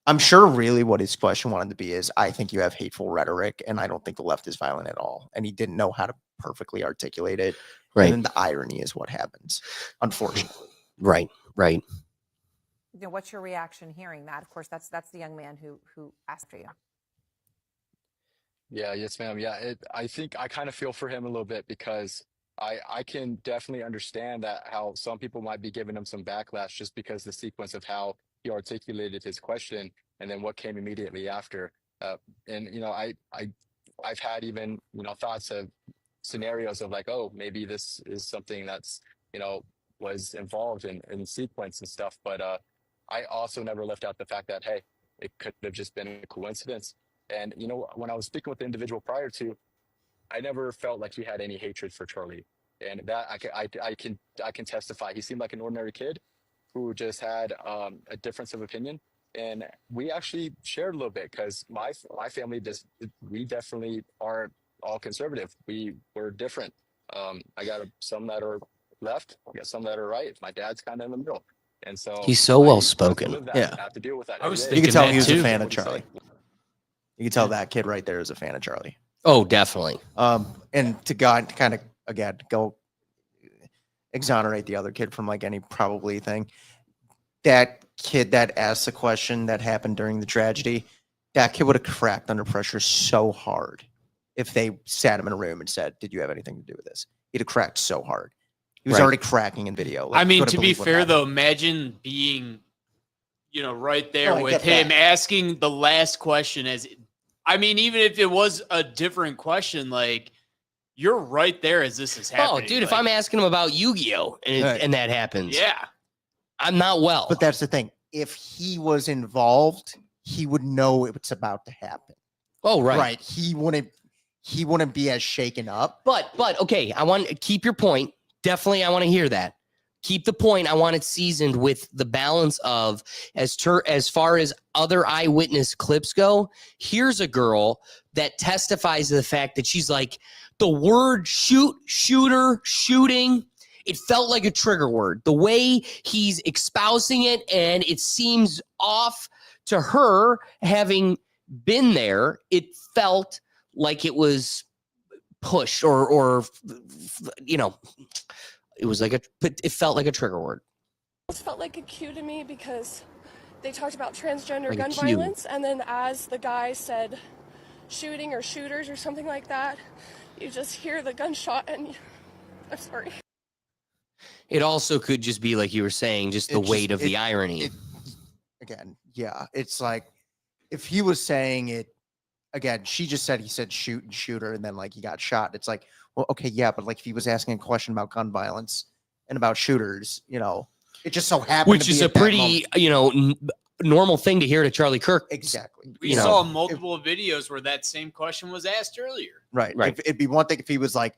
I'm sure really what his question wanted to be is, I think you have hateful rhetoric and I don't think the left is violent at all. And he didn't know how to perfectly articulate it. Right. And then the irony is what happens, unfortunately. Right. What's your reaction hearing that? Of course, that's the young man who asked for you. Yeah, yes, ma'am. Yeah, I think I kind of feel for him a little bit because I can definitely understand that how some people might be giving him some backlash just because the sequence of how he articulated his question and then what came immediately after. I've had even thoughts of scenarios of like, oh, maybe this is something that's was involved in sequence and stuff. But I also never left out the fact that hey, it could have just been a coincidence. And when I was speaking with the individual prior to, I never felt like he had any hatred for Charlie, and that I can testify. He seemed like an ordinary kid who just had a difference of opinion, and we actually shared a little bit because my family we definitely are all conservative. We're different. I got some that are left, I got some that are right. My dad's kind of in the middle, and so He's so well spoken. Yeah, I have to deal with that. You can tell he was a fan of Charlie. You can tell that kid right there is a fan of Charlie. Oh, definitely. And to kind of again go exonerate the other kid from like any probably thing. That kid that asked the question that happened during the tragedy, that kid would have cracked under pressure so hard if they sat him in a room and said, "Did you have anything to do with this?" He'd have cracked so hard. He was already cracking in video. I mean, to be fair though, imagine being, right there with him asking the last question even if it was a different question, like you're right there as this is happening. Oh, dude, if I'm asking him about Yu-Gi-Oh and that happens, yeah, I'm not well. But that's the thing. If he was involved, he would know it's about to happen. Oh, right. Right. He wouldn't be as shaken up. But okay, I want to keep your point. Definitely, I want to hear that. Keep the point. I want it seasoned with the balance of as far as other eyewitness clips go. Here's a girl that testifies to the fact that she's like, the word shooter, shooting, it felt like a trigger word. The way he's espousing it, and it seems off to her having been there. It felt like it was pushed or it was like it felt like a trigger word. It felt like a cue to me because they talked about transgender Like gun violence, and then as the guy said shooting or shooters or something like that, you just hear the gunshot and I'm sorry. It also could just be like you were saying, just the weight of the irony. again, yeah, it's like if he was saying it again, she just said he said shoot and shooter, and then like he got shot. It's like, well, okay, yeah, but like if he was asking a question about gun violence and about shooters, it just so happened, which is a pretty normal thing to hear to Charlie Kirk. Exactly. We saw multiple videos where that same question was asked earlier. Right. It'd be one thing if he was like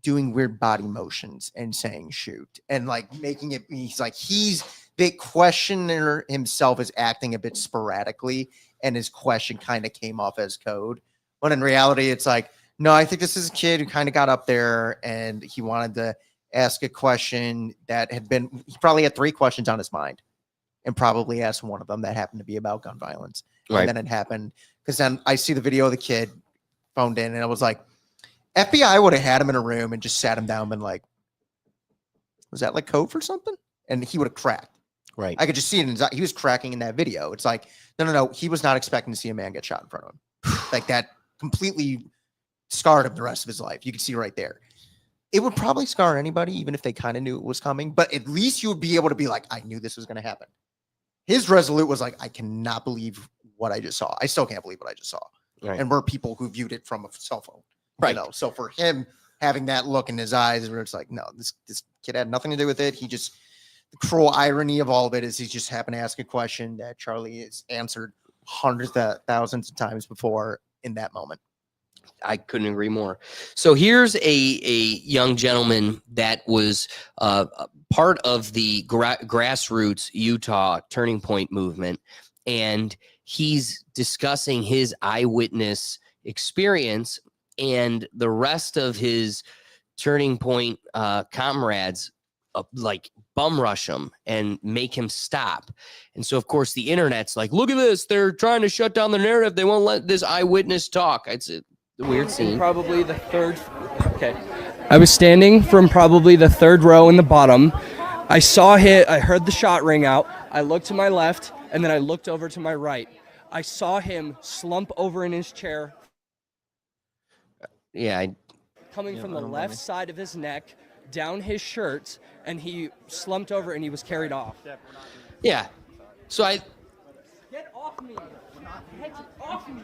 doing weird body motions and saying shoot and like making it, the questioner himself is acting a bit sporadically, and his question kind of came off as code. But in reality, it's like, no, I think this is a kid who kind of got up there and he wanted to ask a question that he probably had 3 questions on his mind and probably asked one of them that happened to be about gun violence. Right. And then it happened because then I see the video of the kid phoned in and I was like, FBI would have had him in a room and just sat him down and been like, was that like code for something? And he would have cracked. Right. I could just see it in his eye. He was cracking in that video. It's like, no. He was not expecting to see a man get shot in front of him. Like that completely scarred him the rest of his life. You can see right there. It would probably scar anybody, even if they kind of knew it was coming. But at least you would be able to be like, I knew this was going to happen. His resolute was like, I cannot believe what I just saw. I still can't believe what I just saw. Right. And we're people who viewed it from a cell phone. Right. So for him having that look in his eyes where it's like, no, this kid had nothing to do with it. The cruel irony of all of it is he just happened to ask a question that Charlie has answered hundreds of thousands of times before in that moment. I couldn't agree more. So here's a young gentleman that was part of the grassroots Utah Turning Point movement, and he's discussing his eyewitness experience, and the rest of his Turning Point comrades like bum rush him and make him stop. And so, of course, the internet's like, look at this. They're trying to shut down the narrative. They won't let this eyewitness talk. It's a weird scene. Probably the third. Okay. I was standing from probably the 3rd row in the bottom. I saw I heard the shot ring out. I looked to my left, and then I looked over to my right. I saw him slump over in his chair. Yeah. Coming from the left side of his neck, down his shirt, and he slumped over and he was carried off. Yeah. So Get off me. Get off me.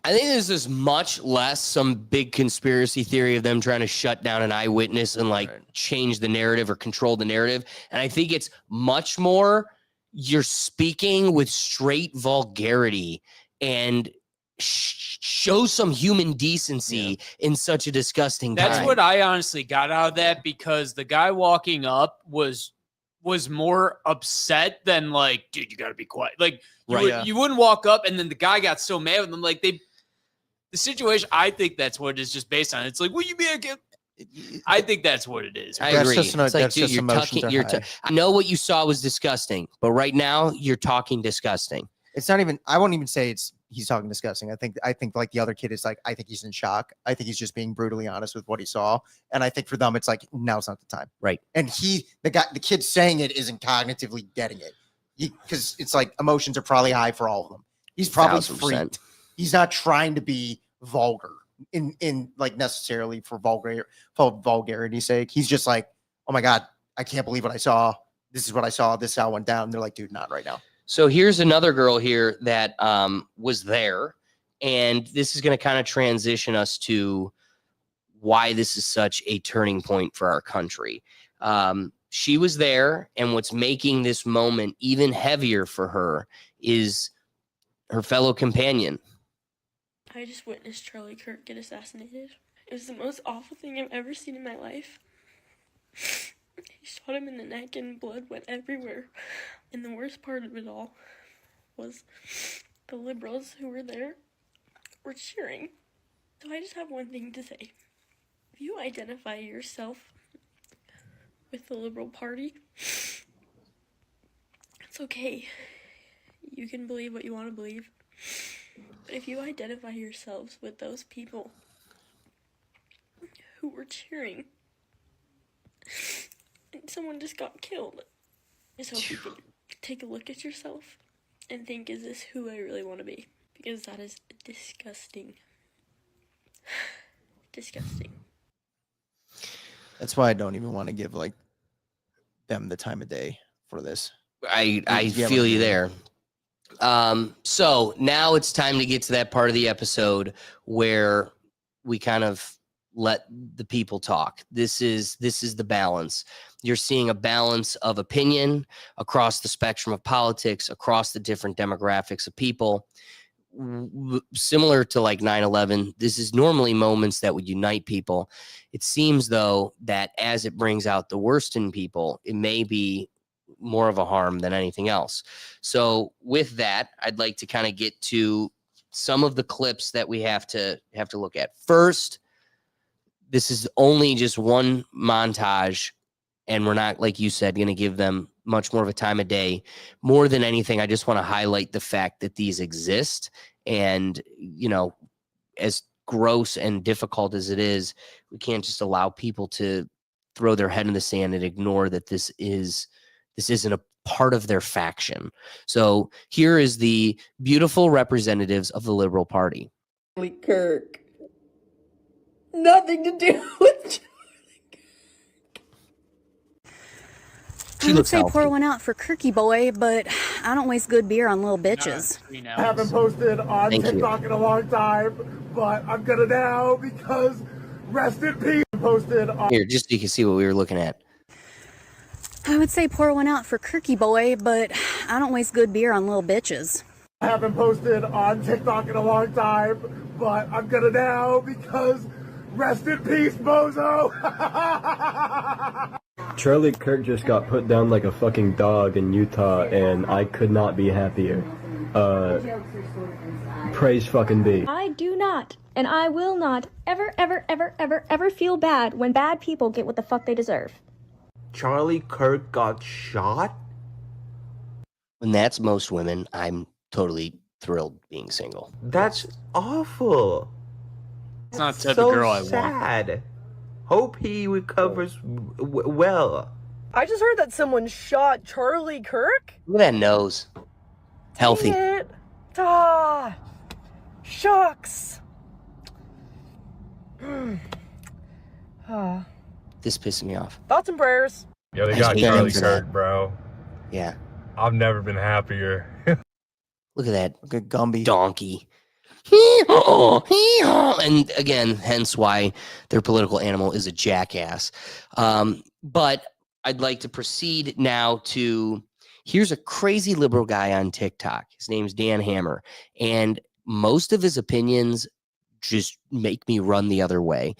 I think this is much less some big conspiracy theory of them trying to shut down an eyewitness and like change the narrative or control the narrative. And I think it's much more you're speaking with straight vulgarity and show some human decency in such a disgusting time. That's what I honestly got out of that, because the guy walking up was more upset than like, dude, you got to be quiet. Like you wouldn't walk up, and then the guy got so mad with them. Like the situation, I think that's what it is just based on. It's like, will you be a kid? I think that's what it is. I agree. It's like, dude, you're talking. I know what you saw was disgusting, but right now you're talking disgusting. It's not even. I won't even say he's talking disgusting. I think like the other kid is like, I think he's in shock. I think he's just being brutally honest with what he saw. And I think for them, it's like, now's not the time. Right. And the kid saying it isn't cognitively getting it, because it's like emotions are probably high for all of them. He's probably 1000%. freaked. He's not trying to be vulgar in like necessarily for vulgarity's sake. He's just like, oh my God, I can't believe what I saw. This is what I saw. This is how it went down. And they're like, dude, not right now. So here's another girl here that was there, and this is going to kind of transition us to why this is such a turning point for our country. She was there, and what's making this moment even heavier for her is her fellow companion. I just witnessed Charlie Kirk get assassinated. It was the most awful thing I've ever seen in my life. He shot him in the neck and blood went everywhere. And the worst part of it all was the liberals who were there were cheering. So I just have one thing to say. If you identify yourself with the Liberal Party, it's okay. You can believe what you want to believe. But if you identify yourselves with those people who were cheering and someone just got killed, I just hope you can take a look at yourself and think, is this who I really want to be? Because that is disgusting. Disgusting. That's why I don't even want to give like them the time of day for this. I feel you there. So now it's time to get to that part of the episode where we kind of let the people talk. This is the balance. You're seeing a balance of opinion across the spectrum of politics, across the different demographics of people. Similar to like 9/11, this is normally moments that would unite people. It seems, though, that as it brings out the worst in people, it may be more of a harm than anything else. So with that, I'd like to kind of get to some of the clips that we have to look at. First, this is only just one montage, and we're not, like you said, going to give them much more of a time of day. More than anything, I just want to highlight the fact that these exist. And, you know, as gross and difficult as it is, we can't just allow people to throw their head in the sand and ignore that this isn't a part of their faction. So here is the beautiful representatives of the Liberal Party. Charlie Kirk. Nothing to do with She I would looks say healthy. pour one out for Kirky boy, but I don't waste good beer on little bitches. I haven't posted on Thank you. TikTok in a long time, but I'm gonna now because rest in peace. Posted on. Here, just so you can see what we were looking at. I would say pour one out for Kirky boy, but I don't waste good beer on little bitches. I haven't posted on TikTok in a long time, but I'm gonna now because rest in peace, bozo. Charlie Kirk just got put down like a fucking dog in Utah, and I could not be happier. Praise fucking be. I do not, and I will not, ever feel bad when bad people get what the fuck they deserve. Charlie Kirk got shot? When that's most women, I'm totally thrilled being single. That's awful. It's not the type so of girl I want. sad. Hope he recovers well. I just heard that someone shot Charlie Kirk. Look at that nose. Healthy. Dang it. Ah, shucks. This pisses me off. Thoughts and prayers. Yeah, they I got hate Charlie him for that. Kirk, bro. Yeah. I've never been happier. Look at that. Look at Gumby. Donkey. Hee-haw, hee-haw. And again, hence why their political animal is a jackass. But I'd like to proceed now to, here's a crazy liberal guy on TikTok. His name's Dan Hammer. And most of his opinions just make me run the other way.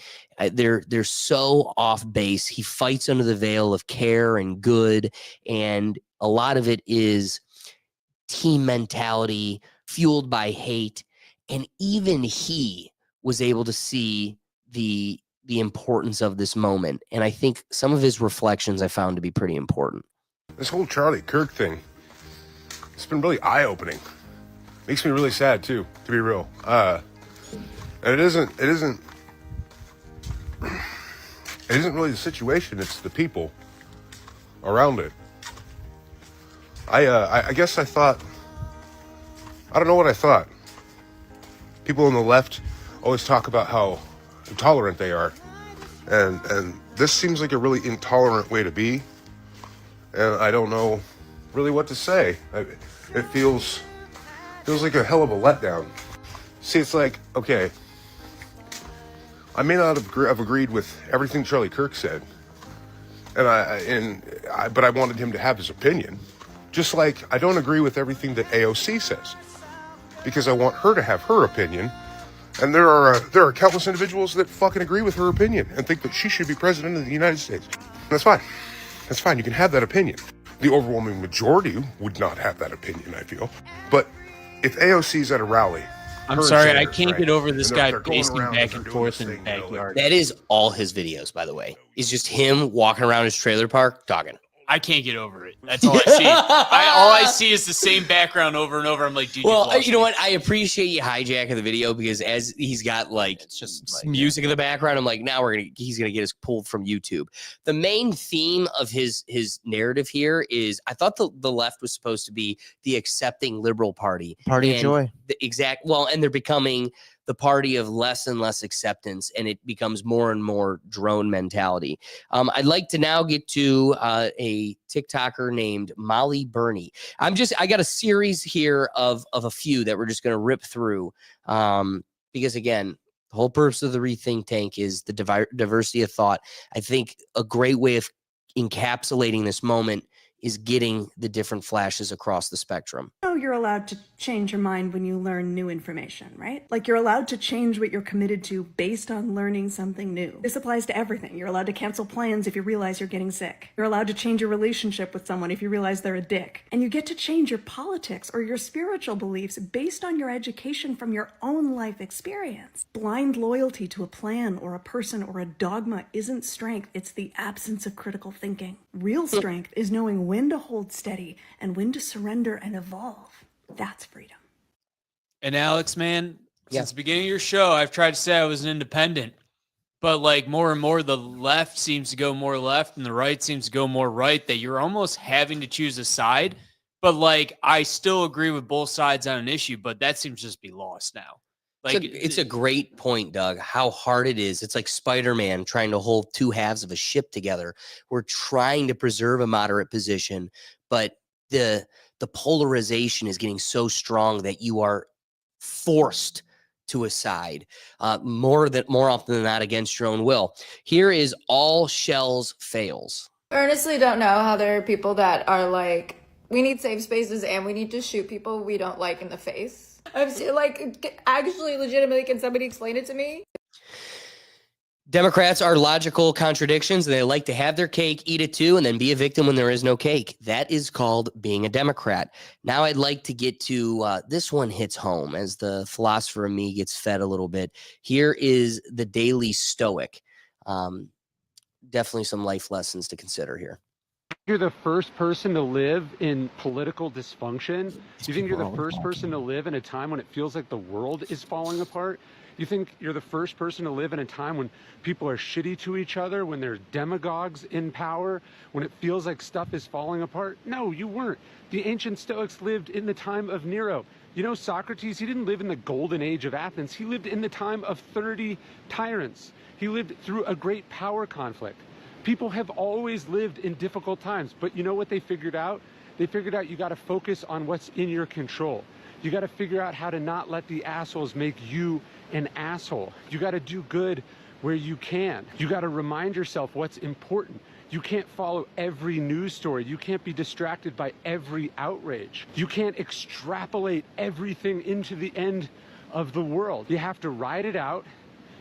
They're so off base. He fights under the veil of care and good. And a lot of it is team mentality fueled by hate. And even he was able to see the importance of this moment. And I think some of his reflections I found to be pretty important. This whole Charlie Kirk thing, it's been really eye-opening. Makes me really sad too, to be real. And it isn't really the situation, it's the people around it. I guess I thought, I don't know what I thought. People on the left always talk about how intolerant they are. And this seems like a really intolerant way to be. And I don't know really what to say. It feels like a hell of a letdown. See, it's like, okay, I may not have agreed with everything Charlie Kirk said, but I wanted him to have his opinion. Just like I don't agree with everything that AOC says, because I want her to have her opinion. And there are countless individuals that fucking agree with her opinion and think that she should be president of the United States. That's fine. That's fine. You can have that opinion. The overwhelming majority would not have that opinion, I feel. But if AOC's at a rally, I'm sorry, I can't get over this guy pacing back and forth in the backyard. That is all his videos, by the way. It's just him walking around his trailer park talking. I can't get over it. That's all I see. All I see is the same background over and over. I'm like, dude. Well, you know what? I appreciate you hijacking the video because as he's got like it's just music in the background, I'm like, now he's gonna get us pulled from YouTube. The main theme of his narrative here is, I thought the left was supposed to be the accepting liberal party, Party of joy. And they're becoming the party of less and less acceptance, and it becomes more and more drone mentality. I'd like to now get to a TikToker named Molly Burney. I got a series here of a few that we're just going to rip through because, again, the whole purpose of the Rethink Tank is the diversity of thought. I think a great way of encapsulating this moment is getting the different flashes across the spectrum. You're allowed to change your mind when you learn new information, right? Like you're allowed to change what you're committed to based on learning something new. This applies to everything. You're allowed to cancel plans if you realize you're getting sick. You're allowed to change your relationship with someone if you realize they're a dick. And you get to change your politics or your spiritual beliefs based on your education from your own life experience. Blind loyalty to a plan or a person or a dogma isn't strength. It's the absence of critical thinking. Real strength is knowing when to hold steady and when to surrender and evolve. That's freedom. And Alex, man, since the beginning of your show, I've tried to say I was an independent, but like more and more, the left seems to go more left and the right seems to go more right, that you're almost having to choose a side. But like, I still agree with both sides on an issue, but that seems to just be lost now. Like, It's a great point, Doug, how hard it is. It's like Spider-Man trying to hold two halves of a ship together. We're trying to preserve a moderate position, but the polarization is getting so strong that you are forced to a side more often than not against your own will. Here is all shells fails. I honestly don't know how there are people that are like, we need safe spaces and we need to shoot people we don't like in the face. I'm like, actually, legitimately, can somebody explain it to me? Democrats are logical contradictions. They like to have their cake, eat it too, and then be a victim when there is no cake. That is called being a Democrat. Now I'd like to get to this one hits home as the philosopher in me gets fed a little bit. Here is the Daily Stoic. Definitely some life lessons to consider here. You're the first person to live in political dysfunction? You think you're the first person to live in a time when it feels like the world is falling apart? You think you're the first person to live in a time when people are shitty to each other, when there's demagogues in power, when it feels like stuff is falling apart? No, you weren't. The ancient Stoics lived in the time of Nero. You know, Socrates, he didn't live in the golden age of Athens. He lived in the time of 30 tyrants. He lived through a great power conflict. People have always lived in difficult times, but you know what they figured out? They figured out you got to focus on what's in your control. You got to figure out how to not let the assholes make you an asshole. You got to do good where you can. You got to remind yourself what's important. You can't follow every news story. You can't be distracted by every outrage. You can't extrapolate everything into the end of the world. You have to ride it out.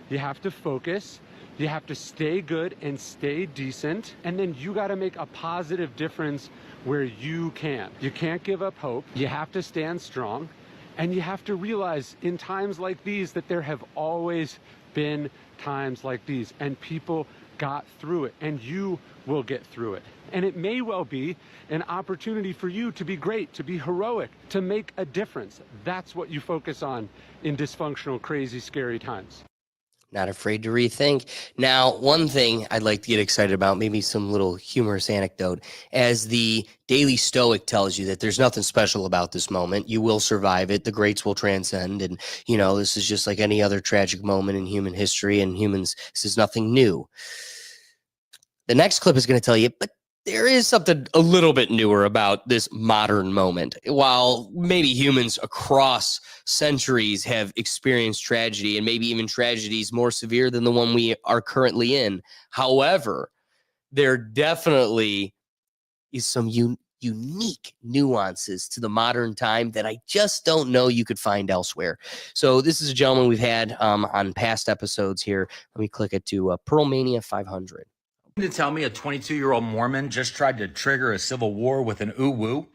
You have to focus. You have to stay good and stay decent. And then you got to make a positive difference where you can. You can't give up hope. You have to stand strong. And you have to realize in times like these that there have always been times like these, and people got through it, and you will get through it. And it may well be an opportunity for you to be great, to be heroic, to make a difference. That's what you focus on in dysfunctional, crazy, scary times. Not afraid to rethink. Now, one thing I'd like to get excited about, maybe some little humorous anecdote, as the Daily Stoic tells you that there's nothing special about this moment. You will survive it. The greats will transcend. And, you know, this is just like any other tragic moment in human history, and humans, this is nothing new. The next clip is going to tell you, but there is something a little bit newer about this modern moment. While maybe humans across centuries have experienced tragedy, and maybe even tragedies more severe than the one we are currently in. However, there definitely is some unique nuances to the modern time that I just don't know you could find elsewhere. So this is a gentleman we've had on past episodes here. Let me click it to Pearlmania 500. To tell me a 22-year-old Mormon just tried to trigger a civil war with an ooh-woo?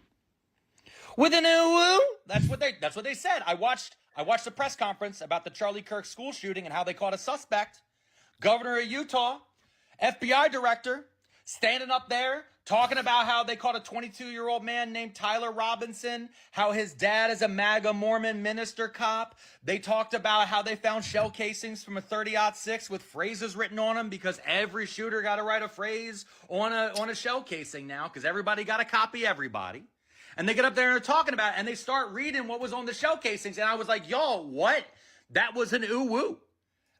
With an ooh-woo? That's what they said. I watched the press conference about the Charlie Kirk school shooting and how they caught a suspect. Governor of Utah, FBI director, standing up there talking about how they caught a 22-year-old man named Tyler Robinson, how his dad is a MAGA Mormon minister cop. They talked about how they found shell casings from a 30-06 with phrases written on them, because every shooter got to write a phrase on a shell casing now, because everybody got to copy everybody. And they get up there and they're talking about it, and they start reading what was on the shell casings. And I was like, y'all, what? That was an ooh-woo.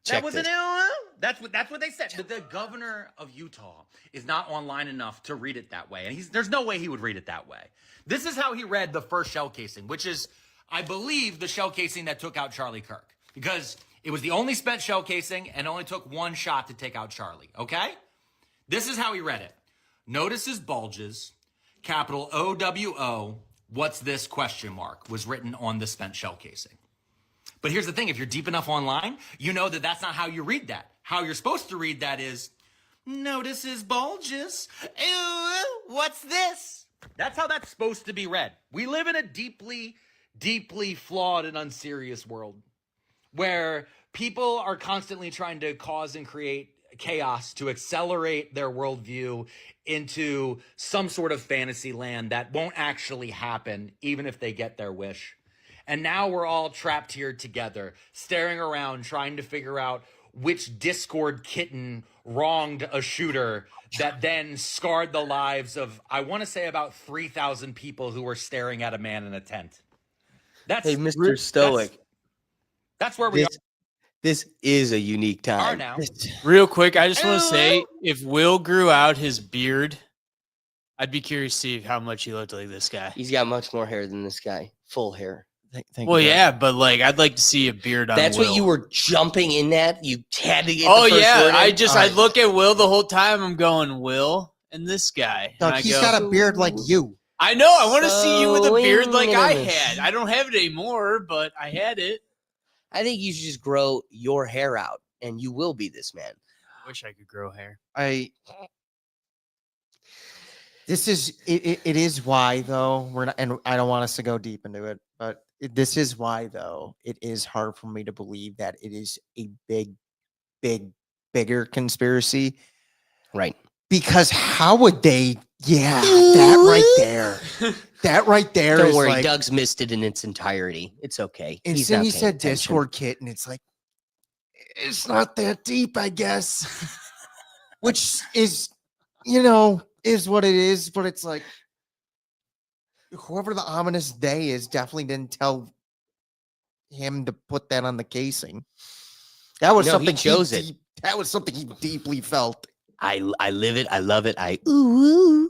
That was an ooh-woo. That's what they said. The governor of Utah is not online enough to read it that way. And there's no way he would read it that way. This is how he read the first shell casing, which is, I believe, the shell casing that took out Charlie Kirk. Because it was the only spent shell casing and only took one shot to take out Charlie, okay? This is how he read it. Notices bulges, capital O-W-O, what's this question mark, was written on the spent shell casing. But here's the thing, if you're deep enough online, you know that that's not how you read that. How you're supposed to read that is, notices bulges, ew, what's this? That's how that's supposed to be read. We live in a deeply, deeply flawed and unserious world where people are constantly trying to cause and create chaos to accelerate their worldview into some sort of fantasy land that won't actually happen, even if they get their wish. And now we're all trapped here together, staring around, trying to figure out which Discord kitten wronged a shooter that then scarred the lives of, I want to say, about 3,000 people who were staring at a man in a tent. Hey, Mr. Stoic. That's where we are. This is a unique time. Now. Real quick, I just want to say, if Will grew out his beard, I'd be curious to see how much he looked like this guy. He's got much more hair than this guy. Full hair. Well, yeah, but like, I'd like to see a beard on That's Will. what you were jumping in at? You had to get Oh, the first yeah. word in? I look at Will the whole time. I'm going, Will and this guy. Doug, And he's got a beard like you. I know. I want to see you with a So beard like I minimalist. had. I don't have it anymore, but I had it. I think you should just grow your hair out, and you will be this man. I wish I could grow hair. This is it is why though we're not, and I don't want us to go deep into it, but this is why though it is hard for me to believe that it is a bigger conspiracy, right? Because how would they? Yeah, that right there, that right there. Don't is worry, like, Doug's missed it in its entirety. It's okay. and He's then not he paying said attention. Discord kit, and it's like it's not that deep, I guess. Which is, is what it is, but it's like whoever the ominous they is definitely didn't tell him to put that on the casing. That was something he chose it. That was something he deeply felt. I live it. I love it. Ooh.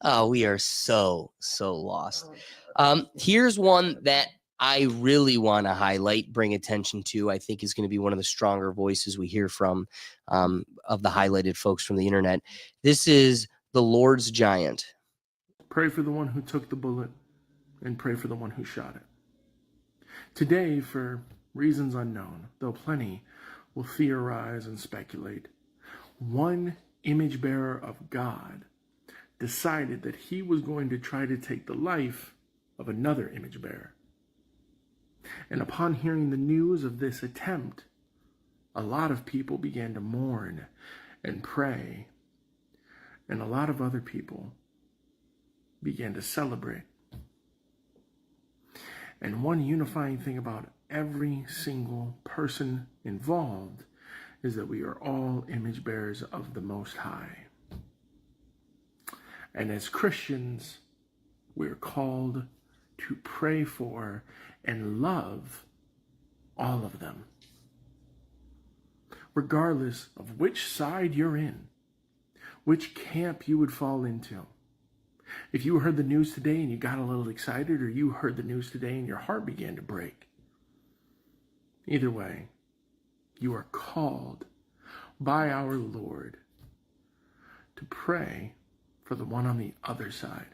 Oh, we are so lost. Here's one that I really want to highlight, bring attention to. I think is going to be one of the stronger voices we hear from of the highlighted folks from the internet. This is the Lord's Giant. Pray for the one who took the bullet and pray for the one who shot it. Today, for reasons unknown, though plenty will theorize and speculate, one image bearer of God decided that he was going to try to take the life of another image bearer. And upon hearing the news of this attempt, a lot of people began to mourn and pray, and a lot of other people began to celebrate. And one unifying thing about every single person involved is that we are all image bearers of the Most High. And as Christians, we're called to pray for and love all of them, regardless of which side you're in, which camp you would fall into. If you heard the news today and you got a little excited, or you heard the news today and your heart began to break, either way, you are called by our Lord to pray for the one on the other side.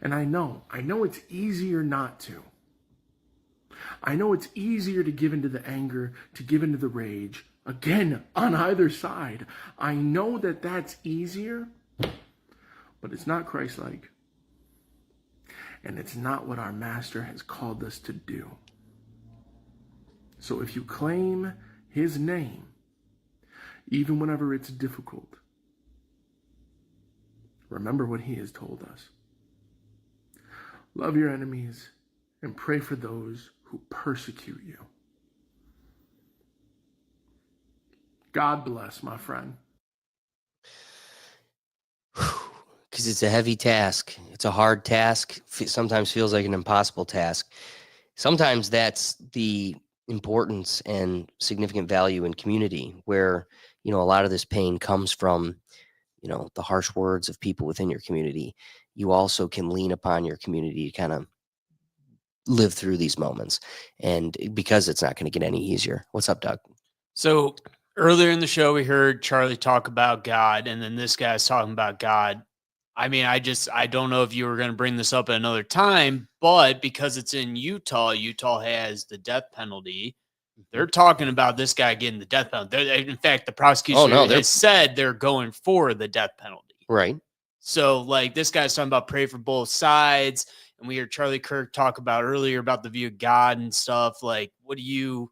And I know it's easier not to. I know it's easier to give into the anger, to give into the rage, again, on either side. I know that that's easier, but it's not Christ-like. And it's not what our Master has called us to do. So if you claim his name, even whenever it's difficult, remember what he has told us. Love your enemies and pray for those who persecute you. God bless, my friend. Because it's a heavy task. It's a hard task. Sometimes feels like an impossible task. sometimes that's the importance and significant value in community, where, a lot of this pain comes from, the harsh words of people within your community. You also can lean upon your community to kind of live through these moments, and because it's not going to get any easier. What's up, Doug? So earlier in the show, we heard Charlie talk about God, and then this guy's talking about God. I mean, I don't know if you were going to bring this up at another time, but because it's in Utah has the death penalty. They're talking about this guy getting the death penalty. In fact, the prosecution has said they're going for the death penalty. Right. So, like, this guy's talking about pray for both sides. And we heard Charlie Kirk talk about earlier about the view of God and stuff. Like, what do you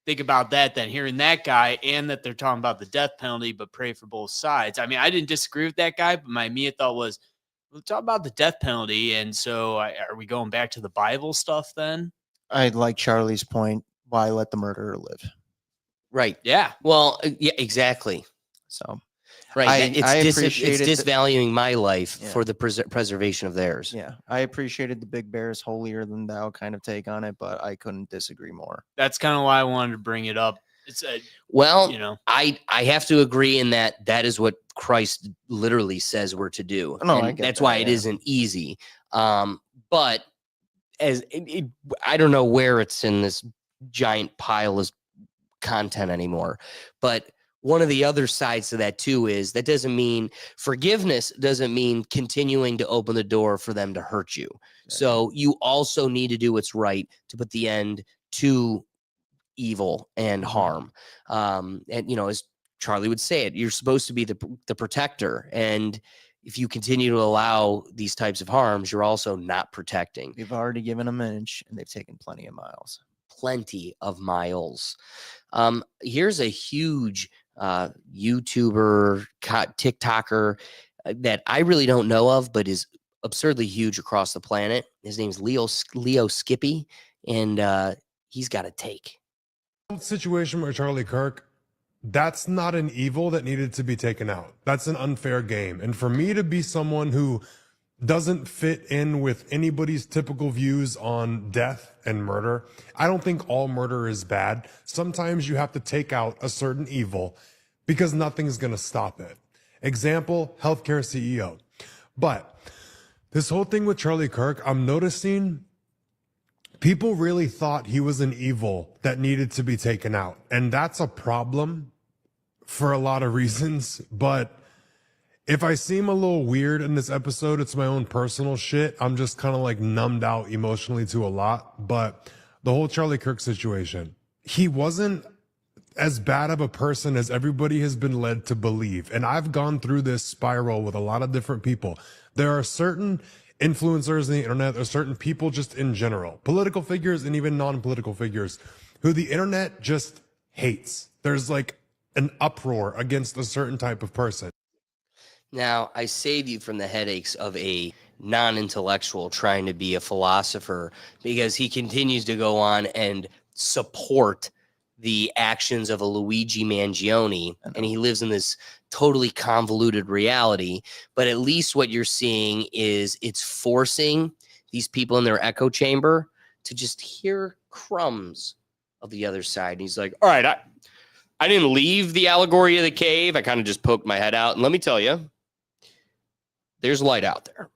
think about that then? Hearing that guy and that they're talking about the death penalty, but pray for both sides. I mean, I didn't disagree with that guy, but my immediate thought was, we'll talk about the death penalty. And so are we going back to the Bible stuff then? I like Charlie's point. Why let the murderer live? Right. Yeah. Well, yeah, exactly. So, right. I It's appreciated disvaluing my life for the preservation of theirs. Yeah. I appreciated the big bear's holier than thou kind of take on it, but I couldn't disagree more. That's kind of why I wanted to bring it up. It's I have to agree in that is what Christ literally says we're to do. No, and that's why it isn't easy. But I don't know where it's in this giant pile of content anymore, but one of the other sides to that too is that doesn't mean forgiveness doesn't mean continuing to open the door for them to hurt you. So you also need to do what's right to put the end to evil and harm. And as Charlie would say it, you're supposed to be the protector, and if you continue to allow these types of harms, you're also not protecting. We've already given them an inch and they've taken plenty of miles. Here's a huge YouTuber, TikToker that I really don't know of, but is absurdly huge across the planet. His name's Leo Skippy, and he's got a take. Situation where Charlie Kirk, that's not an evil that needed to be taken out. That's an unfair game. And for me to be someone who doesn't fit in with anybody's typical views on death and murder, I don't think all murder is bad. Sometimes you have to take out a certain evil because nothing's going to stop it. Example, healthcare CEO. But this whole thing with Charlie Kirk, I'm noticing people really thought he was an evil that needed to be taken out. And that's a problem for a lot of reasons. But if I seem a little weird in this episode, it's my own personal shit. I'm just kind of like numbed out emotionally to a lot. But the whole Charlie Kirk situation, he wasn't as bad of a person as everybody has been led to believe. And I've gone through this spiral with a lot of different people. There are certain influencers on the internet, there are certain people just in general, political figures and even non-political figures, who the internet just hates. There's like an uproar against a certain type of person. Now, I save you from the headaches of a non-intellectual trying to be a philosopher, because he continues to go on and support the actions of a Luigi Mangione, and he lives in this totally convoluted reality. But at least what you're seeing is it's forcing these people in their echo chamber to just hear crumbs of the other side. And he's like, all right, I didn't leave the allegory of the cave. I kind of just poked my head out. And let me tell you, there's light out there.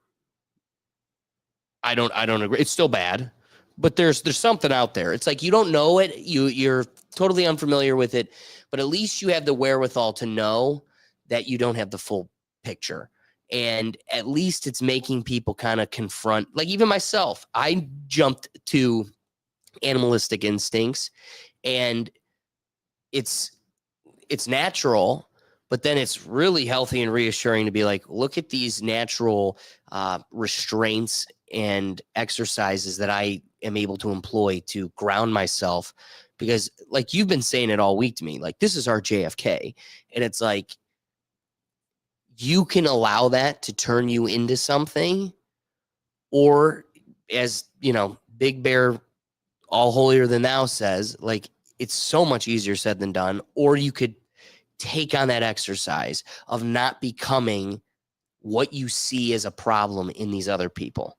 I don't agree. It's still bad, but there's something out there. It's like you don't know it. You're totally unfamiliar with it, but at least you have the wherewithal to know that you don't have the full picture. And at least it's making people kind of confront, like even myself, I jumped to animalistic instincts, and it's natural. But then it's really healthy and reassuring to be like, look at these natural restraints and exercises that I am able to employ to ground myself. Because like you've been saying it all week to me, like this is our JFK. And it's like, you can allow that to turn you into something, or as, Big Bear, all holier than thou says, like it's so much easier said than done. Or you could take on that exercise of not becoming what you see as a problem in these other people.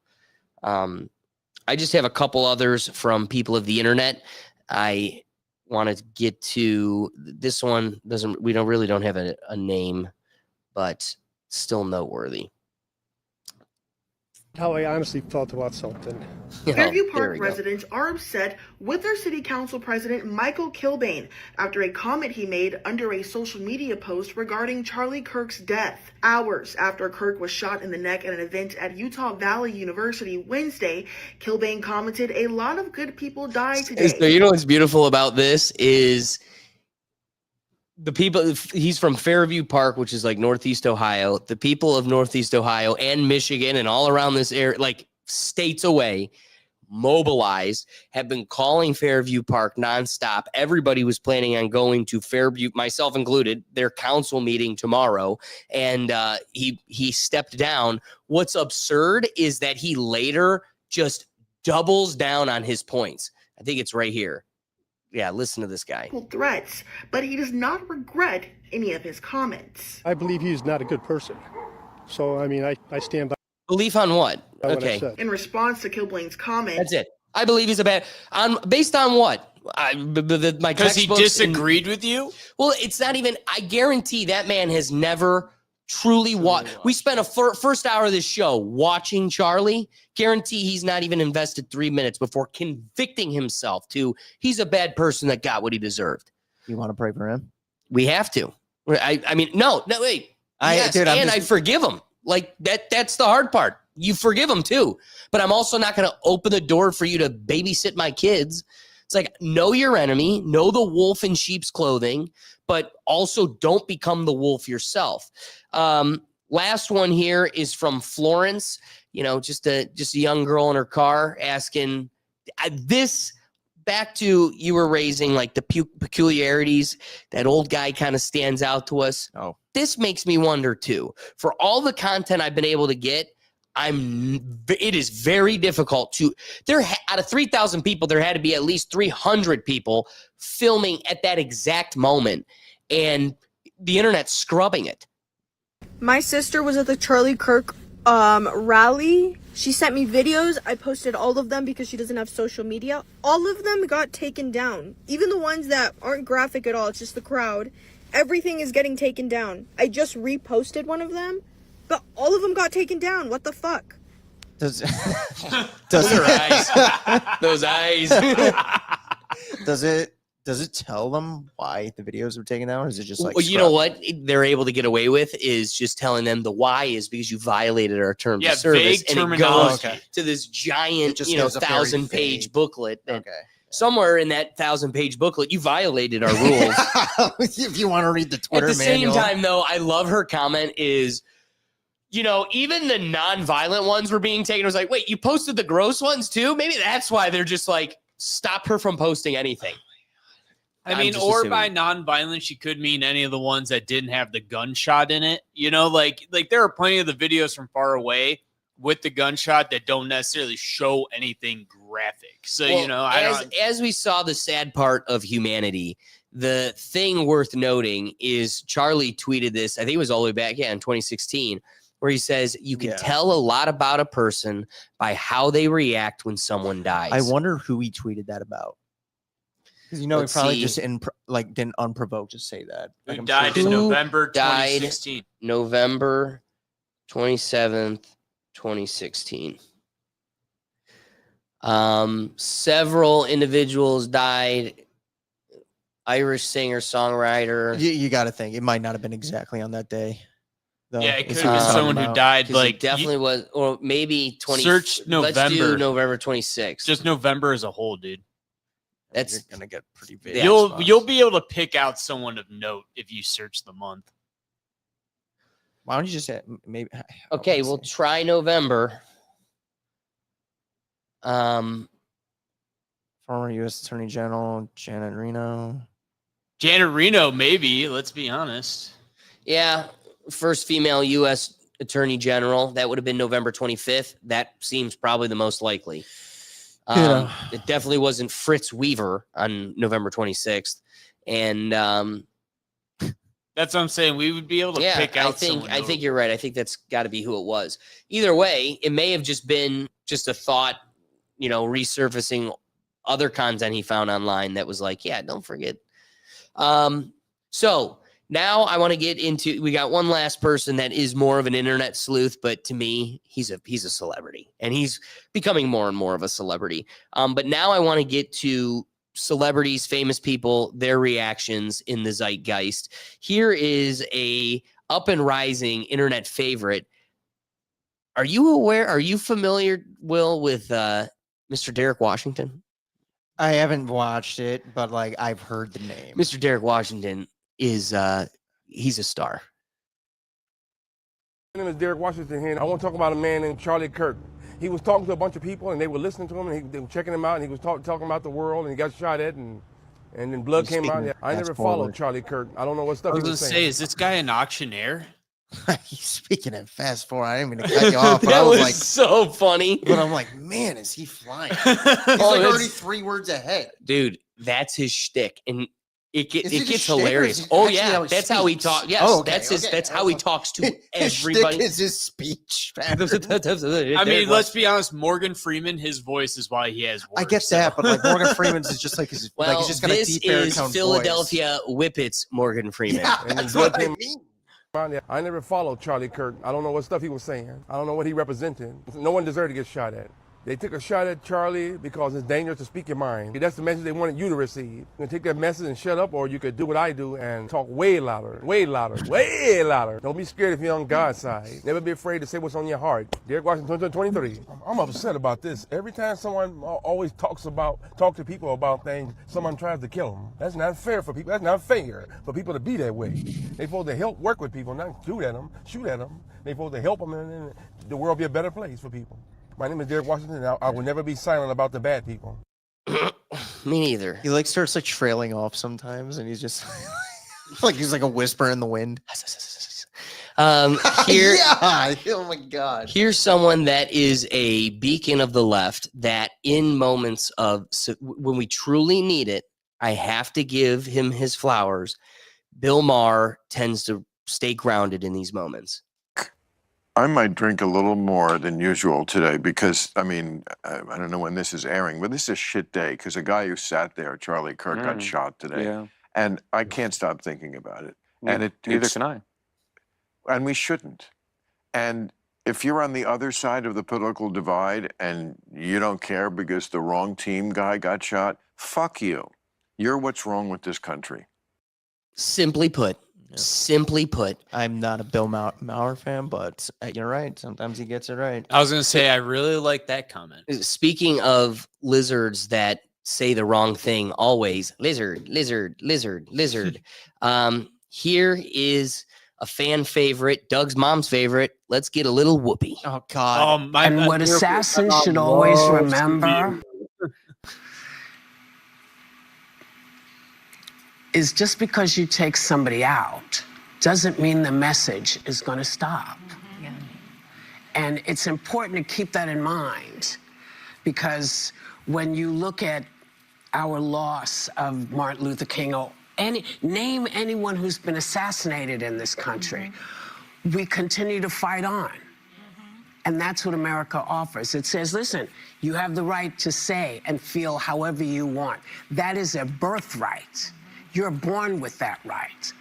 I just have a couple others from people of the internet. I want to get to this one. We don't have a name, but still noteworthy. How I honestly felt about something. Fairview Park residents are upset with their city council president, Michael Kilbane, after a comment he made under a social media post regarding Charlie Kirk's death. Hours after Kirk was shot in the neck at an event at Utah Valley University Wednesday, Kilbane commented, "A lot of good people died today." So you know what's beautiful about this is the people. He's from Fairview Park, which is like Northeast Ohio. The people of Northeast Ohio and Michigan and all around this area, like states away, mobilized, have been calling Fairview Park nonstop. Everybody was planning on going to Fairview, myself included, their council meeting tomorrow. And he stepped down. What's absurd is that he later just doubles down on his points. I think it's right here. Yeah, listen to this guy. Threats, but he does not regret any of his comments. I believe he's not a good person. So, I mean, I stand by. Belief on what? What Okay. I said. In response to Kilblane's comment, That's it. I believe he's a bad. Based on what? My Because he textbooks disagreed with you? Well, it's not even. I guarantee that man has never truly watched. We spent a first hour of this show watching Charlie. Guarantee he's not even invested 3 minutes before convicting himself to he's a bad person that got what he deserved. You want to pray for him? We have to. I mean, no, wait. Yes, I forgive him. Like that's the hard part. You forgive him too. But I'm also not going to open the door for you to babysit my kids. It's like, know your enemy, know the wolf in sheep's clothing, but also don't become the wolf yourself. Last one here is from Florence. You know, just a young girl in her car asking this. Back to you were raising like the peculiarities. That old guy kind of stands out to us. Oh, this makes me wonder too. For all the content I've been able to get, it is very difficult to. Out of 3,000 people, there had to be at least 300 people filming at that exact moment, and the internet's scrubbing it. My sister was at the Charlie Kirk rally. She sent me videos. I posted all of them because she doesn't have social media. All of them got taken down. Even the ones that aren't graphic at all. It's just the crowd. Everything is getting taken down. I just reposted one of them, but all of them got taken down. What the fuck? Does Those eyes. Those eyes. Does it tell them why the videos were taken down, or is it just like? Well, you know what they're able to get away with is just telling them the why is because you violated our terms of service, vague and it terminology. goes to this giant, just gives a very 1,000-page vague- booklet. That Okay. somewhere in that 1,000-page booklet, you violated our rules. If you want to read the Twitter At the manual. same time, though, I love her comment is, even the non-violent ones were being taken. I was like, wait, you posted the gross ones too? Maybe that's why they're just like, stop her from posting anything. I I'm mean, just or assuming. by non-violent, she could mean any of the ones that didn't have the gunshot in it. Like there are plenty of the videos from far away with the gunshot that don't necessarily show anything graphic. So, Well, as we saw the sad part of humanity, the thing worth noting is Charlie tweeted this, I think it was all the way back, in 2016, where he says, you can tell a lot about a person by how they react when someone dies. I wonder who he tweeted that about. Because he probably just didn't unprovoked just say that. Who I'm died sure- in November died 2016? November 27th, 2016. Several individuals died. Irish singer, songwriter. You got to think it might not have been exactly on that day. Though. Yeah, it It's could have been not someone who about- died. 'Cause Like it definitely was, or maybe 20. Search Let's do November. November 26th. Just November as a whole, dude. That's You're gonna get pretty big. You'll be able to pick out someone of note if you search the month. Why don't you just say maybe? okay. We'll try November. Former U.S. Attorney General Janet Reno. Janet Reno, maybe. Let's be honest. Yeah, first female U.S. Attorney General. That would have been November 25th. That seems probably the most likely. It definitely wasn't Fritz Weaver on November 26th. And That's what I'm saying. We would be able to pick out someone. I think you're right. I think that's got to be who it was. Either way, it may have just been just a thought resurfacing other content he found online that was like, yeah, don't forget. So now I want to get into, we got one last person that is more of an internet sleuth, but to me, he's a celebrity, and he's becoming more and more of a celebrity. But now I want to get to celebrities, famous people, their reactions in the zeitgeist. Here is a up and rising internet favorite. Are you familiar, Will, with Mr. Derek Washington? I haven't watched it, but like I've heard the name. Mr. Derek Washington is he's a star. My name is Derek Washington here. I want to talk about a man named Charlie Kirk. He was talking to a bunch of people, and they were listening to him, and they were checking him out, and he was talking about the world, and he got shot at, and then blood came out. I never followed Charlie Kirk. I don't know what stuff he was saying. Is this guy an auctioneer? Speaking of fast forward, I didn't mean to cut you off, but that I was was like, so funny. But I'm like, man, is he flying? He's already 3 words ahead. Dude, that's his shtick. And it gets shtick, hilarious. Oh yeah, that's how he talks. Yes, that's how he talks to everybody. His shtick is his speech. I mean, let's be honest. Morgan Freeman, his voice is why he has words. I get that, but like Morgan Freeman's is just like his. Well, like he's just got a deep baritone voice. Philadelphia Whippets Morgan Freeman. Yeah, that's what I mean. I never followed Charlie Kirk. I don't know what stuff he was saying. I don't know what he represented. No one deserved to get shot at. They took a shot at Charlie because it's dangerous to speak your mind. That's the message they wanted you to receive. You can take that message and shut up, or you could do what I do and talk way louder, way louder, way louder. Don't be scared if you're on God's side. Never be afraid to say what's on your heart. Derek Washington, 2023. I'm upset about this. Every time someone always talk to people about things, someone tries to kill them. That's not fair for people. That's not fair for people to be that way. They're supposed to help work with people, not shoot at them. They're supposed to help them, and the world be a better place for people. My name is Derek Washington, and I will never be silent about the bad people. Me neither. He like starts like trailing off sometimes, and he's just like he's like a whisper in the wind. Here, yeah. Oh my God. Here's someone that is a beacon of the left. That in moments of when we truly need it, I have to give him his flowers. Bill Maher tends to stay grounded in these moments. I might drink a little more than usual today because, I mean, I don't know when this is airing, but this is a shit day because a guy who sat there, Charlie Kirk, got shot today. Yeah. And I can't stop thinking about it. And neither can I. And we shouldn't. And if you're on the other side of the political divide and you don't care because the wrong team guy got shot, fuck you. You're what's wrong with this country. Simply put. I'm not a Bill Maher fan, but you're right. Sometimes he gets it right. I was going to say, I really like that comment. Speaking of lizards that say the wrong thing always, lizard. Here is a fan favorite, Doug's mom's favorite. Let's get a little whoopee. Oh, God. And what assassins should always remember is just because you take somebody out doesn't mean the message is going to stop. Yeah. And it's important to keep that in mind, because when you look at our loss of Martin Luther King or name anyone who's been assassinated in this country, we continue to fight on. And that's what America offers. It says, listen, you have the right to say and feel however you want. That is a birthright. You're born with that right.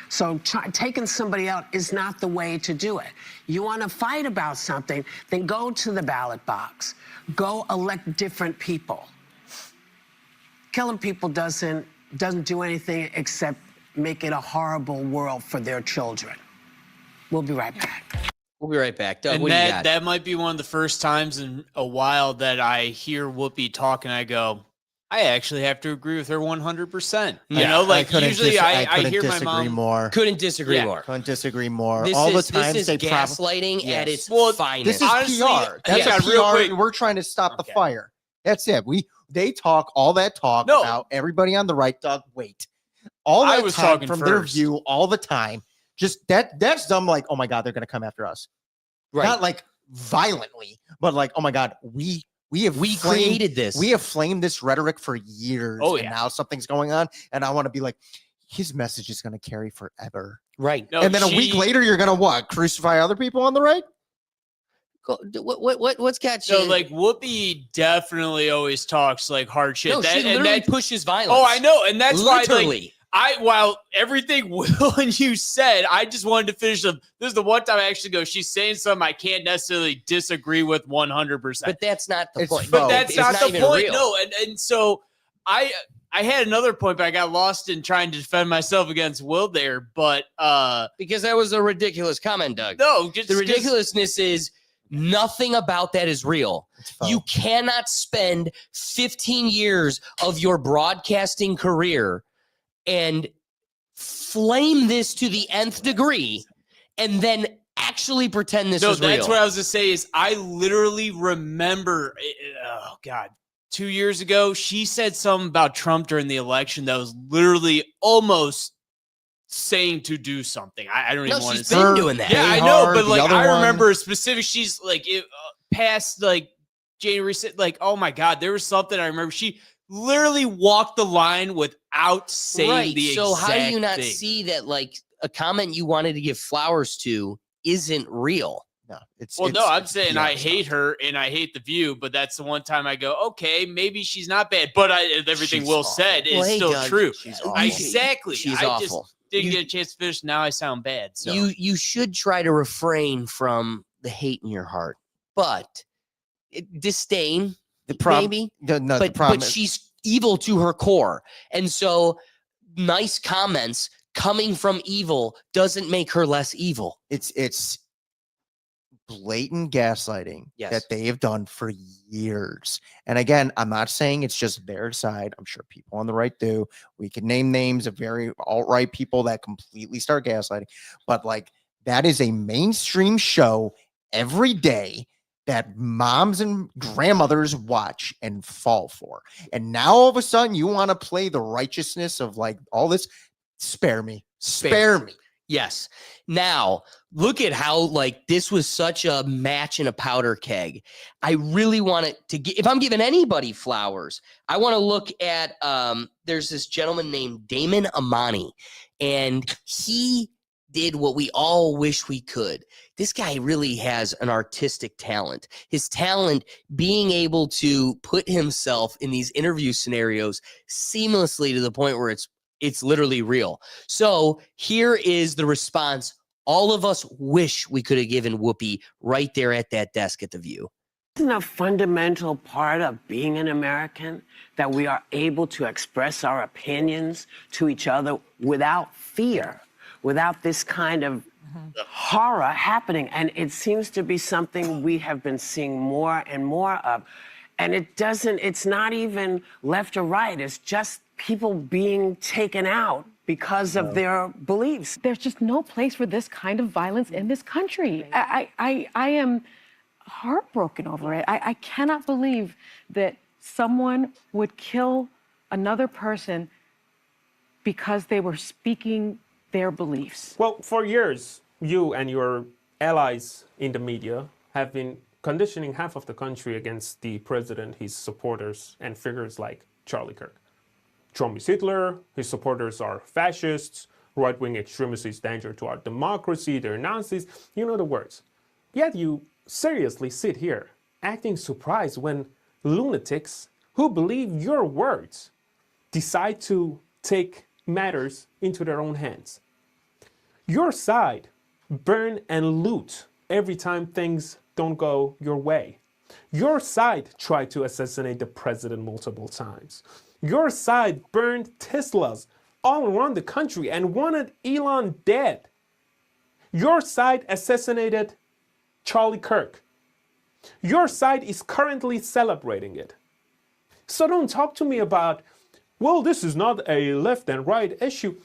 So taking somebody out is not the way to do it. You want to fight about something, then go to the ballot box. Go elect different people. Killing people doesn't do anything except make it a horrible world for their children. We'll be right back. We'll be right back. Doug, and what do you got? That might be one of the first times in a while that I hear Whoopi talk and I go, I actually have to agree with her 100%. You know, like usually I hear my mom. Couldn't disagree more. Couldn't disagree more. This All is, the times this is they gaslighting at its finest. This is Honestly, PR. That's yeah, a PR, real quick. and we're trying to stop the fire. That's it. They talk all that talk about everybody on the right. Doug, wait. All that was time talking from their first. view all the time. Just that's dumb. Like, oh my God, they're going to come after us. Right. Not like violently, but like, oh my God, we created this. We have flamed this rhetoric for years. Oh, and yeah. now something's going on. And I want to be like, his message is going to carry forever. Right. And then a week later, you're going to what? Crucify other people on the right? What's got you? No, like Whoopi definitely always talks like hard shit. No, she literally pushes violence. Oh, I know, and that's why Literally. while everything Will and you said, I just wanted to finish them. This is the one time I actually go, she's saying something I can't necessarily disagree with 100%. But that's not the point. But that's not the point. Real. No, and so I had another point, but I got lost in trying to defend myself against Will there. But because that was a ridiculous comment, Doug. No, the ridiculousness is nothing about that is real. You cannot spend 15 years of your broadcasting career and flame this to the nth degree and then actually pretend this is real. No, that's what I was going to say is I literally remember, oh God, 2 years ago, she said something about Trump during the election that was literally almost saying to do something. I don't even want to say. She's been doing that. Yeah, I know, but like I remember a specific. She's like past like January. Like, oh my God, there was something I remember. She literally walked the line without saying the exact thing. So how do you not see that like a comment you wanted to give flowers to isn't real? No, I'm saying I hate her and I hate The View, but that's the one time I go, okay, maybe she's not bad. But everything Will said is still true. She's awful. Exactly. She's I awful. Just didn't get a chance to finish. Now I sound bad. So you should try to refrain from the hate in your heart, but disdain. The problem, maybe. the problem but she's evil to her core, and so nice comments coming from evil doesn't make her less evil. It's blatant gaslighting that they have done for years. And again, I'm not saying it's just their side. I'm sure people on the right do. We can name names of very alt-right people that completely start gaslighting. But like that is a mainstream show every day that moms and grandmothers watch and fall for. And now all of a sudden you want to play the righteousness of like all this. Spare me. Spare me. Yes. Now, look at how like this was such a match in a powder keg. I really want to if I'm giving anybody flowers, I want to look at there's this gentleman named Damon Amani, and he did what we all wish we could. This guy really has an artistic talent. His talent being able to put himself in these interview scenarios seamlessly to the point where it's literally real. So here is the response all of us wish we could have given Whoopi right there at that desk at The View. Isn't a fundamental part of being an American that we are able to express our opinions to each other without fear, without this kind of horror happening? And it seems to be something we have been seeing more and more of. And it's not even left or right. It's just people being taken out because of their beliefs. There's just no place for this kind of violence in this country. I am heartbroken over it. I cannot believe that someone would kill another person because they were speaking their beliefs. Well, for years, you and your allies in the media have been conditioning half of the country against the president, his supporters, and figures like Charlie Kirk. Trump is Hitler, his supporters are fascists, right-wing extremists is danger to our democracy, they're Nazis, you know the words. Yet you seriously sit here acting surprised when lunatics who believe your words decide to take matters into their own hands. Your side burn and loot every time things don't go your way. Your side tried to assassinate the president multiple times. Your side burned Teslas all around the country and wanted Elon dead. Your side assassinated Charlie Kirk. Your side is currently celebrating it. So don't talk to me about, well, this is not a left and right issue.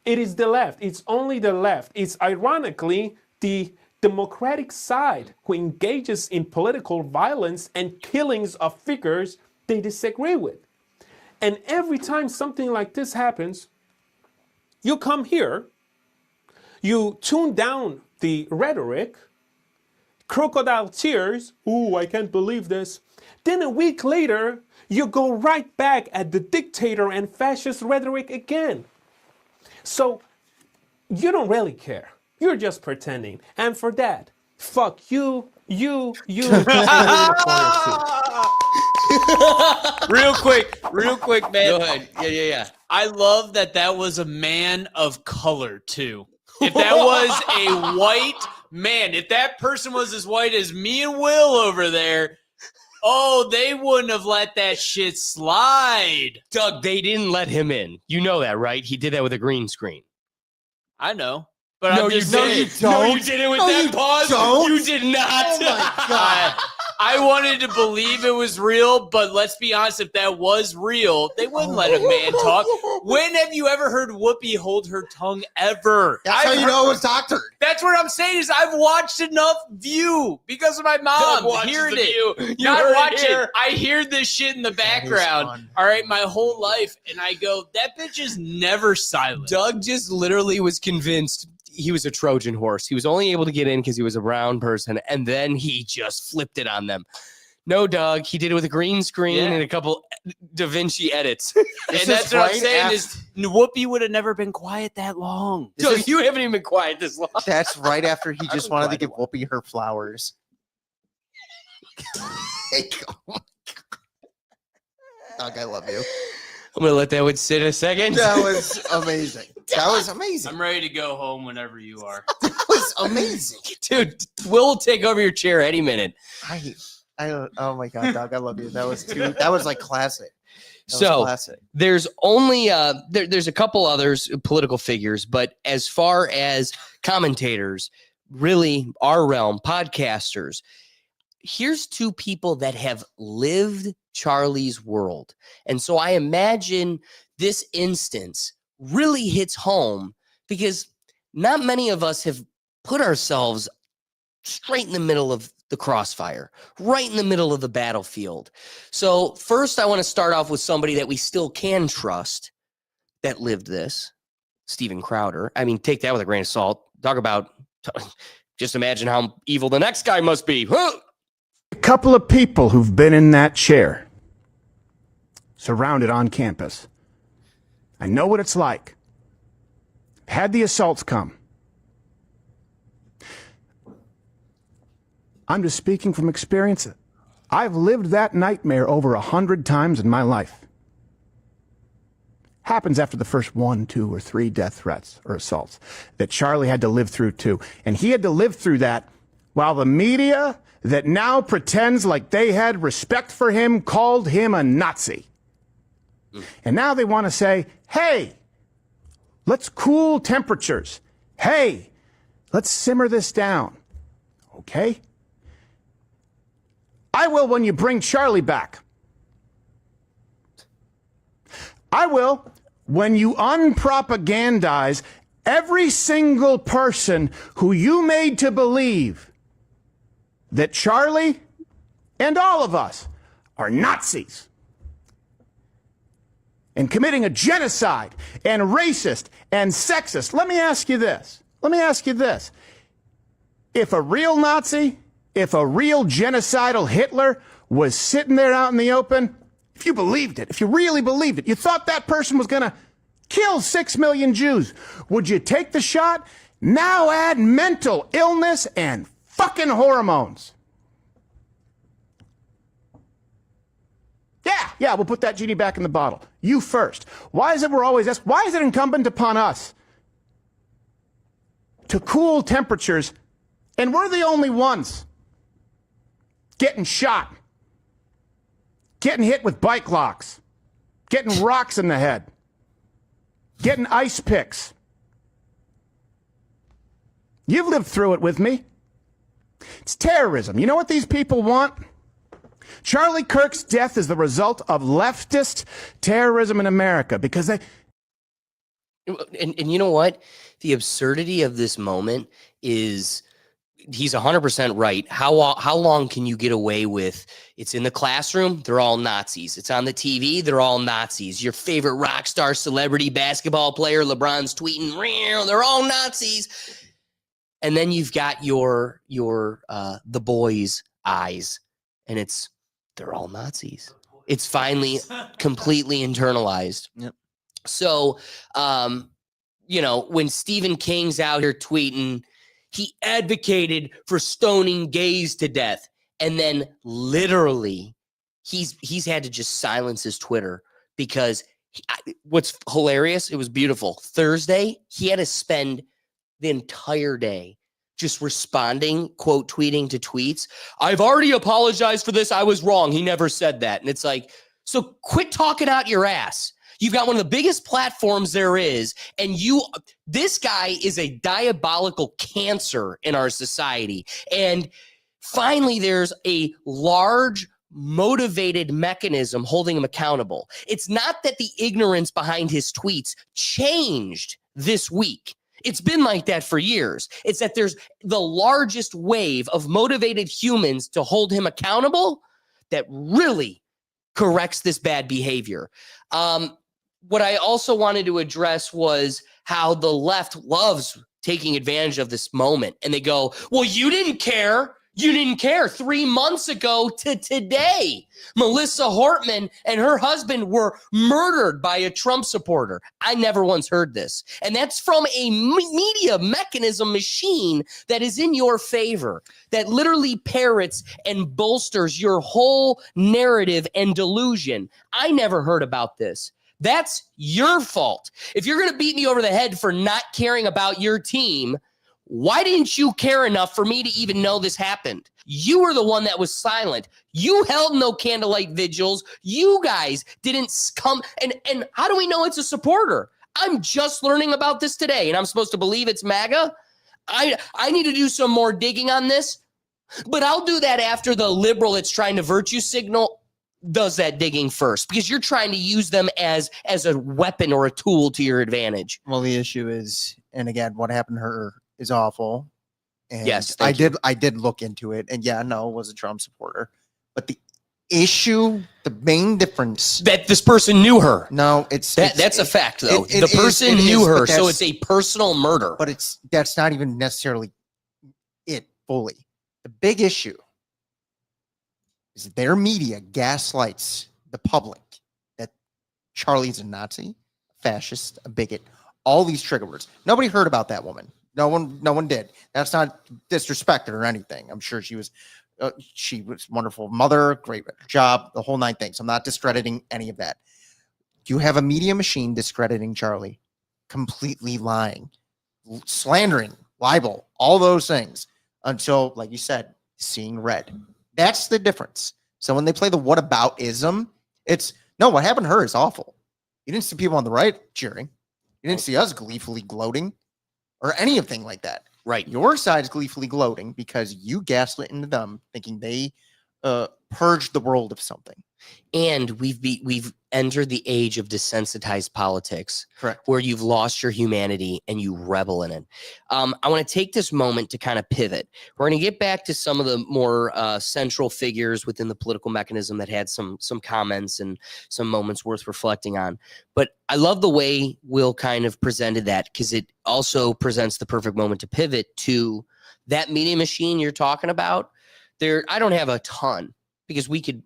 It is the left. It's only the left. It's ironically the Democratic side who engages in political violence and killings of figures they disagree with. And every time something like this happens, you come here, you tune down the rhetoric, crocodile tears, ooh, I can't believe this. Then a week later, you go right back at the dictator and fascist rhetoric again. So you don't really care. You're just pretending. And for that, Fuck you, and you're the corner too. Real quick, man. Go ahead. Yeah. I love that was a man of color too. If that was a white man, if that person was as white as me and Will over there, oh, they wouldn't have let that shit slide. Doug, they didn't let him in. You know that, right? He did that with a green screen. I know. But No, I'm just you saying. don't. No, you did it with that pause. don't. You did not. Oh my God. I wanted to believe it was real, but let's be honest, if that was real, they wouldn't let a man talk. When have you ever heard Whoopi hold her tongue ever? That's how you know it was doctored. That's what I'm saying is I've watched enough View because of my mom hearing it. Not watching. I hear this shit in the background. All right, my whole life, and I go, that bitch is never silent. Doug just literally was convinced he was a Trojan horse. He was only able to get in because he was a brown person, and then he just flipped it on them. No, Doug, he did it with a green screen and a couple Da Vinci edits. And that's what I'm saying is Whoopi would have never been quiet that long. Doug, you haven't even been quiet this long. That's right after he just wanted to give Whoopi her flowers. Doug, I love you. I'm going to let that one sit a second. That was amazing. That was amazing. I'm ready to go home whenever you are. That was amazing. Dude, Will take over your chair any minute. Oh my God, Doug, I love you. That was like classic. Classic. There's only there's a couple others, political figures, but as far as commentators, really our realm, podcasters, here's two people that have lived Charlie's world. And so I imagine this instance really hits home because not many of us have put ourselves straight in the middle of the crossfire, right in the middle of the battlefield. So first, I want to start off with somebody that we still can trust that lived this, Steven Crowder. I mean, take that with a grain of salt. Talk about, just imagine how evil the next guy must be. A couple of people who've been in that chair, surrounded on campus. I know what it's like. Had the assaults come. I'm just speaking from experience. I've lived that nightmare over 100 times in my life. Happens after the first 1, 2, or 3 death threats or assaults that Charlie had to live through too. And he had to live through that while the media that now pretends like they had respect for him called him a Nazi. And now they want to say, hey, let's cool temperatures. Hey, let's simmer this down. Okay? I will when you bring Charlie back. I will when you unpropagandize every single person who you made to believe that Charlie and all of us are Nazis and committing a genocide and racist and sexist. Let me ask you this. If a real Nazi, if a real genocidal Hitler was sitting there out in the open, if you believed it, if you really believed it, you thought that person was going to kill 6 million Jews, would you take the shot? Now add mental illness and fucking hormones. Yeah, we'll put that genie back in the bottle. You first. Why is it incumbent upon us to cool temperatures, and we're the only ones getting shot, getting hit with bike locks, getting rocks in the head, getting ice picks? You've lived through it with me. It's terrorism. You know what these people want? Charlie Kirk's death is the result of leftist terrorism in America because they... And you know what? The absurdity of this moment is he's 100% right. How long can you get away with it's in the classroom, they're all Nazis. It's on the TV, they're all Nazis. Your favorite rock star, celebrity, basketball player, LeBron's tweeting, they're all Nazis. And then you've got your the boys' eyes, and they're all Nazis. It's finally completely internalized. Yep. So, when Stephen King's out here tweeting, He advocated for stoning gays to death. And then literally he's had to just silence his Twitter because what's hilarious, it was beautiful. Thursday, he had to spend the entire day just responding, quote, tweeting to tweets. I've already apologized for this. I was wrong. He never said that. And it's like, so quit talking out your ass. You've got one of the biggest platforms there is, and this guy is a diabolical cancer in our society. And finally, there's a large, motivated mechanism holding him accountable. It's not that the ignorance behind his tweets changed this week. It's been like that for years. It's that there's the largest wave of motivated humans to hold him accountable that really corrects this bad behavior. What I also wanted to address was how the left loves taking advantage of this moment. And they go, well, you didn't care. You didn't care 3 months ago to today. Melissa Hortman and her husband were murdered by a Trump supporter. I never once heard this. And that's from a media mechanism machine that is in your favor, that literally parrots and bolsters your whole narrative and delusion. I never heard about this. That's your fault. If you're going to beat me over the head for not caring about your team, why didn't you care enough for me to even know this happened? You were the one that was silent. You held no candlelight vigils. You guys didn't come. And how do we know it's a supporter? I'm just learning about this today, and I'm supposed to believe it's MAGA? I need to do some more digging on this, but I'll do that after the liberal that's trying to virtue signal does that digging first, because you're trying to use them as a weapon or a tool to your advantage. Well, the issue is, and again, what happened to her is awful. And yes, I did look into it, and yeah, no, was a Trump supporter. But the issue, the main difference, that this person knew her. No, that's a fact, though. The person knew her, so it's a personal murder. But that's not even necessarily it fully. The big issue is their media gaslights the public that Charlie's a Nazi, a fascist, a bigot, all these trigger words. Nobody heard about that woman. No one did. That's not disrespected or anything. I'm sure she was a wonderful mother, great job, the whole 9 things. I'm not discrediting any of that. You have a media machine discrediting Charlie, completely lying, slandering, libel, all those things until, like you said, seeing red. That's the difference. So when they play the whataboutism, it's no, what happened to her is awful. You didn't see people on the right cheering. You didn't see us gleefully gloating or anything like that. Right. Your side's gleefully gloating because you gaslit into them thinking they purged the world of something. And we've entered the age of desensitized politics. Correct. Where you've lost your humanity and you revel in it. I want to take this moment to kind of pivot. We're going to get back to some of the more central figures within the political mechanism that had some comments and some moments worth reflecting on. But I love the way Will kind of presented that, because it also presents the perfect moment to pivot to that media machine you're talking about. I don't have a ton, because we could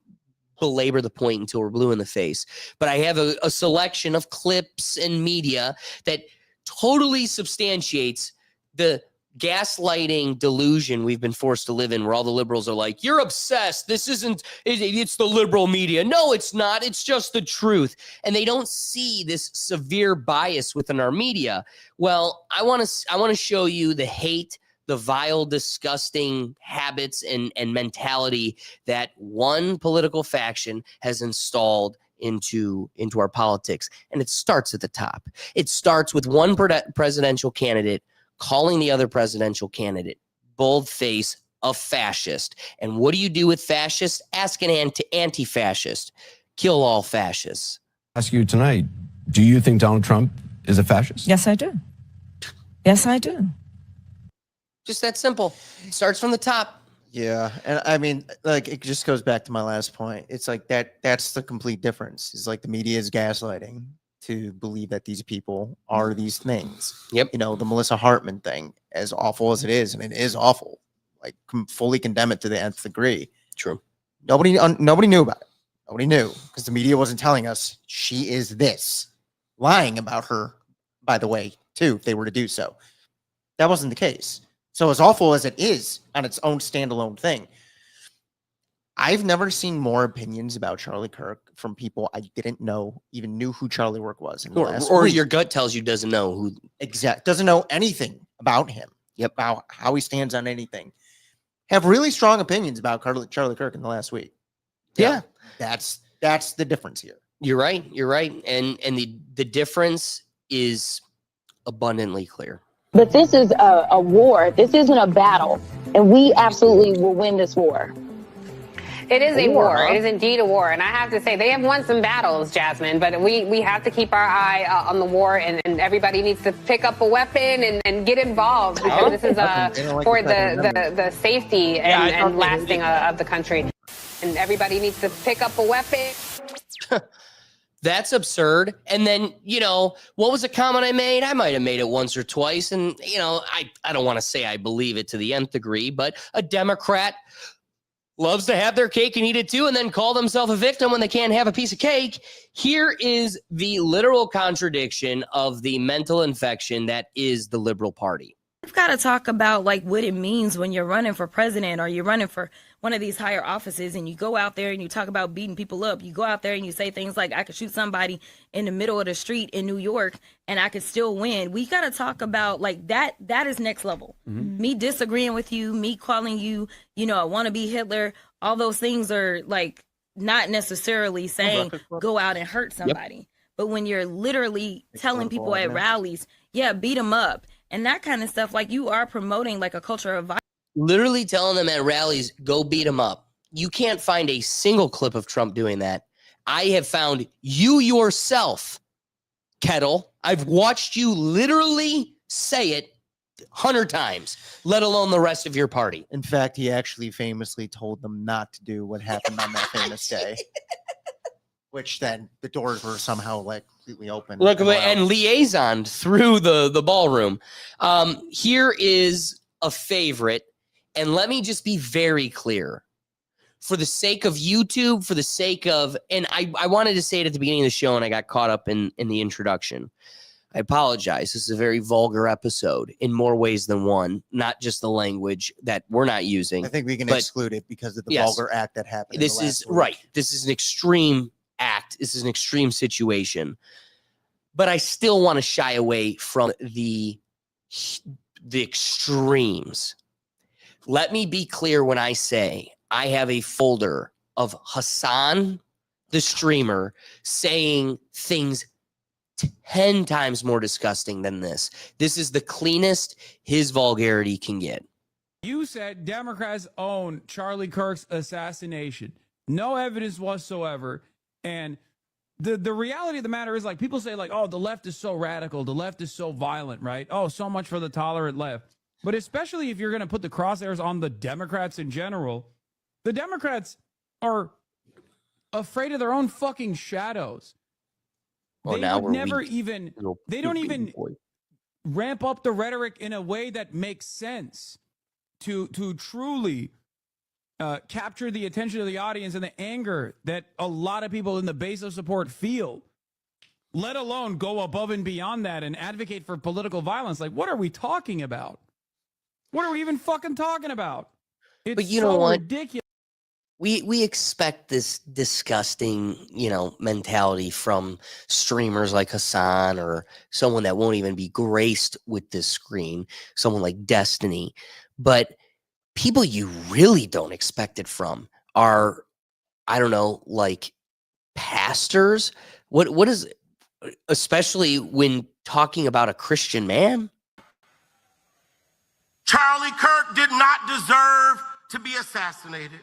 belabor the point until we're blue in the face. But I have a selection of clips and media that totally substantiates the gaslighting delusion we've been forced to live in, where all the liberals are like, you're obsessed. This isn't, it's the liberal media. No, it's not. It's just the truth. And they don't see this severe bias within our media. Well, I want to show you the hate, the vile, disgusting habits and mentality that one political faction has installed into our politics. And it starts at the top. It starts with one presidential candidate calling the other presidential candidate boldface a fascist. And what do you do with fascists? Ask an anti-fascist. Kill all fascists. Ask you tonight, do you think Donald Trump is a fascist? Yes, I do. Yes, I do. Just that simple. It starts from the top. Yeah. And I mean, like, it just goes back to my last point. It's like that's the complete difference. It's like the media is gaslighting to believe that these people are these things. Yep. You know, the Melissa Hartman thing, as awful as it is, and it is awful, like fully condemn it to the nth degree. True. Nobody knew about it. Nobody knew because the media wasn't telling us she is this, lying about her, by the way, too, if they were to do so. That wasn't the case. So as awful as it is on its own standalone thing, I've never seen more opinions about Charlie Kirk from people I didn't know, even knew who Charlie Kirk was. In the last Or week. your gut tells you doesn't know who. Doesn't know anything about him. Yep. How he stands on anything. Have really strong opinions about Charlie Kirk in the last week. Yeah. That's the difference here. You're right. You're right. And the difference is abundantly clear. But this is a war. This isn't a battle. And we absolutely will win this war. It is a war. It is indeed a war. And I have to say, they have won some battles, Jasmine, but we have to keep our eye on the war, and everybody needs to pick up a weapon and get involved, because this is for the safety and lasting of the country. And everybody needs to pick up a weapon. That's absurd. And then, what was a comment I made? I might have made it once or twice. And, I don't want to say I believe it to the nth degree, but a Democrat loves to have their cake and eat it too, and then call themselves a victim when they can't have a piece of cake. Here is the literal contradiction of the mental infection that is the liberal party. We've got to talk about what it means when you're running for president or you're running for one of these higher offices, and you go out there and you talk about beating people up. You go out there and you say things like, I could shoot somebody in the middle of the street in New York and I could still win. We got to talk about that. That is next level. Mm-hmm. Me disagreeing with you, me calling you, I want to be Hitler. All those things are not necessarily saying go out and hurt somebody. Yep. But when you're literally telling people at rallies, beat them up and that kind of stuff, you are promoting a culture of violence. Literally telling them at rallies, go beat them up. You can't find a single clip of Trump doing that. I have found you yourself, Kettle. I've watched you literally say it 100 times, let alone the rest of your party. In fact, he actually famously told them not to do what happened on that famous day. Which then the doors were somehow completely open. Look, and liaison through the ballroom. Here is a favorite. And let me just be very clear. For the sake of YouTube, for the sake of, and I wanted to say it at the beginning of the show and I got caught up in the introduction. I apologize. This is a very vulgar episode in more ways than one, not just the language that we're not using. I think we can exclude it because of the vulgar act that happened. This is right. This is an extreme act. This is an extreme situation. But I still want to shy away from the extremes. Let me be clear when I say I have a folder of Hassan, the streamer, saying things 10 times more disgusting than this. This is the cleanest his vulgarity can get. You said Democrats own Charlie Kirk's assassination. No evidence whatsoever. And the reality of the matter is people say oh, the left is so radical. The left is so violent, right? Oh, so much for the tolerant left. But especially if you're going to put the crosshairs on the Democrats in general, the Democrats are afraid of their own fucking shadows. Well, they now would we're never weak. even, they don't even ramp up the rhetoric in a way that makes sense to truly capture the attention of the audience and the anger that a lot of people in the base of support feel, let alone go above and beyond that and advocate for political violence. What are we talking about? What are we even fucking talking about? It's but you know what? Ridiculous. We expect this disgusting, mentality from streamers like Hassan or someone that won't even be graced with this screen, someone like Destiny. But people you really don't expect it from are, I don't know, pastors. What is, especially when talking about a Christian man? Charlie Kirk did not deserve to be assassinated.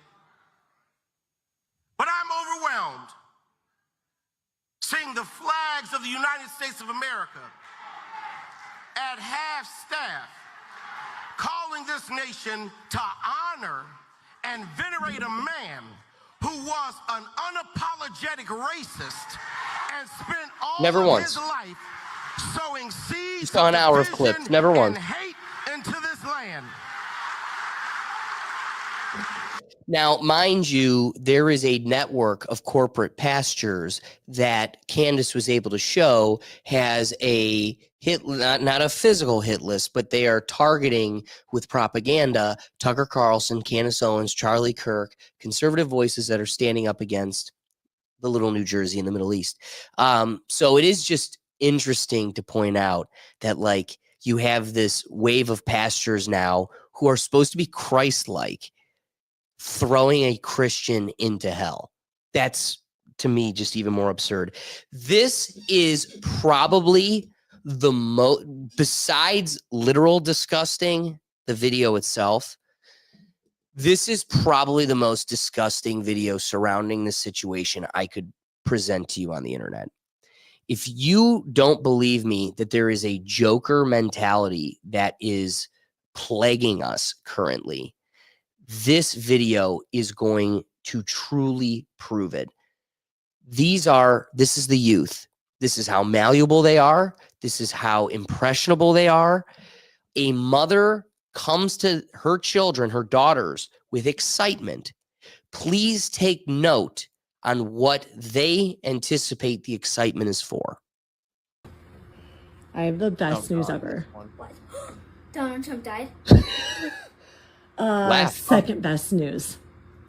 But I'm overwhelmed seeing the flags of the United States of America at half staff calling this nation to honor and venerate a man who was an unapologetic racist and spent all of his life sowing seeds Just an hour of clips. Never once. and hate into this land. Now, mind you, there is a network of corporate pastures that Candace was able to show has a hit, not a physical hit list, but they are targeting with propaganda Tucker Carlson, Candace Owens, Charlie Kirk, conservative voices that are standing up against the little New Jersey in the Middle East. So it is just interesting to point out that, like, you have this wave of pastors now who are supposed to be Christ-like, throwing a Christian into hell. That's, to me, just even more absurd. This is probably the most, besides literal disgusting, the video itself, this is probably the most disgusting video surrounding this situation I could present to you on the internet. If you don't believe me that there is a Joker mentality that is plaguing us currently, this video is going to truly prove it. This is the youth. This is how malleable they are. This is how impressionable they are. A mother comes to her children, her daughters, with excitement. Please take note on what they anticipate the excitement is for. I have the best news ever. What? Donald Trump died? Second best news.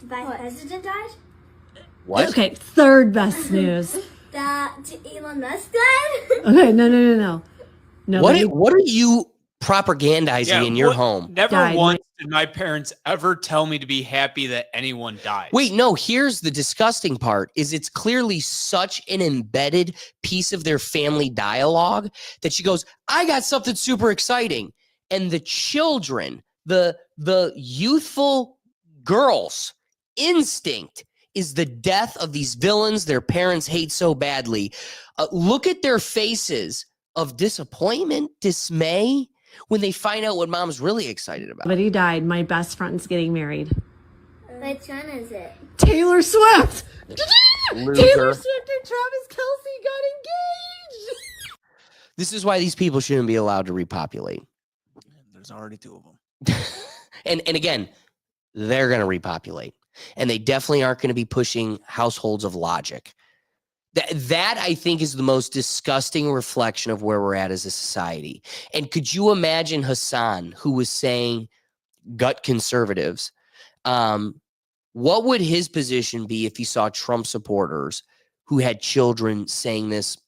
The vice president died? What? Okay, third best news. That Elon Musk died? Okay, no. What are you propagandizing in your home? Never once did my parents ever tell me to be happy that anyone died. Wait, no, here's the disgusting part is it's clearly such an embedded piece of their family dialogue that she goes, I got something super exciting. And the children, the youthful girls' instinct is the death of these villains their parents hate so badly. Look at their faces of disappointment, dismay, when they find out what mom's really excited about. But he died. My best friend's getting married. Which one is it? Taylor Swift! Loser. Taylor Swift and Travis Kelce got engaged! This is why these people shouldn't be allowed to repopulate. There's already two of them. And again, they're going to repopulate. And they definitely aren't going to be pushing households of logic. That I think is the most disgusting reflection of where we're at as a society. And could you imagine Hassan, who was saying gut conservatives? What would his position be if he saw Trump supporters who had children saying this,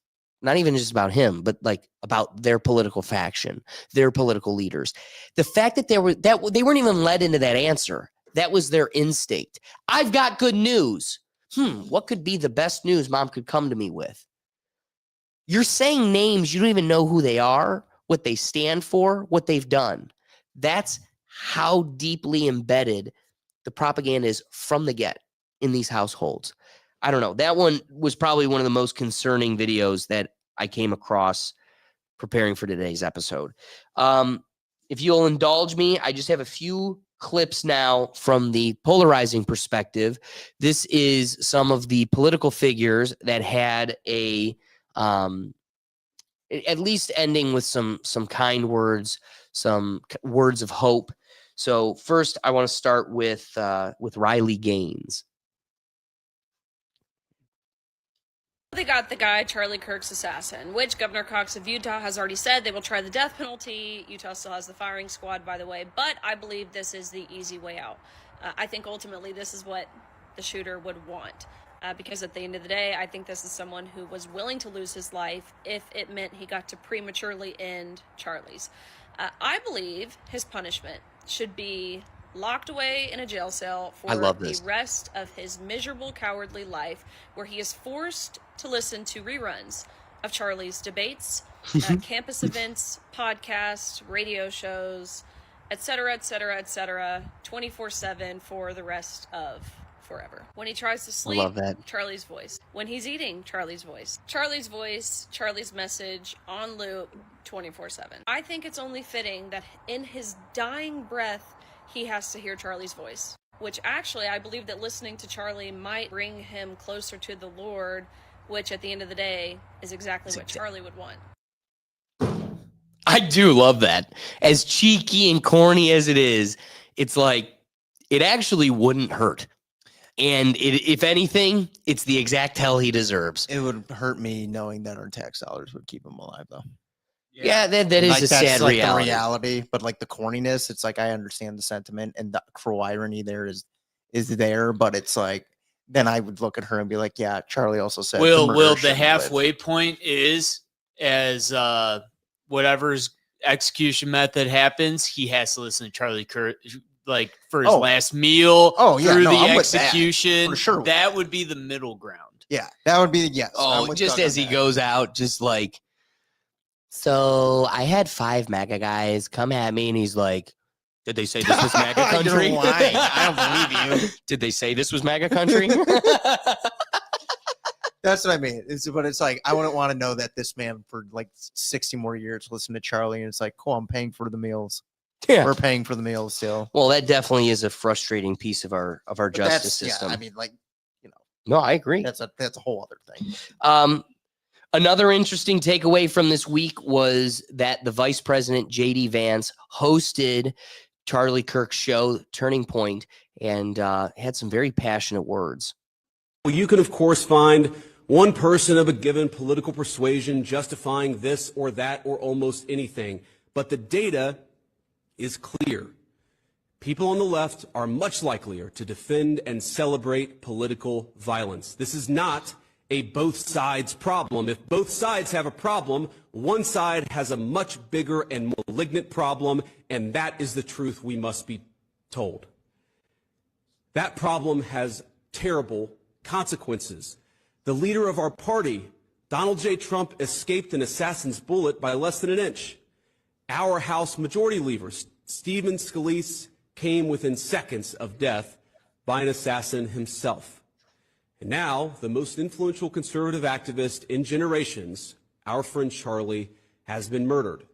not even just about him, but like about their political faction, their political leaders? The fact that they weren't even led into that answer. That was their instinct. I've got good news. What could be the best news mom could come to me with? You're saying names, you don't even know who they are, what they stand for, what they've done. That's how deeply embedded the propaganda is from the get in these households. I don't know. That one was probably one of the most concerning videos that I came across preparing for today's episode. If you'll indulge me, I just have a few clips now from the polarizing perspective. This is some of the political figures that had a at least ending with some kind words, some words of hope. So first I want to start with Riley Gaines. They got the guy, Charlie Kirk's assassin, which Governor Cox of Utah has already said they will try the death penalty. Utah still has the firing squad, by the way, but I believe this is the easy way out. I think ultimately this is what the shooter would want, because at the end of the day, I think this is someone who was willing to lose his life if it meant he got to prematurely end Charlie's. I believe his punishment should be locked away in a jail cell for the rest of his miserable, cowardly life, where he is forced to listen to reruns of Charlie's debates, campus events, podcasts, radio shows, etc., 24/7 for the rest of forever. When he tries to sleep, Charlie's voice. When he's eating, Charlie's voice. Charlie's voice, Charlie's message on loop 24/7. I think it's only fitting that in his dying breath, he has to hear Charlie's voice, which actually I believe that listening to Charlie might bring him closer to the Lord, which at the end of the day is exactly what Charlie would want. I do love that. As cheeky and corny as it is, it's like it actually wouldn't hurt. And if anything, it's the exact hell he deserves. It would hurt me knowing that our tax dollars would keep him alive, though. Yeah, that is like, a that's sad like reality. the reality, but like the corniness, it's like I understand the sentiment and the cruel irony there is there, but it's like then I would look at her and be like, yeah, Charlie also said Will the shouldn't halfway live. point is as whatever's execution method happens, he has to listen to Charlie Kirk like for his last meal. Through the I'm with that, execution. for sure. That would be the middle ground. Yeah, that would be yes. I'm Oh, with just Doug as on he that. goes out, just like, so I had 5 MAGA guys come at me, and he's like, did they say this was MAGA country? You're lying. I don't believe you. Did they say this was MAGA country? That's what I mean. But it's like I wouldn't want to know that this man for like 60 more years listened to Charlie, and it's like, cool, I'm paying for the meals. Yeah. We're paying for the meals still. Well, that definitely is a frustrating piece of our But justice that's- system. Yeah, I mean, like, no, I agree. that's a whole other thing. Another interesting takeaway from this week was that the Vice President, J.D. Vance, hosted Charlie Kirk's show, Turning Point, and had some very passionate words. Well, you can, of course, find one person of a given political persuasion justifying this or that or almost anything. But the data is clear. People on the left are much likelier to defend and celebrate political violence. This is not a both sides problem. If both sides have a problem, one side has a much bigger and malignant problem, and that is the truth we must be told. That problem has terrible consequences. The leader of our party, Donald J. Trump, escaped an assassin's bullet by less than an inch. Our House Majority Leader, Stephen Scalise, came within seconds of death by an assassin himself. And now, the most influential conservative activist in generations, our friend Charlie, has been murdered.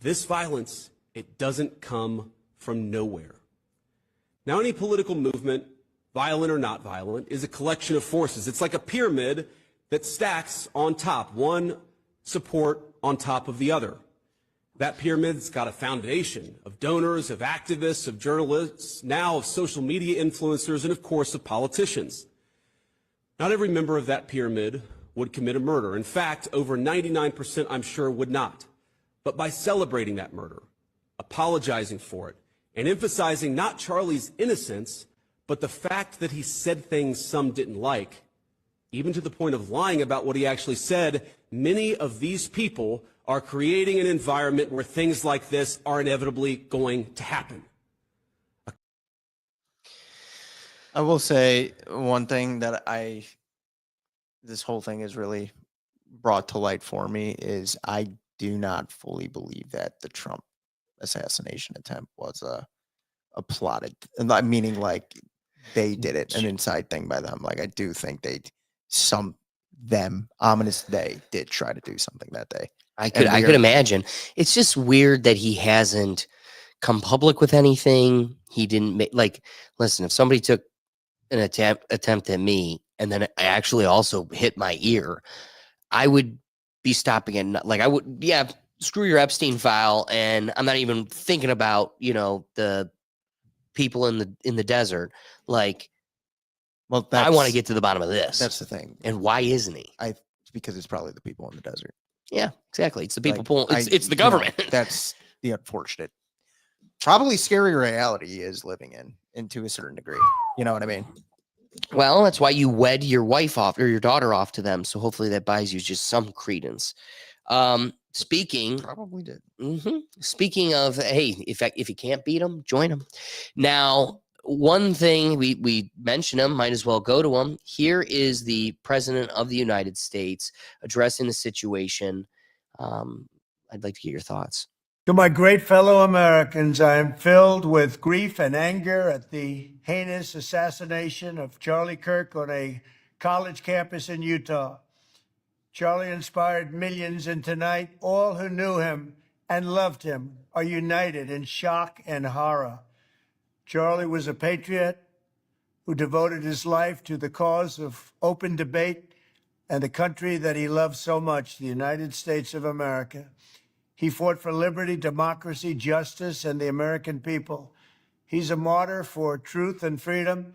This violence, it doesn't come from nowhere. Now, any political movement, violent or not violent, is a collection of forces. It's like a pyramid that stacks on top, one support on top of the other. That pyramid's got a foundation of donors, of activists, of journalists, now of social media influencers, and of course of politicians. Not every member of that pyramid would commit a murder. In fact, over 99%, I'm sure, would not. But by celebrating that murder, apologizing for it, and emphasizing not Charlie's innocence, but the fact that he said things some didn't like, even to the point of lying about what he actually said, many of these people are creating an environment where things like this are inevitably going to happen. I will say one thing that this whole thing has really brought to light for me is I do not fully believe that the Trump assassination attempt was a plotted, meaning like they did it, an inside thing by them. Like I do think they did try to do something that day. I could imagine. It's just weird that he hasn't come public with anything. He didn't make, like, listen, if somebody took an attempt at me and then it actually also hit my ear, I would be stopping it. Like I would, yeah, screw your Epstein file. And I'm not even thinking about, the people in the desert. Like, well, I want to get to the bottom of this. That's the thing. And why isn't he? Because it's probably the people in the desert. Yeah, exactly. It's the people Like, pulling. It's the government. That's the unfortunate, probably scary reality he is living in to a certain degree. You know what I mean? Well, that's why you wed your wife off or your daughter off to them. So hopefully that buys you just some credence. Speaking, probably did. Speaking of, hey, if you can't beat them, join them. Now, one thing we mention him, might as well go to him. Here is the President of the United States addressing the situation. I'd like to get your thoughts. To my great fellow Americans, I am filled with grief and anger at the heinous assassination of Charlie Kirk on a college campus in Utah. Charlie inspired millions, and tonight, all who knew him and loved him are united in shock and horror. Charlie was a patriot who devoted his life to the cause of open debate and the country that he loved so much, the United States of America. He fought for liberty, democracy, justice, and the American people. He's a martyr for truth and freedom,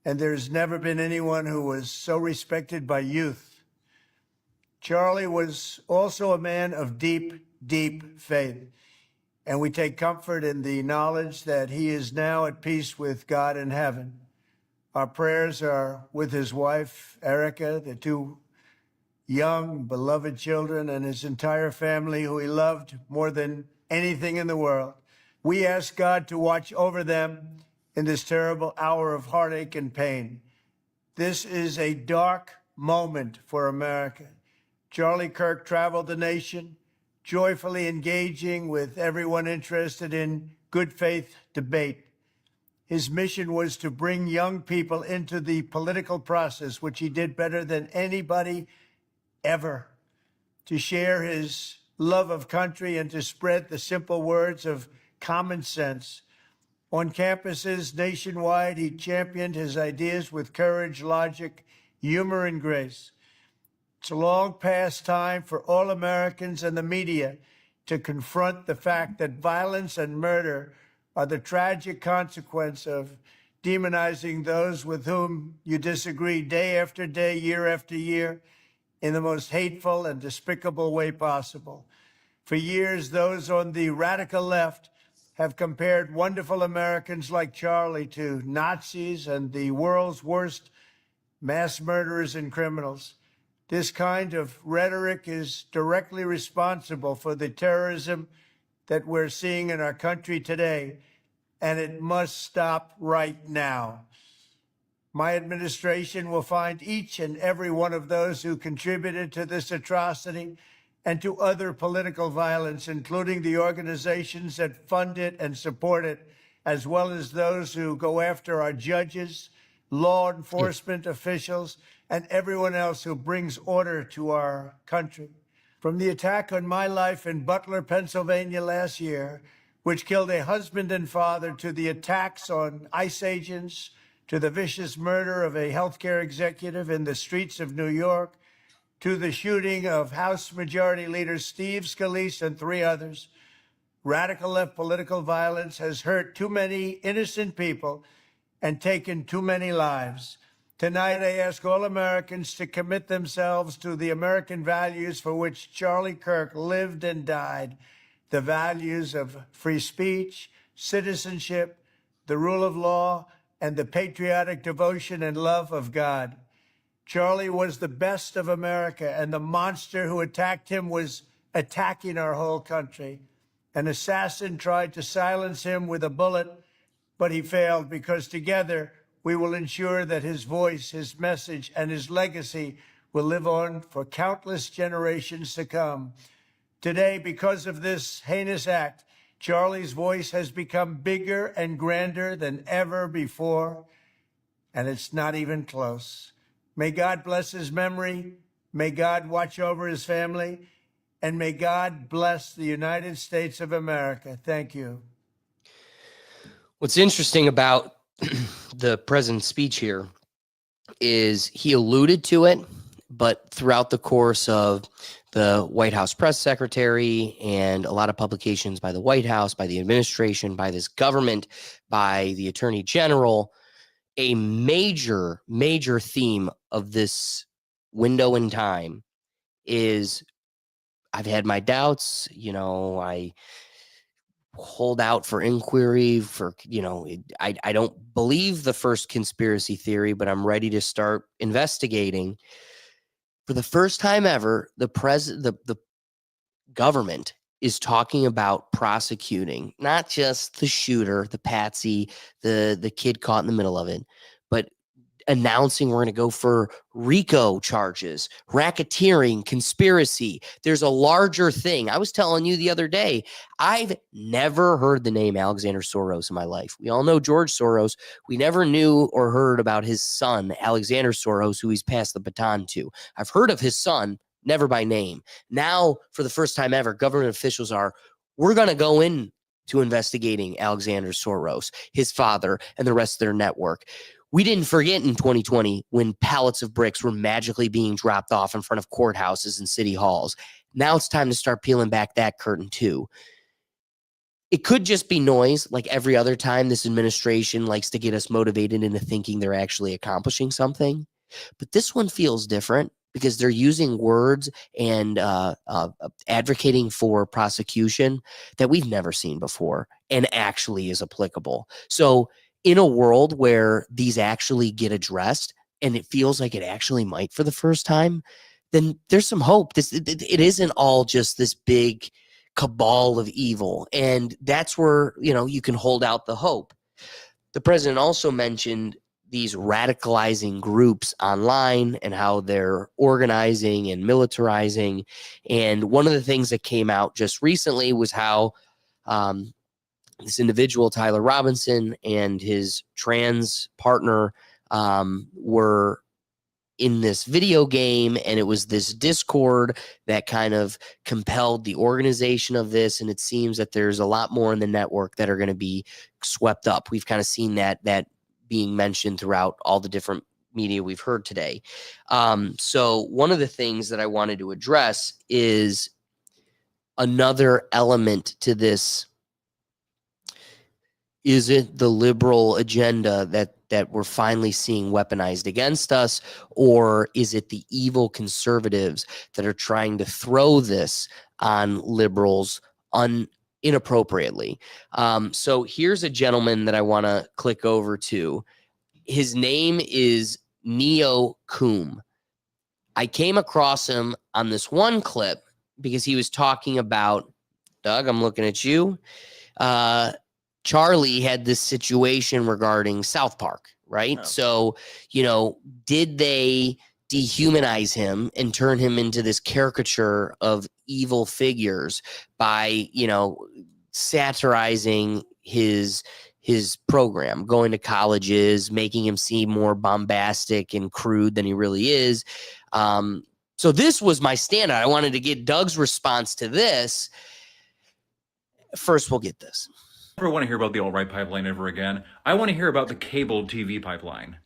and there's never been anyone who was so respected by youth. Charlie was also a man of deep, deep faith, and we take comfort in the knowledge that he is now at peace with God in heaven. Our prayers are with his wife, Erica, the two young, beloved children, and his entire family, who he loved more than anything in the world. We ask God to watch over them in this terrible hour of heartache and pain. This is a dark moment for America. Charlie Kirk traveled the nation, joyfully engaging with everyone interested in good faith debate. His mission was to bring young people into the political process, which he did better than anybody ever, to share his love of country and to spread the simple words of common sense. On campuses nationwide, he championed his ideas with courage, logic, humor, and grace. It's a long past time for all Americans and the media to confront the fact that violence and murder are the tragic consequence of demonizing those with whom you disagree day after day, year after year, in the most hateful and despicable way possible. For years, those on the radical left have compared wonderful Americans like Charlie to Nazis and the world's worst mass murderers and criminals. This kind of rhetoric is directly responsible for the terrorism that we're seeing in our country today, and it must stop right now. My administration will find each and every one of those who contributed to this atrocity and to other political violence, including the organizations that fund it and support it, as well as those who go after our judges, law enforcement officials, and everyone else who brings order to our country. From the attack on my life in Butler, Pennsylvania last year, which killed a husband and father, to the attacks on ICE agents, to the vicious murder of a healthcare executive in the streets of New York, to the shooting of House Majority Leader Steve Scalise and 3 others, radical left political violence has hurt too many innocent people and taken too many lives. Tonight, I ask all Americans to commit themselves to the American values for which Charlie Kirk lived and died, the values of free speech, citizenship, the rule of law, and the patriotic devotion and love of God. Charlie was the best of America, and the monster who attacked him was attacking our whole country. An assassin tried to silence him with a bullet, but he failed, because together we will ensure that his voice, his message, and his legacy will live on for countless generations to come. Today, because of this heinous act, Charlie's voice has become bigger and grander than ever before, and it's not even close. May God bless his memory, may God watch over his family, and may God bless the United States of America. Thank you. What's interesting about the president's speech here is he alluded to it, but throughout the course of the White House press secretary and a lot of publications by the White House, by the administration, by this government, by the attorney general, a major, major theme of this window in time is I've had my doubts, I hold out for inquiry for, I don't believe the first conspiracy theory, but I'm ready to start investigating. For the first time ever, the government is talking about prosecuting not just the shooter, the patsy, the kid caught in the middle of it, but announcing we're going to go for RICO charges, racketeering, conspiracy. There's a larger thing. I was telling you the other day, I've never heard the name Alexander Soros in my life. We all know George Soros. We never knew or heard about his son, Alexander Soros, who he's passed the baton to. I've heard of his son, never by name. Now, for the first time ever, government officials we're going to go in to investigating Alexander Soros, his father, and the rest of their network. We didn't forget in 2020 when pallets of bricks were magically being dropped off in front of courthouses and city halls. Now it's time to start peeling back that curtain too. It could just be noise, like every other time this administration likes to get us motivated into thinking they're actually accomplishing something. But this one feels different because they're using words and advocating for prosecution that we've never seen before and actually is applicable. So in a world where these actually get addressed and it feels like it actually might for the first time, then there's some hope. It isn't all just this big cabal of evil. And that's where, you can hold out the hope. The president also mentioned these radicalizing groups online and how they're organizing and militarizing. And one of the things that came out just recently was how this individual, Tyler Robinson, and his trans partner were in this video game, and it was this Discord that kind of compelled the organization of this. And it seems that there's a lot more in the network that are going to be swept up. We've kind of seen that being mentioned throughout all the different media we've heard today. So one of the things that I wanted to address is another element to this. Is it the liberal agenda that we're finally seeing weaponized against us, or is it the evil conservatives that are trying to throw this on liberals inappropriately? So here's a gentleman that I want to click over to. His name is Neo Coom. I came across him on this one clip because he was talking about, Doug, I'm looking at you. Charlie had this situation regarding South Park, right? Oh. So, did they dehumanize him and turn him into this caricature of evil figures by, satirizing his program, going to colleges, making him seem more bombastic and crude than he really is? So this was my standout. I wanted to get Doug's response to this. First, we'll get this. I never want to hear about the alt-right pipeline ever again. I want to hear about the cable TV pipeline.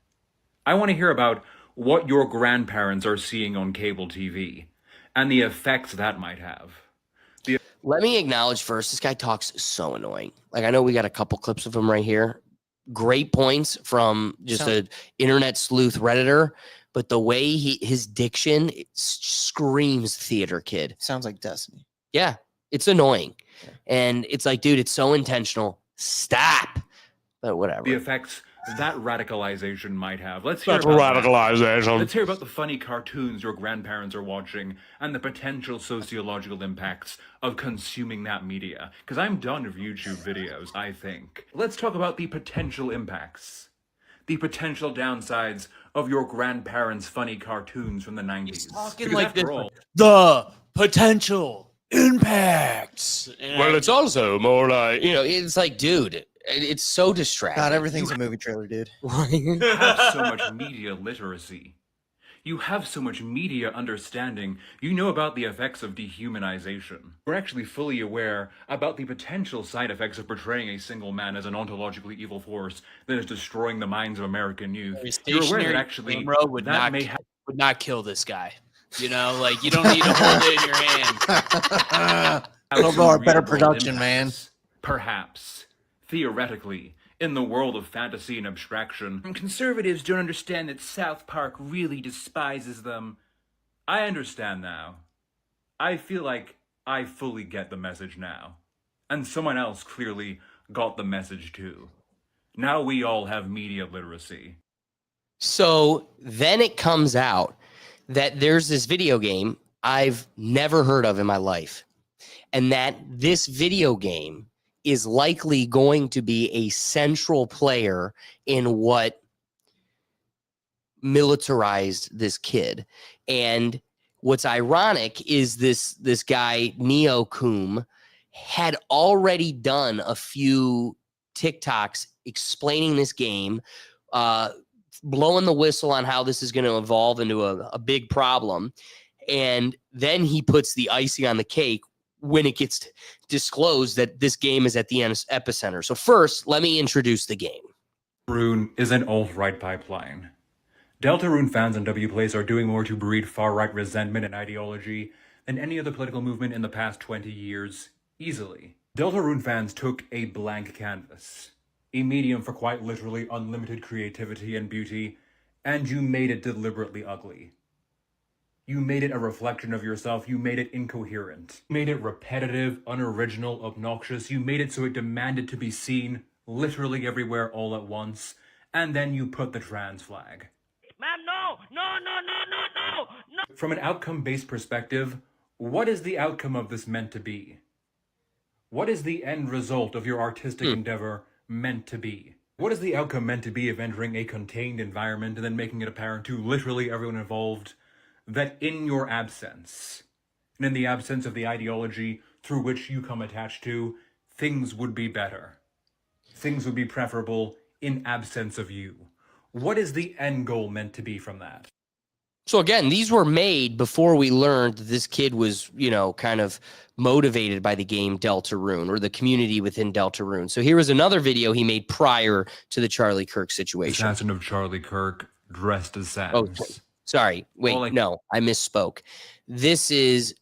I want to hear about what your grandparents are seeing on cable TV and the effects that might have. Let me acknowledge first, this guy talks so annoying. Like, I know we got a couple clips of him right here. Great points from just an internet sleuth Redditor, but the way his diction screams theater kid. Sounds like Destiny. Yeah, it's annoying. Yeah. And it's like, dude, it's so intentional. Stop. But whatever. The effects that radicalization might have. Let's hear about radicalization. Let's hear about the funny cartoons your grandparents are watching and the potential sociological impacts of consuming that media. Because I'm done with YouTube videos, I think. Let's talk about the potential impacts. The potential downsides of your grandparents' funny cartoons from the 90s. He's talking like this. The potential impacts. Well, it's also more like, it's like, dude, it's so distracting. God, everything's a movie trailer, dude. You have so much media literacy. You have so much media understanding. You know about the effects of dehumanization. We're actually fully aware about the potential side effects of portraying a single man as an ontologically evil force that is destroying the minds of American youth. You're aware that actually would not kill this guy. You don't need to hold it in your hand. A little more better production, man. Perhaps. Theoretically, in the world of fantasy and abstraction, conservatives don't understand that South Park really despises them. I understand now. I feel like I fully get the message now. And someone else clearly got the message too. Now we all have media literacy. So then it comes out that there's this video game I've never heard of in my life. And that this video game is likely going to be a central player in what militarized this kid. And what's ironic is this guy, Neo Coom, had already done a few TikToks explaining this game, blowing the whistle on how this is going to evolve into a big problem. And then he puts the icing on the cake when it gets disclosed that this game is at the epicenter. So first, let me introduce the game. Deltarune is an alt-right pipeline. Deltarune fans and WPlays are doing more to breed far-right resentment and ideology than any other political movement in the past 20 years, easily. Deltarune fans took a blank canvas, a medium for quite literally unlimited creativity and beauty, and you made it deliberately ugly. You made it a reflection of yourself. You made it incoherent. You made it repetitive, unoriginal, obnoxious. You made it so it demanded to be seen literally everywhere all at once. And then you put the trans flag. Man, no. From an outcome-based perspective, what is the outcome of this meant to be? What is the end result of your artistic endeavor meant to be? What is the outcome meant to be of entering a contained environment and then making it apparent to literally everyone involved that in your absence, and in the absence of the ideology through which you come attached to, things would be better. Things would be preferable in absence of you. What is the end goal meant to be from that? So again, these were made before we learned that this kid was, kind of motivated by the game Deltarune or the community within Deltarune. So here was another video he made prior to the Charlie Kirk situation. Assassin of Charlie Kirk dressed as Sans. Oh, sorry. Wait, no, I misspoke. This is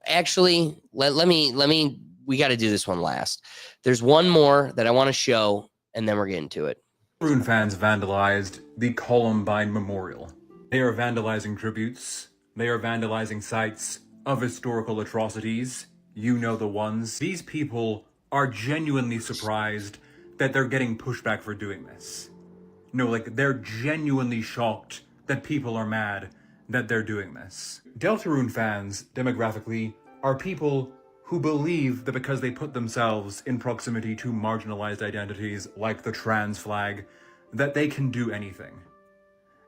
actually, let me, we got to do this one last. There's one more that I want to show, and then we're getting to it. Deltarune fans vandalized the Columbine Memorial. They are vandalizing tributes. They are vandalizing sites of historical atrocities. You know the ones. These people are genuinely surprised that they're getting pushback for doing this. No, like, they're genuinely shocked that people are mad that they're doing this. Deltarune fans, demographically, are people who believe that because they put themselves in proximity to marginalized identities like the trans flag, that they can do anything.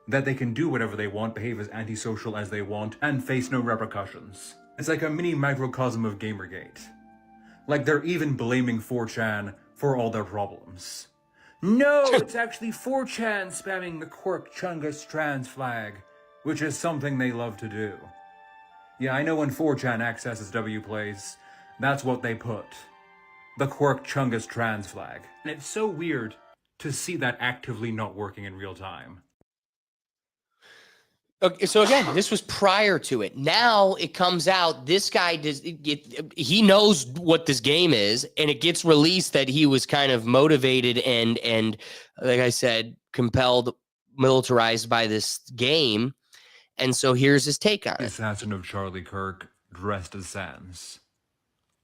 That they can do whatever they want, behave as antisocial as they want, and face no repercussions. It's like a mini microcosm of Gamergate. Like they're even blaming 4chan for all their problems. No, it's actually 4chan spamming the Quirk Chungus trans flag, which is something they love to do. Yeah, I know when 4chan accesses Wplays, that's what they put. The Quirk Chungus trans flag. And it's so weird to see that actively not working in real time. Okay, so again, this was prior to it. Now it comes out, this guy he knows what this game is, and it gets released that he was kind of motivated and like I said, compelled, militarized by this game. And so here's his take on it. Assassin of Charlie Kirk dressed as Sans.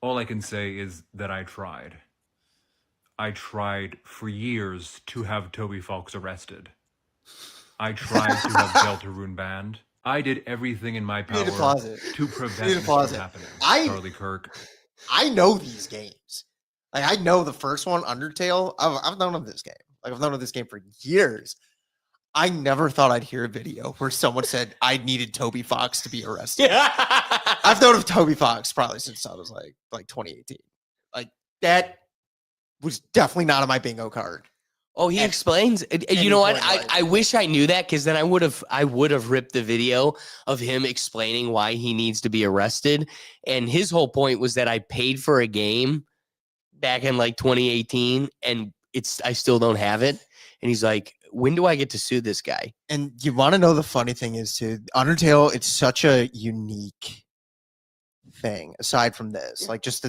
All I can say is that I tried. I tried for years to have Toby Fox arrested. I tried to have Deltarune banned. I did everything in my power to prevent this from happening. Charlie Kirk. I know these games. Like, I know the first one, Undertale. I've known of this game. Like, I've known of this game for years. I never thought I'd hear a video where someone said I needed Toby Fox to be arrested. I've known of Toby Fox probably since I was like 2018. Like, that was definitely not on my bingo card. Oh, he explains. You know what? I wish I knew that, because then I would have ripped the video of him explaining why he needs to be arrested. And his whole point was that I paid for a game back in like 2018, and I still don't have it. And he's like, when do I get to sue this guy? And you want to know the funny thing is too, Undertale, it's such a unique thing aside from this. Like, just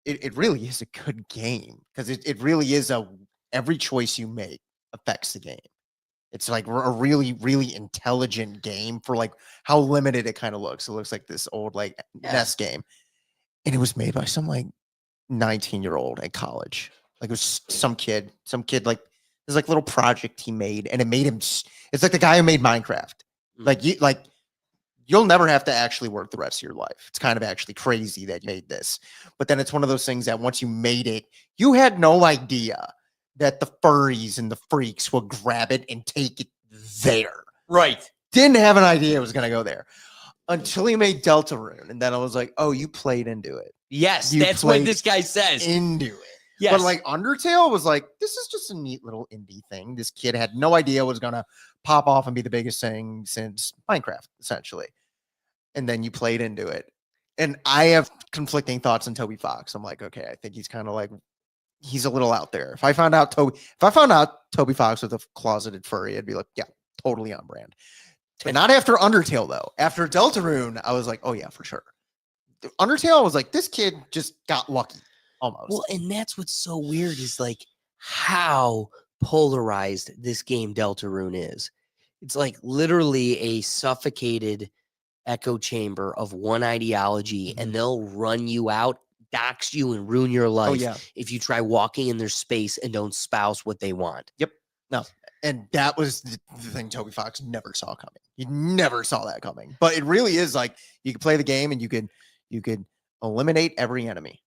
it really is a good game, because it really is every choice you make affects the game. It's like a really, really intelligent game for like how limited it kind of looks. It looks like this old like NES game. And it was made by some like 19-year-old at college. Like, it was some kid like, there's like little project he made, and it made him, it's like the guy who made Minecraft. You'll never have to actually work the rest of your life. It's kind of actually crazy that you made this. But then it's one of those things that once you made it, you had no idea that the furries and the freaks will grab it and take it there. Right. Didn't have an idea it was going to go there until he made Deltarune. And then I was like, oh, you played into it. Yes, that's what this guy says. Into it. Yes. But like Undertale was like, this is just a neat little indie thing. This kid had no idea it was going to pop off and be the biggest thing since Minecraft, essentially. And then you played into it. And I have conflicting thoughts on Toby Fox. I'm like, okay, I think he's kind of like, he's a little out there. If I found out Toby Fox was a closeted furry, I'd be like, yeah, totally on brand. And not after Undertale though. After Deltarune, I was like, oh yeah, for sure. Undertale, I was like, this kid just got lucky almost. Well, and that's what's so weird is like how polarized this game Deltarune is. It's like literally a suffocated echo chamber of one ideology, and they'll run you out, dox you, and ruin your life if you try walking in their space and don't spouse what they want. Yep. No. And that was the thing Toby Fox never saw coming. He never saw that coming. But it really is like you could play the game and you could eliminate every enemy.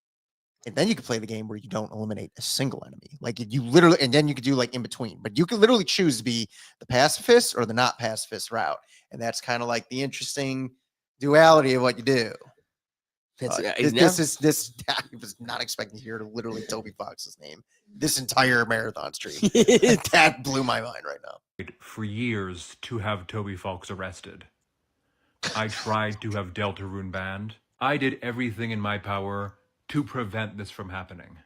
And then you could play the game where you don't eliminate a single enemy. Like you literally, and then you could do like in between. But you could literally choose to be the pacifist or the not pacifist route. And that's kind of like the interesting duality of what you do. I was not expecting to hear literally Toby Fox's name this entire marathon stream. That blew my mind right now. For years to have Toby Fox arrested. I tried to have Deltarune banned. I did everything in my power to prevent this from happening.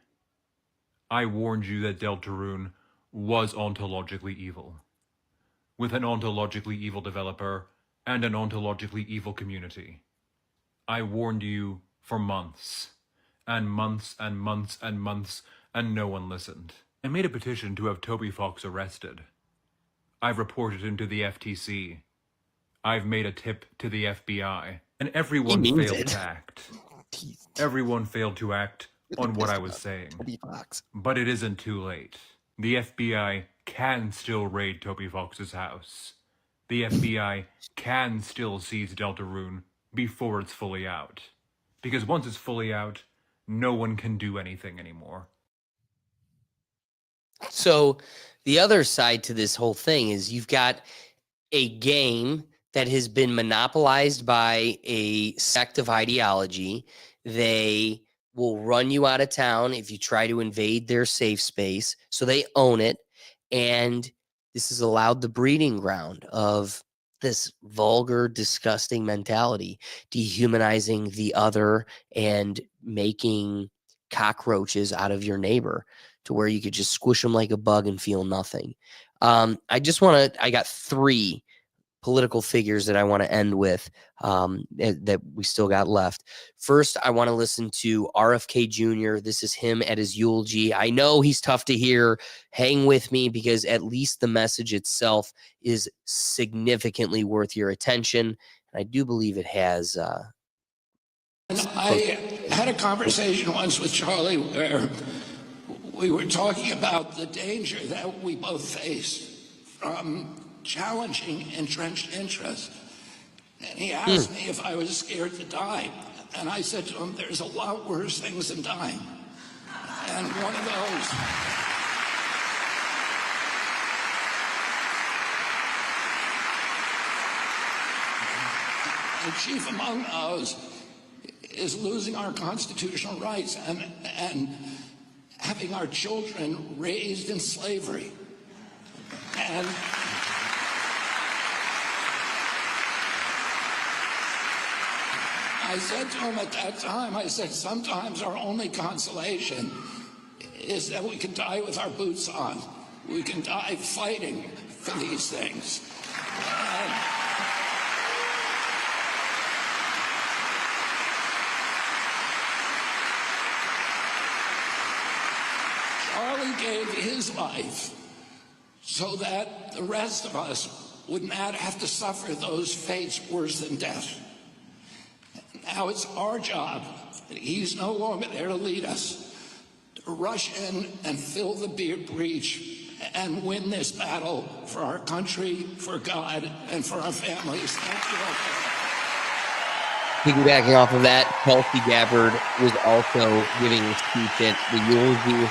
I warned you that Deltarune was ontologically evil. With an ontologically evil developer and an ontologically evil community. I warned you for months, and months and months and months, and no one listened. I made a petition to have Toby Fox arrested. I've reported him to the FTC. I've made a tip to the FBI, and everyone failed to act. Everyone failed to act on what I was saying. But it isn't too late. The FBI can still raid Toby Fox's house. The FBI can still seize Deltarune before it's fully out. Because once it's fully out, no one can do anything anymore. So the other side to this whole thing is you've got a game that has been monopolized by a sect of ideology. They will run you out of town if you try to invade their safe space. So they own it. And this has allowed the breeding ground of this vulgar, disgusting mentality, dehumanizing the other and making cockroaches out of your neighbor to where you could just squish them like a bug and feel nothing. I got 3 political figures that I want to end with that we still got left. First, I want to listen to RFK Jr. This is him at his eulogy. I know he's tough to hear. Hang with me because at least the message itself is significantly worth your attention. And I do believe it has. I had a conversation once with Charlie where we were talking about the danger that we both face from challenging entrenched interests. And he asked me if I was scared to die. And I said to him, there's a lot worse things than dying. And one of those... And chief among those is losing our constitutional rights and having our children raised in slavery. And I said to him at that time, I said, sometimes our only consolation is that we can die with our boots on. We can die fighting for these things. Charlie gave his life so that the rest of us would not have to suffer those fates worse than death. Now it's our job, he's no longer there to lead us, to rush in and fill the breach and win this battle for our country, for God, and for our families. Thank you. Piggybacking off of that, Tulsi Gabbard was also giving a speech at the eulogy,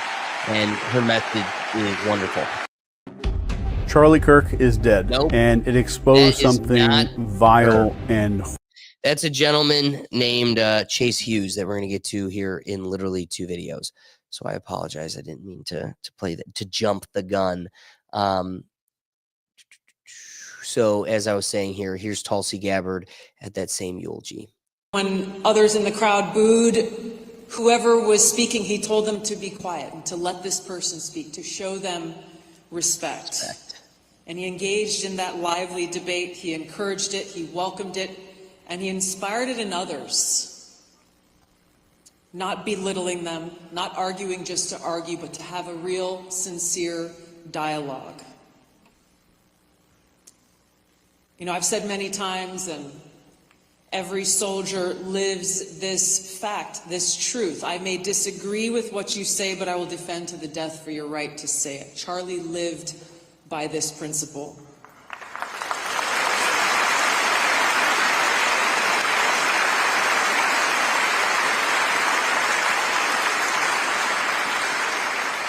and her message is wonderful. Charlie Kirk is dead, and it exposed something vile and... That's a gentleman named Chase Hughes that we're going to get to here in literally 2 videos. So I apologize. I didn't mean to play that, to jump the gun. So as I was saying here, here's Tulsi Gabbard at that same eulogy. When others in the crowd booed whoever was speaking, he told them to be quiet and to let this person speak, to show them respect. And he engaged in that lively debate. He encouraged it, he welcomed it, and he inspired it in others. not belittling them, not arguing just to argue, but to have a real, sincere dialogue. You know, I've said many times, and every soldier lives this fact, this truth. I may disagree with what you say, but I will defend to the death for your right to say it. Charlie lived by this principle.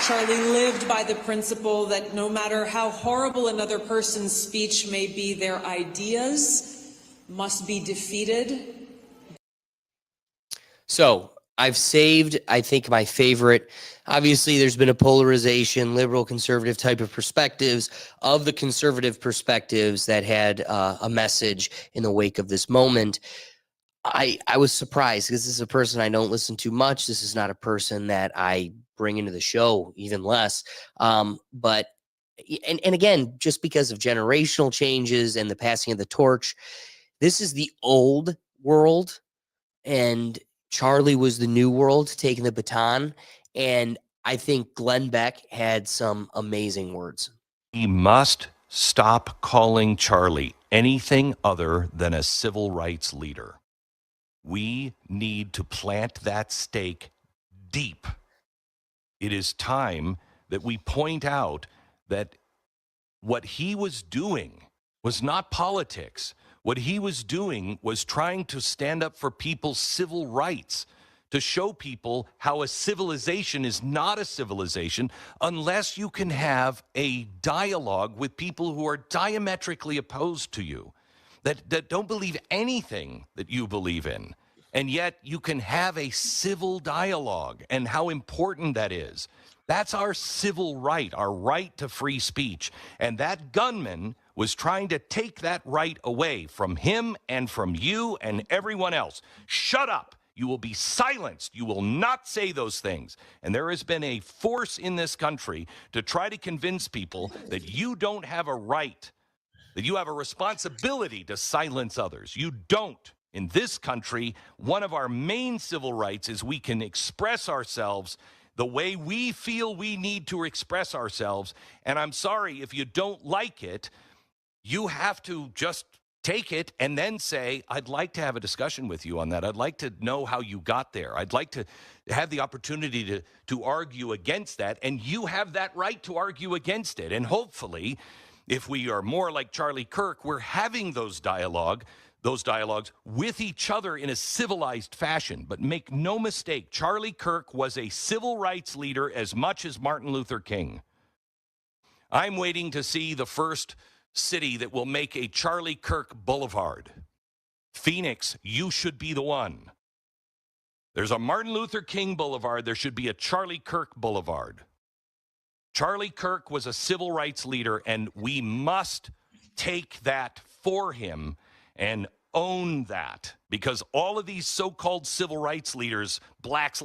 Charlie lived by the principle that no matter how horrible another person's speech may be, their ideas must be defeated. So I've saved, I think, my favorite. Obviously, there's been a polarization, liberal, conservative type of perspectives. Of the conservative perspectives that had a message in the wake of this moment, I was surprised because this is a person I don't listen to much. This is not a person that I bring into the show, even less. But again, just because of generational changes and the passing of the torch, this is the old world, and Charlie was the new world taking the baton. And I think Glenn Beck had some amazing words. We must stop calling Charlie anything other than a civil rights leader. We need to plant that stake deep. It is time that we point out that what he was doing was not politics. What he was doing was trying to stand up for people's civil rights, to show people how a civilization is not a civilization unless you can have a dialogue with people who are diametrically opposed to you, that don't believe anything that you believe in. And yet you can have a civil dialogue, and how important that is. That's our civil right, our right to free speech. And that gunman was trying to take that right away from him and from you and everyone else. Shut up. You will be silenced. You will not say those things. And there has been a force in this country to try to convince people that you don't have a right, that you have a responsibility to silence others. You don't. In this country, one of our main civil rights is we can express ourselves the way we feel we need to express ourselves. And I'm sorry, if you don't like it, you have to just take it and then say, I'd like to have a discussion with you on that. I'd like to know how you got there. I'd like to have the opportunity to argue against that. And you have that right to argue against it. And hopefully, if we are more like Charlie Kirk, we're having those dialogues with each other in a civilized fashion. But make no mistake, Charlie Kirk was a civil rights leader as much as Martin Luther King. I'm waiting to see the first city that will make a Charlie Kirk Boulevard. Phoenix, you should be the one. There's a Martin Luther King Boulevard. There should be a Charlie Kirk Boulevard. Charlie Kirk was a civil rights leader, and we must take that for him and own that, because all of these so-called civil rights leaders, Black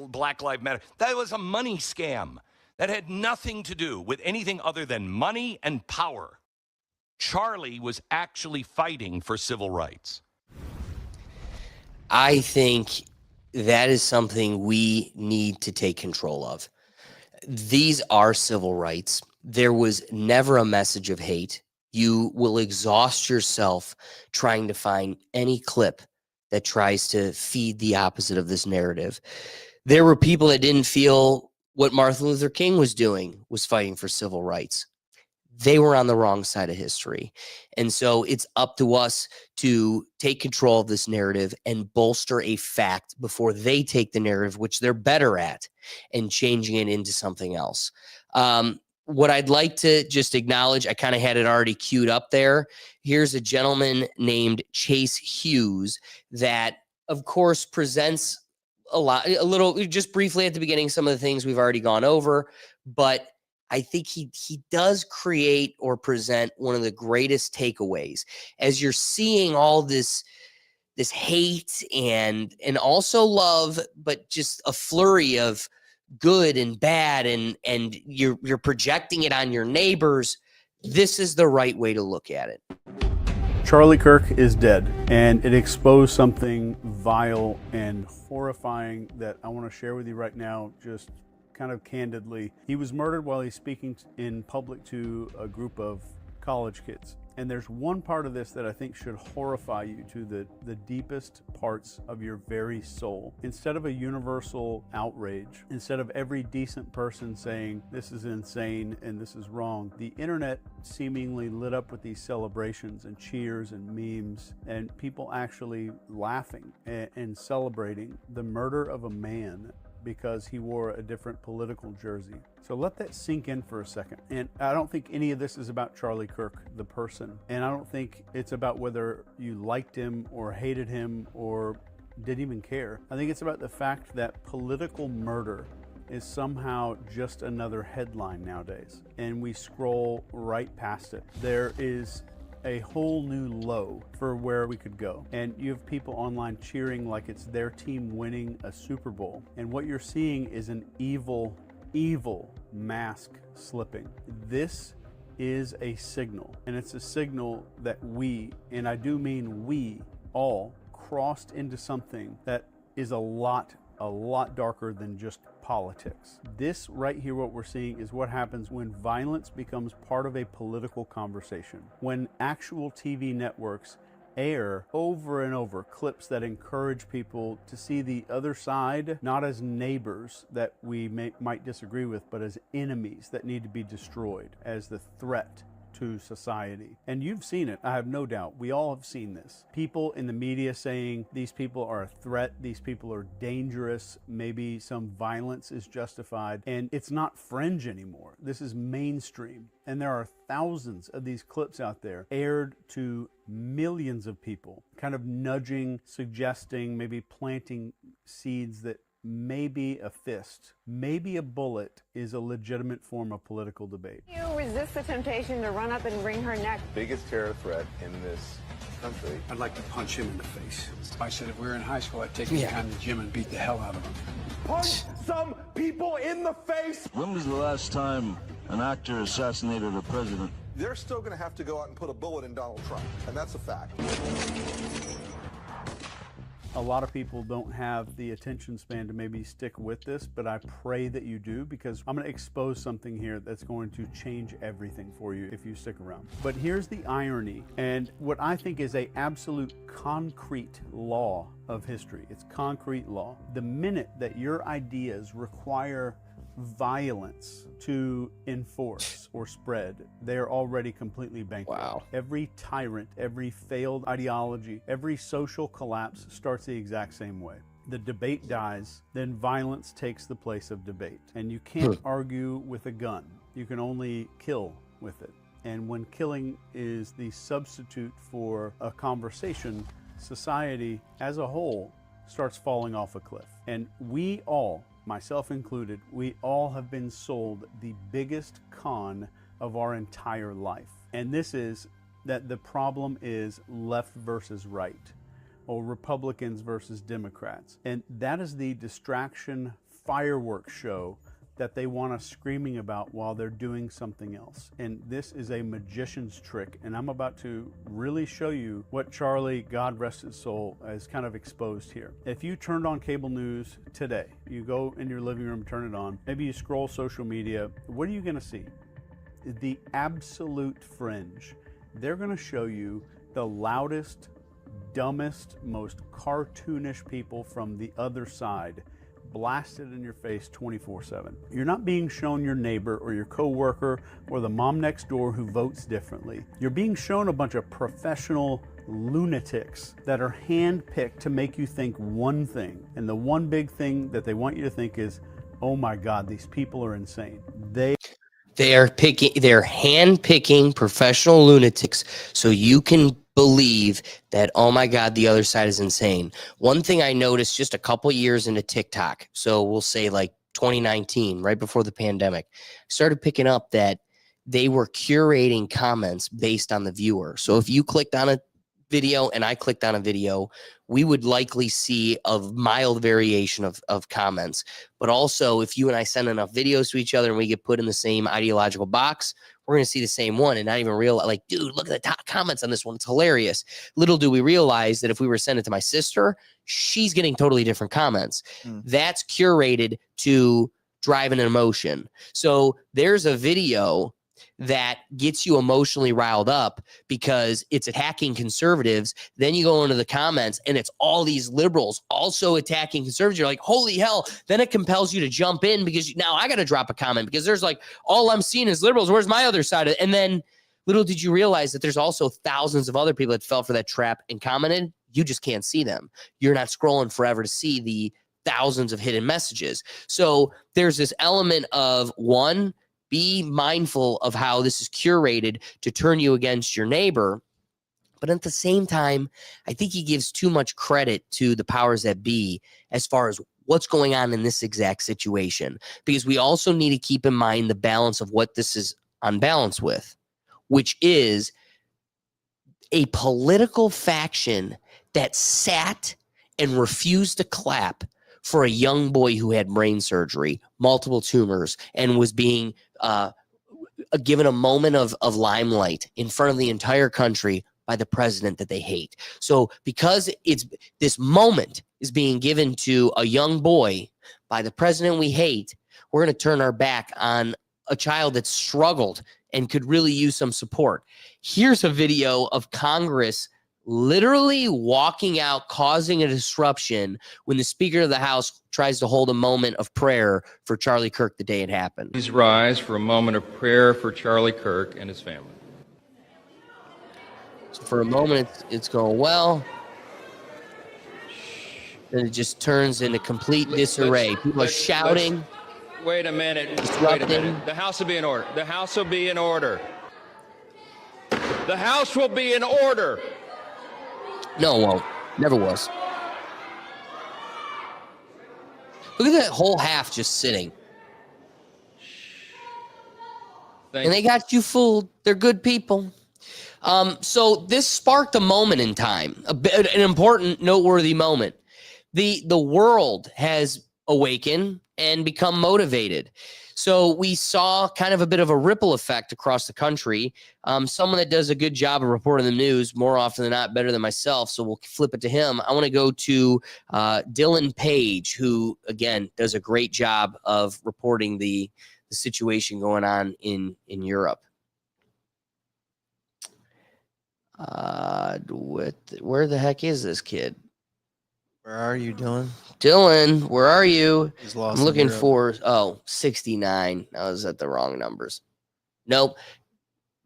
Lives Matter, that was a money scam. That had nothing to do with anything other than money and power. Charlie was actually fighting for civil rights. I think that is something we need to take control of. These are civil rights. There was never a message of hate. You will exhaust yourself trying to find any clip that tries to feed the opposite of this narrative. There were people that didn't feel what Martin Luther King was doing was fighting for civil rights. They were on the wrong side of history. And so it's up to us to take control of this narrative and bolster a fact before they take the narrative, which they're better at, and changing it into something else. What I'd like to just acknowledge, I kind of had it already queued up there. Here's a gentleman named Chase Hughes that, of course, presents a little, just briefly at the beginning, some of the things we've already gone over, but I think he does create or present one of the greatest takeaways as you're seeing all this hate and also love, but just a flurry of good and bad, and you're projecting it on your neighbors. This is the right way to look at it. Charlie Kirk is dead, and it exposed something vile and horrifying that I want to share with you right now, just kind of candidly. He was murdered while he's speaking in public to a group of college kids. And there's one part of this that I think should horrify you to the deepest parts of your very soul. Instead of a universal outrage, instead of every decent person saying this is insane and this is wrong, the internet seemingly lit up with these celebrations and cheers and memes and people actually laughing and celebrating the murder of a man because he wore a different political jersey. So let that sink in for a second. And I don't think any of this is about Charlie Kirk, the person. And I don't think it's about whether you liked him or hated him or didn't even care. I think it's about the fact that political murder is somehow just another headline nowadays. And we scroll right past it. There is a whole new low for where we could go. And you have people online cheering like it's their team winning a Super Bowl. And what you're seeing is an evil mask slipping. This is a signal, and it's a signal that we, and I do mean we all, crossed into something that is a lot darker than just politics. This right here, what we're seeing, is what happens when violence becomes part of a political conversation. When actual TV networks air over and over clips that encourage people to see the other side not as neighbors that we might disagree with, but as enemies that need to be destroyed, as the threat to society. And you've seen it, I have no doubt. We all have seen this. People in the media saying these people are a threat, these people are dangerous, maybe some violence is justified, and it's not fringe anymore. This is mainstream. And there are thousands of these clips out there aired to millions of people, kind of nudging, suggesting, maybe planting seeds that maybe a fist, maybe a bullet is a legitimate form of political debate. You resist the temptation to run up and wring her neck. Biggest terror threat in this country. I'd like to punch him in the face. I said if we were in high school, I'd take him down to the gym and beat the hell out of him. Punch some people in the face! When was the last time an actor assassinated a president? They're still going to have to go out and put a bullet in Donald Trump, and that's a fact. A lot of people don't have the attention span to maybe stick with this, but I pray that you do, because I'm going to expose something here that's going to change everything for you if you stick around. But here's the irony, and what I think is a absolute concrete law of history. It's concrete law. The minute that your ideas require violence to enforce or spread, they're already completely bankrupt. Wow. Every tyrant, every failed ideology, every social collapse starts the exact same way. The debate dies, then violence takes the place of debate. And you can't argue with a gun. You can only kill with it. And when killing is the substitute for a conversation, society as a whole starts falling off a cliff. And we all, myself included, we all have been sold the biggest con of our entire life. And this is that the problem is left versus right, or Republicans versus Democrats. And that is the distraction fireworks show that they want us screaming about while they're doing something else. And this is a magician's trick. And I'm about to really show you what Charlie, God rest his soul, has kind of exposed here. If you turned on cable news today, you go in your living room, turn it on, maybe you scroll social media, what are you gonna see? The absolute fringe. They're gonna show you the loudest, dumbest, most cartoonish people from the other side blasted in your face 24/7. You're not being shown your neighbor or your coworker or the mom next door who votes differently. You're being shown a bunch of professional lunatics that are handpicked to make you think one thing. And the one big thing that they want you to think is, oh my God, these people are insane. They're hand-picking professional lunatics so you can believe that, oh my God, the other side is insane. One thing I noticed just a couple years into TikTok, so we'll say like 2019, right before the pandemic, started picking up that they were curating comments based on the viewer. So if you clicked on a video and I clicked on a video, we would likely see a mild variation of comments. But also, if you and I send enough videos to each other and we get put in the same ideological box, we're going to see the same one and not even realize, like, dude, look at the top comments on this one. It's hilarious. Little do we realize that if we were sending it to my sister, she's getting totally different comments. That's curated to drive an emotion. So there's a video that gets you emotionally riled up because it's attacking conservatives. Then you go into the comments and it's all these liberals also attacking conservatives. You're like, holy hell. Then it compels you to jump in because now I got to drop a comment because there's like, all I'm seeing is liberals. Where's my other side of it? And then little did you realize that there's also thousands of other people that fell for that trap and commented. You just can't see them. You're not scrolling forever to see the thousands of hidden messages. So there's this element of, one, be mindful of how this is curated to turn you against your neighbor. But at the same time, I think he gives too much credit to the powers that be as far as what's going on in this exact situation. Because we also need to keep in mind the balance of what this is on balance with, which is a political faction that sat and refused to clap for a young boy who had brain surgery, multiple tumors, and was being given a moment of limelight in front of the entire country by the president that they hate. So because it's this moment is being given to a young boy by the president we hate, we're going to turn our back on a child that struggled and could really use some support. Here's a video of Congress literally walking out, causing a disruption when the Speaker of the House tries to hold a moment of prayer for Charlie Kirk the day it happened. Please rise for a moment of prayer for Charlie Kirk and his family. So for a moment, it's going well. Then it just turns into complete disarray. People are shouting. Wait a minute. Disrupting. Wait a minute. The House will be in order. The House will be in order. The House will be in order. No, it won't. Never was. Look at that whole half just sitting. And they got you fooled. They're good people. So this sparked a moment in time, an important, noteworthy moment. The world has awakened and become motivated. So we saw kind of a bit of a ripple effect across the country. Someone that does a good job of reporting the news more often than not, better than myself. So we'll flip it to him. I want to go to Dylan Page, who, again, does a great job of reporting the situation going on in Europe. Where the heck is this kid? Where are you, Dylan? Dylan, where are you? He's lost. I'm looking for 69. I was at the wrong numbers. Nope.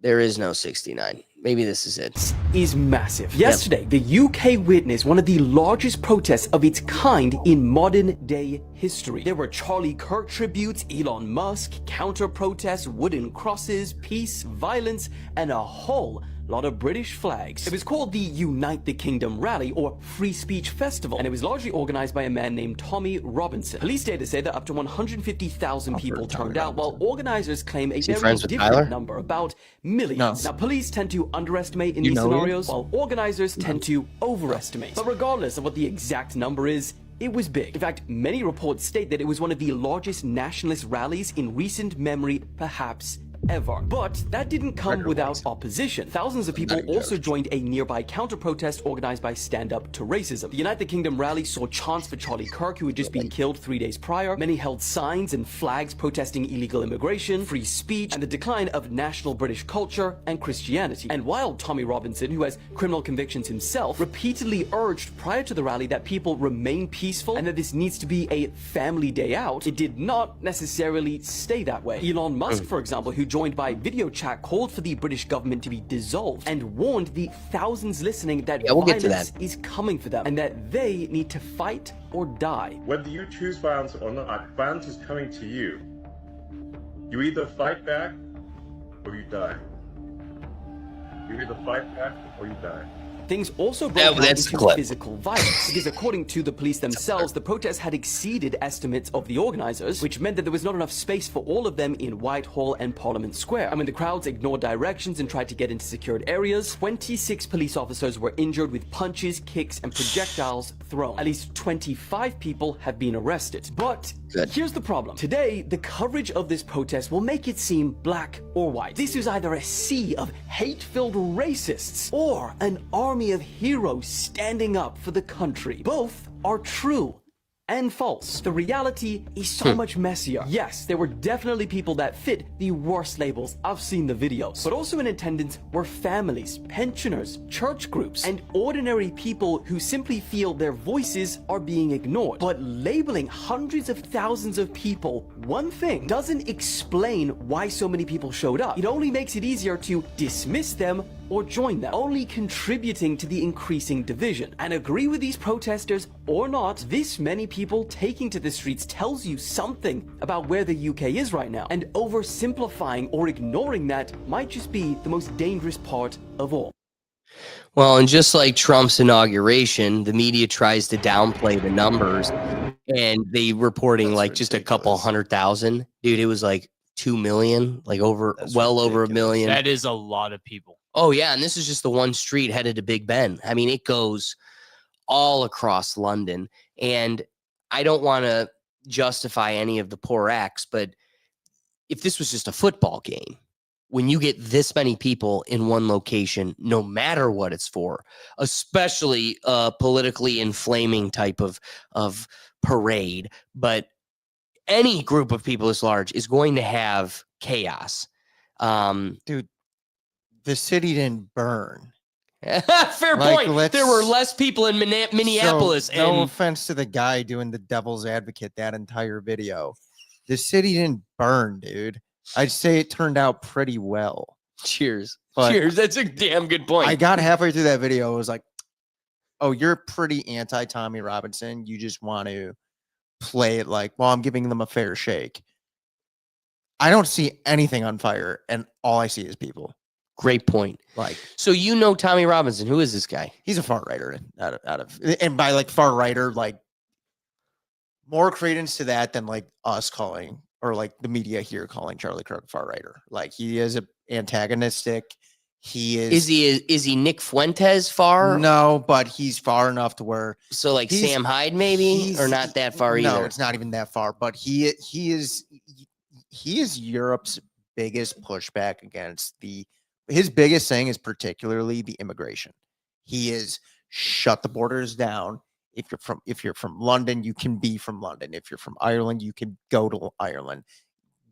There is no 69. Maybe this is it. Is massive. Yesterday, the UK witnessed one of the largest protests of its kind in modern day history. There were Charlie Kirk tributes, Elon Musk, counter protests, wooden crosses, peace, violence, and a whole lot of British flags. It was called the Unite the Kingdom Rally, or Free Speech Festival, and it was largely organized by a man named Tommy Robinson. Police data say that up to 150,000 people turned out, while organizers claim a very different number, about millions. Now, police tend to underestimate in these scenarios, while organizers tend to overestimate. But regardless of what the exact number is, it was big. In fact, many reports state that it was one of the largest nationalist rallies in recent memory, perhaps ever. But that didn't come without opposition. Thousands of people also joined a nearby counter-protest organized by Stand Up to Racism. The Unite the Kingdom rally saw chants for Charlie Kirk, who had just been killed 3 days prior. Many held signs and flags protesting illegal immigration, free speech, and the decline of national British culture and Christianity. And while Tommy Robinson, who has criminal convictions himself, repeatedly urged prior to the rally that people remain peaceful and that this needs to be a family day out, it did not necessarily stay that way. Elon Musk, for example, who joined by video chat, called for the British government to be dissolved and warned the thousands listening that violence is coming for them and that they need to fight or die. Whether you choose violence or not, violence is coming to you. You either fight back or you die. You either fight back or you die. things also broke out that's the into clip. physical violence, because according to the police themselves, the protest had exceeded estimates of the organizers, which meant that there was not enough space for all of them in Whitehall and Parliament Square. And when the crowds ignored directions and tried to get into secured areas, 26 police officers were injured with punches, kicks, and projectiles thrown. At least 25 people have been arrested. But here's the problem. Today, the coverage of this protest will make it seem black or white. This is either a sea of hate-filled racists or an army of heroes standing up for the country. Both are true and false. The reality is so much messier. Yes, there were definitely people that fit the worst labels. I've seen the videos. But also in attendance were families, pensioners, church groups, and ordinary people who simply feel their voices are being ignored. But labeling hundreds of thousands of people one thing doesn't explain why so many people showed up. It only makes it easier to dismiss them or join them, only contributing to the increasing division. And agree with these protesters or not, this many people taking to the streets tells you something about where the UK is right now. And oversimplifying or ignoring that might just be the most dangerous part of all. Well, and just like Trump's inauguration, the media tries to downplay the numbers, and they reporting like just a couple 100,000. Dude, it was like 2 million, like over over a million. That is a lot of people. Oh yeah, and this is just the one street headed to Big Ben. I mean, it goes all across London, and I don't want to justify any of the poor acts, but if this was just a football game, when you get this many people in one location, no matter what it's for, especially a politically inflaming type of parade, but any group of people this large is going to have chaos. Dude, the city didn't burn. Fair point. There were less people in Minneapolis. So, no offense to the guy doing the devil's advocate that entire video. The city didn't burn, dude. I'd say it turned out pretty well. Cheers. But Cheers. That's a damn good point. I got halfway through that video. I was like, oh, you're pretty anti-Tommy Robinson. You just want to play it like, well, I'm giving them a fair shake. I don't see anything on fire, and all I see is people. Great point. Like, so you know Tommy Robinson. Who is this guy? He's a far righter out of and by like far righter, like more credence to that than like us calling or like the media here calling Charlie Kirk far righter. Like he is antagonistic. He is. Is he Nick Fuentes far? No, but he's far enough to where so like Sam Hyde maybe or not that far either. No, it's not even that far. But he is Europe's biggest pushback against his biggest thing is particularly the immigration. He is shut the borders down. If you're from London, you can be from London. If you're from Ireland, you can go to Ireland.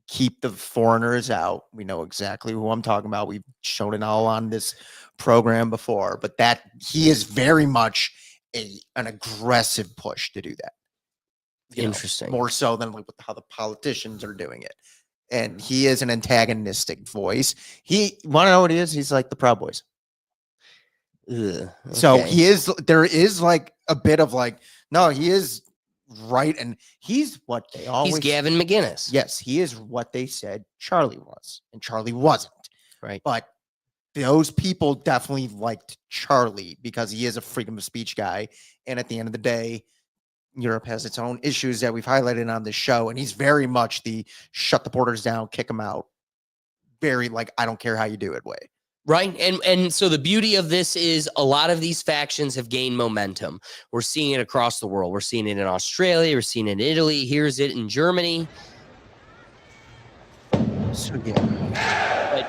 Keep the foreigners out. We know exactly who I'm talking about. We've shown it all on this program before, but that he is very much an aggressive push to do that. Interesting. More so than like how the politicians are doing it. And he is an antagonistic voice. He want to know what he is? He's like the Proud Boys. Okay. So there is like a bit of like, no, he is right. And he's what they always. He's Gavin McGinnis. Yes, he is what they said Charlie was. And Charlie wasn't. Right. But those people definitely liked Charlie because he is a freedom of speech guy. And at the end of the day, Europe has its own issues that we've highlighted on this show. And he's very much the shut the borders down, kick them out. Very like, I don't care how you do it way. Right. And so the beauty of this is a lot of these factions have gained momentum. We're seeing it across the world. We're seeing it in Australia. We're seeing it in Italy. Here's it in Germany. So yeah. But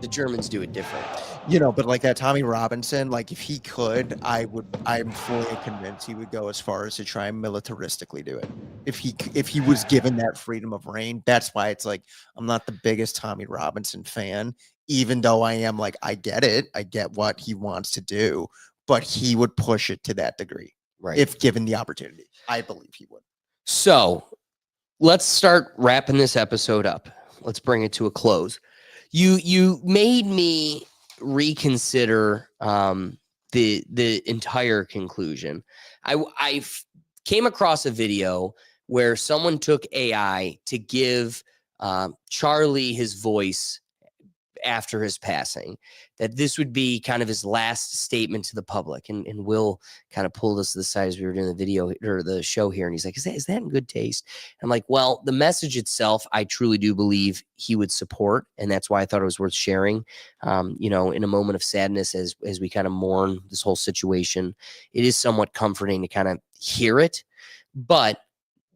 the Germans do it different. You know, but like that Tommy Robinson, like if he could, I'm fully convinced he would go as far as to try and militaristically do it. If he was given that freedom of reign, that's why it's like, I'm not the biggest Tommy Robinson fan, even though I am like, I get it. I get what he wants to do, but he would push it to that degree. Right. If given the opportunity, I believe he would. So let's start wrapping this episode up. Let's bring it to a close. You made me reconsider the entire conclusion. I came across a video where someone took AI to give Charlie his voice after his passing, that this would be kind of his last statement to the public. And Will kind of pulled us to the side as we were doing the video or the show here. And he's like, is that in good taste? I'm like, well, the message itself, I truly do believe he would support. And that's why I thought it was worth sharing, in a moment of sadness as we kind of mourn this whole situation. It is somewhat comforting to kind of hear it. But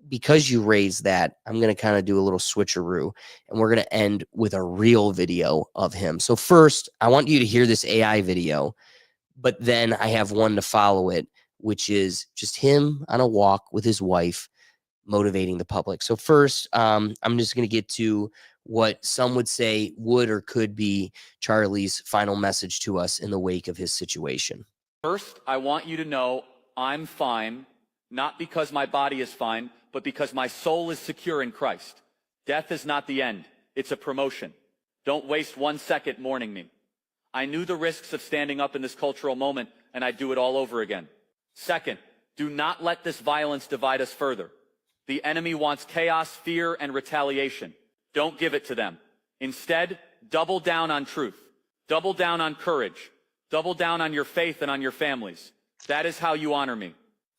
because you raised that, I'm going to kind of do a little switcheroo, and we're going to end with a real video of him. So first, I want you to hear this AI video, but then I have one to follow it, which is just him on a walk with his wife, motivating the public. So first, I'm just going to get to what some would say would or could be Charlie's final message to us in the wake of his situation. First, I want you to know I'm fine, not because my body is fine, but because my soul is secure in Christ. Death is not the end. It's a promotion. Don't waste 1 second mourning me. I knew the risks of standing up in this cultural moment, and I'd do it all over again. Second, do not let this violence divide us further. The enemy wants chaos, fear, and retaliation. Don't give it to them. Instead, double down on truth. Double down on courage. Double down on your faith and on your families. That is how you honor me.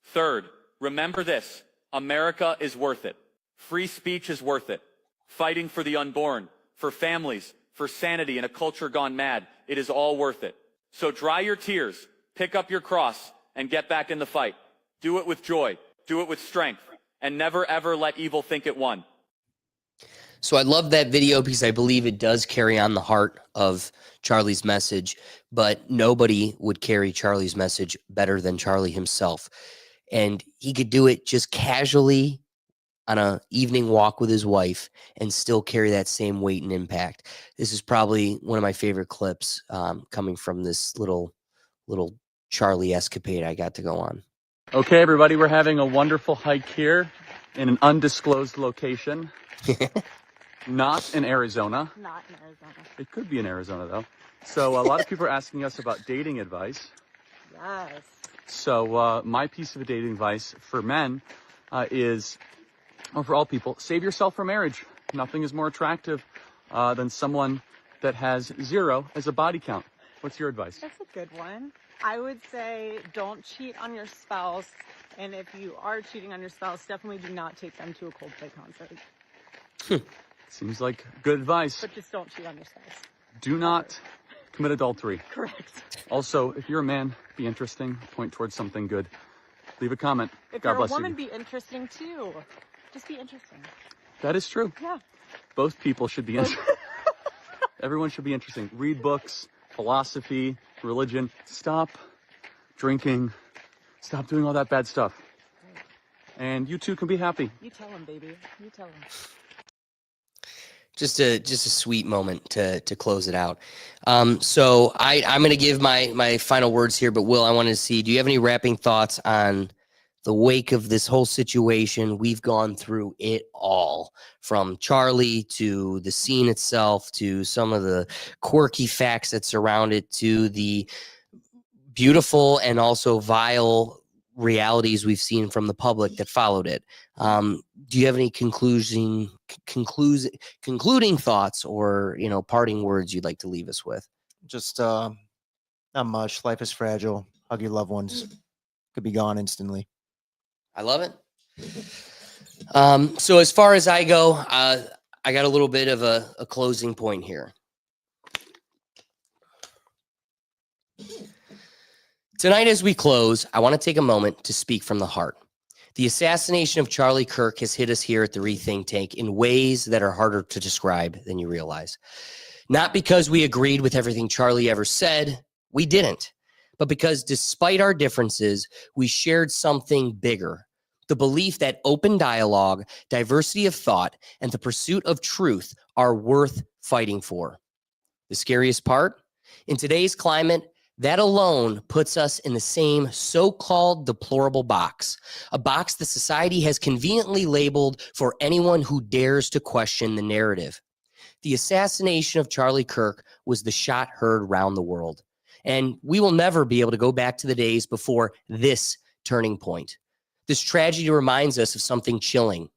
Third, remember this. America is worth it. Free speech is worth it. Fighting for the unborn, for families, for sanity in a culture gone mad, it is all worth it. So dry your tears, pick up your cross, and get back in the fight. Do it with joy, do it with strength, and never ever let evil think it won. So I love that video because I believe it does carry on the heart of Charlie's message, but nobody would carry Charlie's message better than Charlie himself. And he could do it just casually on an evening walk with his wife and still carry that same weight and impact. This is probably one of my favorite clips coming from this little Charlie escapade I got to go on. Okay, everybody, we're having a wonderful hike here in an undisclosed location. Not in Arizona. Not in Arizona. It could be in Arizona, though. So a lot of people are asking us about dating advice. Yes. So my piece of dating advice for men is, or for all people, save yourself for marriage. Nothing is more attractive than someone that has 0 as a body count. What's your advice? That's a good one. I would say don't cheat on your spouse. And if you are cheating on your spouse, definitely do not take them to a Coldplay concert. Seems like good advice. But just don't cheat on your spouse. Do not commit adultery. Correct. Also, if you're a man, be interesting. Point towards something good. Leave a comment. If God you're a bless woman, you. be interesting too. Just be interesting. That is true. Yeah. Both people should be interesting. Everyone should be interesting. Read books, philosophy, religion. Stop drinking. Stop doing all that bad stuff. And you too can be happy. You tell him, baby. You tell him. Just a sweet moment to close it out. So I'm going to give my final words here, but Will, I wanted to see, do you have any wrapping thoughts on the wake of this whole situation? We've gone through it all, from Charlie to the scene itself, to some of the quirky facts that surround it, to the beautiful and also vile realities we've seen from the public that followed it. Do you have any concluding thoughts or, parting words you'd like to leave us with? Just not much. Life is fragile. Hug your loved ones. Could be gone instantly. I love it. So as far as I go, I got a little bit of a closing point here. Tonight, as we close, I want to take a moment to speak from the heart. The assassination of Charlie Kirk has hit us here at the Rethink Tank in ways that are harder to describe than you realize. Not because we agreed with everything Charlie ever said, we didn't, but because despite our differences, we shared something bigger. The belief that open dialogue, diversity of thought, and the pursuit of truth are worth fighting for. The scariest part? In today's climate, that alone puts us in the same so-called deplorable box, a box that society has conveniently labeled for anyone who dares to question the narrative. The assassination of Charlie Kirk was the shot heard round the world, and we will never be able to go back to the days before this turning point. This tragedy reminds us of something chilling.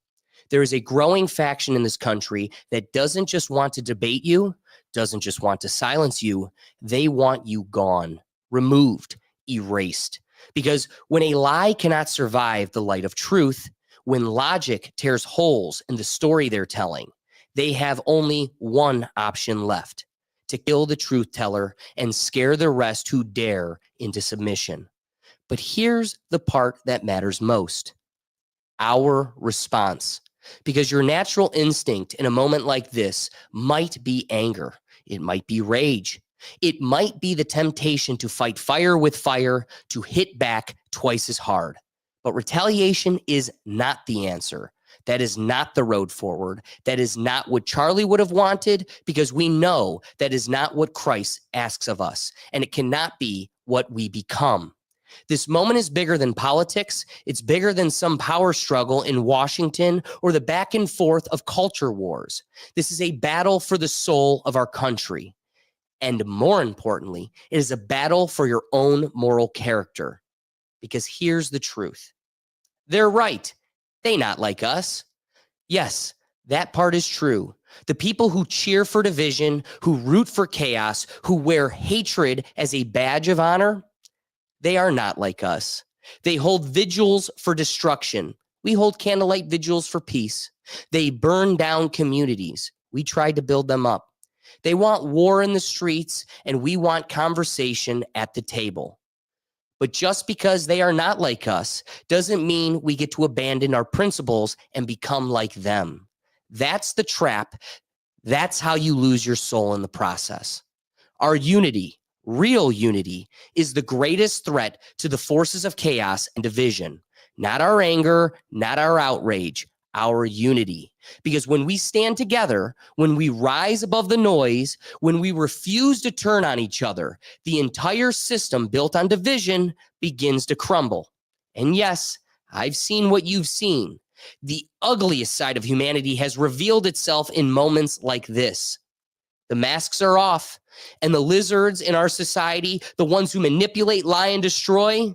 There is a growing faction in this country that doesn't just want to debate you, doesn't just want to silence you, they want you gone, removed, erased. Because when a lie cannot survive the light of truth, when logic tears holes in the story they're telling, they have only one option left: to kill the truth teller and scare the rest who dare into submission. But here's the part that matters most: our response. Because your natural instinct in a moment like this might be anger. It might be rage. It might be the temptation to fight fire with fire, to hit back twice as hard. But retaliation is not the answer. That is not the road forward. That is not what Charlie would have wanted, because we know that is not what Christ asks of us, and it cannot be what we become. This moment is bigger than politics. It's bigger than some power struggle in Washington or the back and forth of culture wars. This is a battle for the soul of our country. And more importantly, it is a battle for your own moral character. Because here's the truth. They're right. They not like us. Yes, that part is true. The people who cheer for division, who root for chaos, who wear hatred as a badge of honor, they are not like us. They hold vigils for destruction. We hold candlelight vigils for peace. They burn down communities. We try to build them up. They want war in the streets, and we want conversation at the table. But just because they are not like us doesn't mean we get to abandon our principles and become like them. That's the trap. That's how you lose your soul in the process. Our unity, real unity, is the greatest threat to the forces of chaos and division. Not our anger, not our outrage, our unity. Because when we stand together, when we rise above the noise, when we refuse to turn on each other, the entire system built on division begins to crumble. And yes, I've seen what you've seen. The ugliest side of humanity has revealed itself in moments like this. The masks are off, and the lizards in our society, the ones who manipulate, lie, and destroy,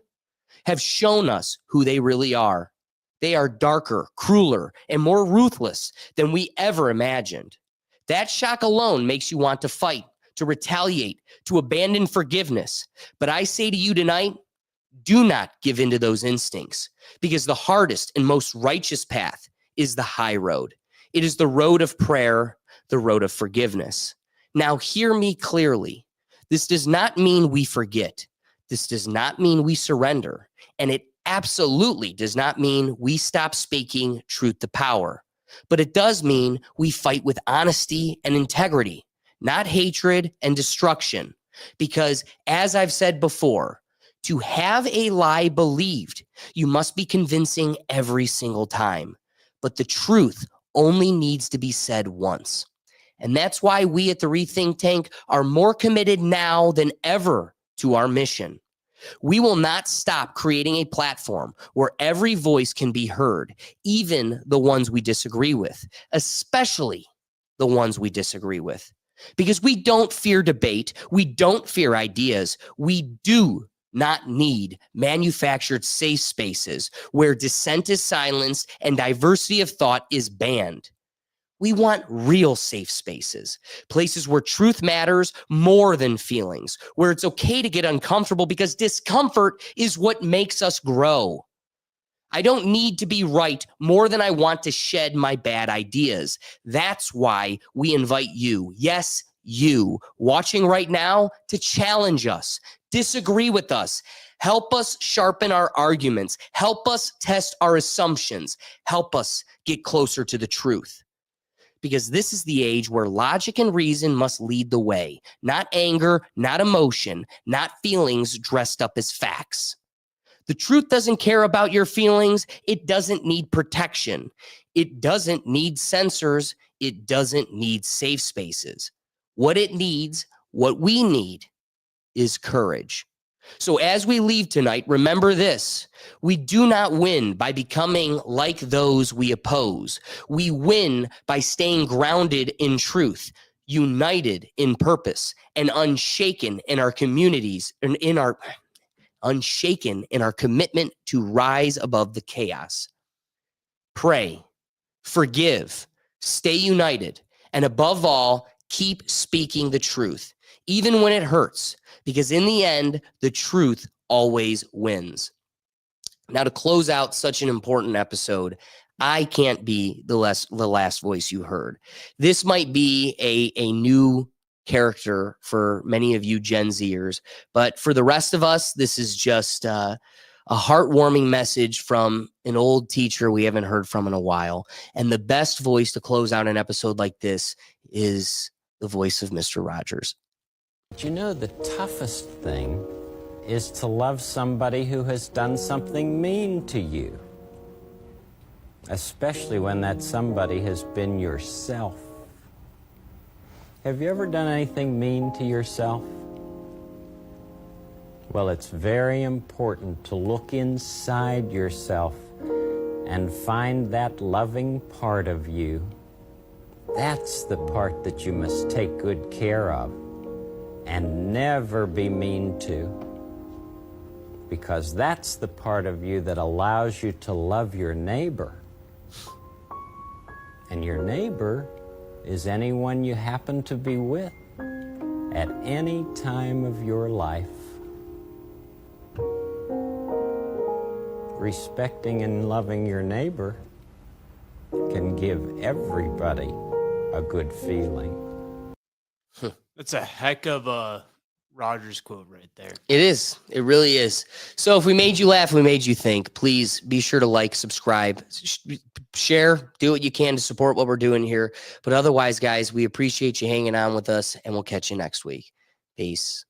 have shown us who they really are. They are darker, crueler, and more ruthless than we ever imagined. That shock alone makes you want to fight, to retaliate, to abandon forgiveness. But I say to you tonight, do not give in to those instincts, because the hardest and most righteous path is the high road. It is the road of prayer, the road of forgiveness. Now, hear me clearly. This does not mean we forget. This does not mean we surrender. And it absolutely does not mean we stop speaking truth to power. But it does mean we fight with honesty and integrity, not hatred and destruction. Because, as I've said before, to have a lie believed, you must be convincing every single time. But the truth only needs to be said once. And that's why we at the Rethink Tank are more committed now than ever to our mission. We will not stop creating a platform where every voice can be heard, even the ones we disagree with, especially the ones we disagree with. Because we don't fear debate. We don't fear ideas. We do not need manufactured safe spaces where dissent is silenced and diversity of thought is banned. We want real safe spaces, places where truth matters more than feelings, where it's okay to get uncomfortable because discomfort is what makes us grow. I don't need to be right more than I want to shed my bad ideas. That's why we invite you, yes, you, watching right now, to challenge us, disagree with us, help us sharpen our arguments, help us test our assumptions, help us get closer to the truth. Because this is the age where logic and reason must lead the way, not anger, not emotion, not feelings dressed up as facts. The truth doesn't care about your feelings. It doesn't need protection. It doesn't need censors. It doesn't need safe spaces. What it needs, what we need, is courage. So as we leave tonight, remember this: we do not win by becoming like those we oppose. We win by staying grounded in truth, united in purpose, and unshaken in our communities and unshaken in our commitment to rise above the chaos. Pray, forgive, stay united, and above all, Keep speaking the truth, even when it hurts, because in the end, the truth always wins. Now, to close out such an important episode, I can't be the last voice you heard. This might be a new character for many of you Gen Zers, but for the rest of us, this is just a heartwarming message from an old teacher we haven't heard from in a while. And the best voice to close out an episode like this is the voice of Mr. Rogers. You know, the toughest thing is to love somebody who has done something mean to you, especially when that somebody has been yourself. Have you ever done anything mean to yourself? Well, it's very important to look inside yourself and find that loving part of you. That's the part that you must take good care of and never be mean to, because that's the part of you that allows you to love your neighbor. And your neighbor is anyone you happen to be with at any time of your life. Respecting and loving your neighbor can give everybody a good feeling. That's a heck of a Rogers quote right there. It is. It really is. So if we made you laugh, we made you think, please be sure to like, subscribe, share, do what you can to support what we're doing here. But otherwise, guys, we appreciate you hanging on with us, and we'll catch you next week. Peace.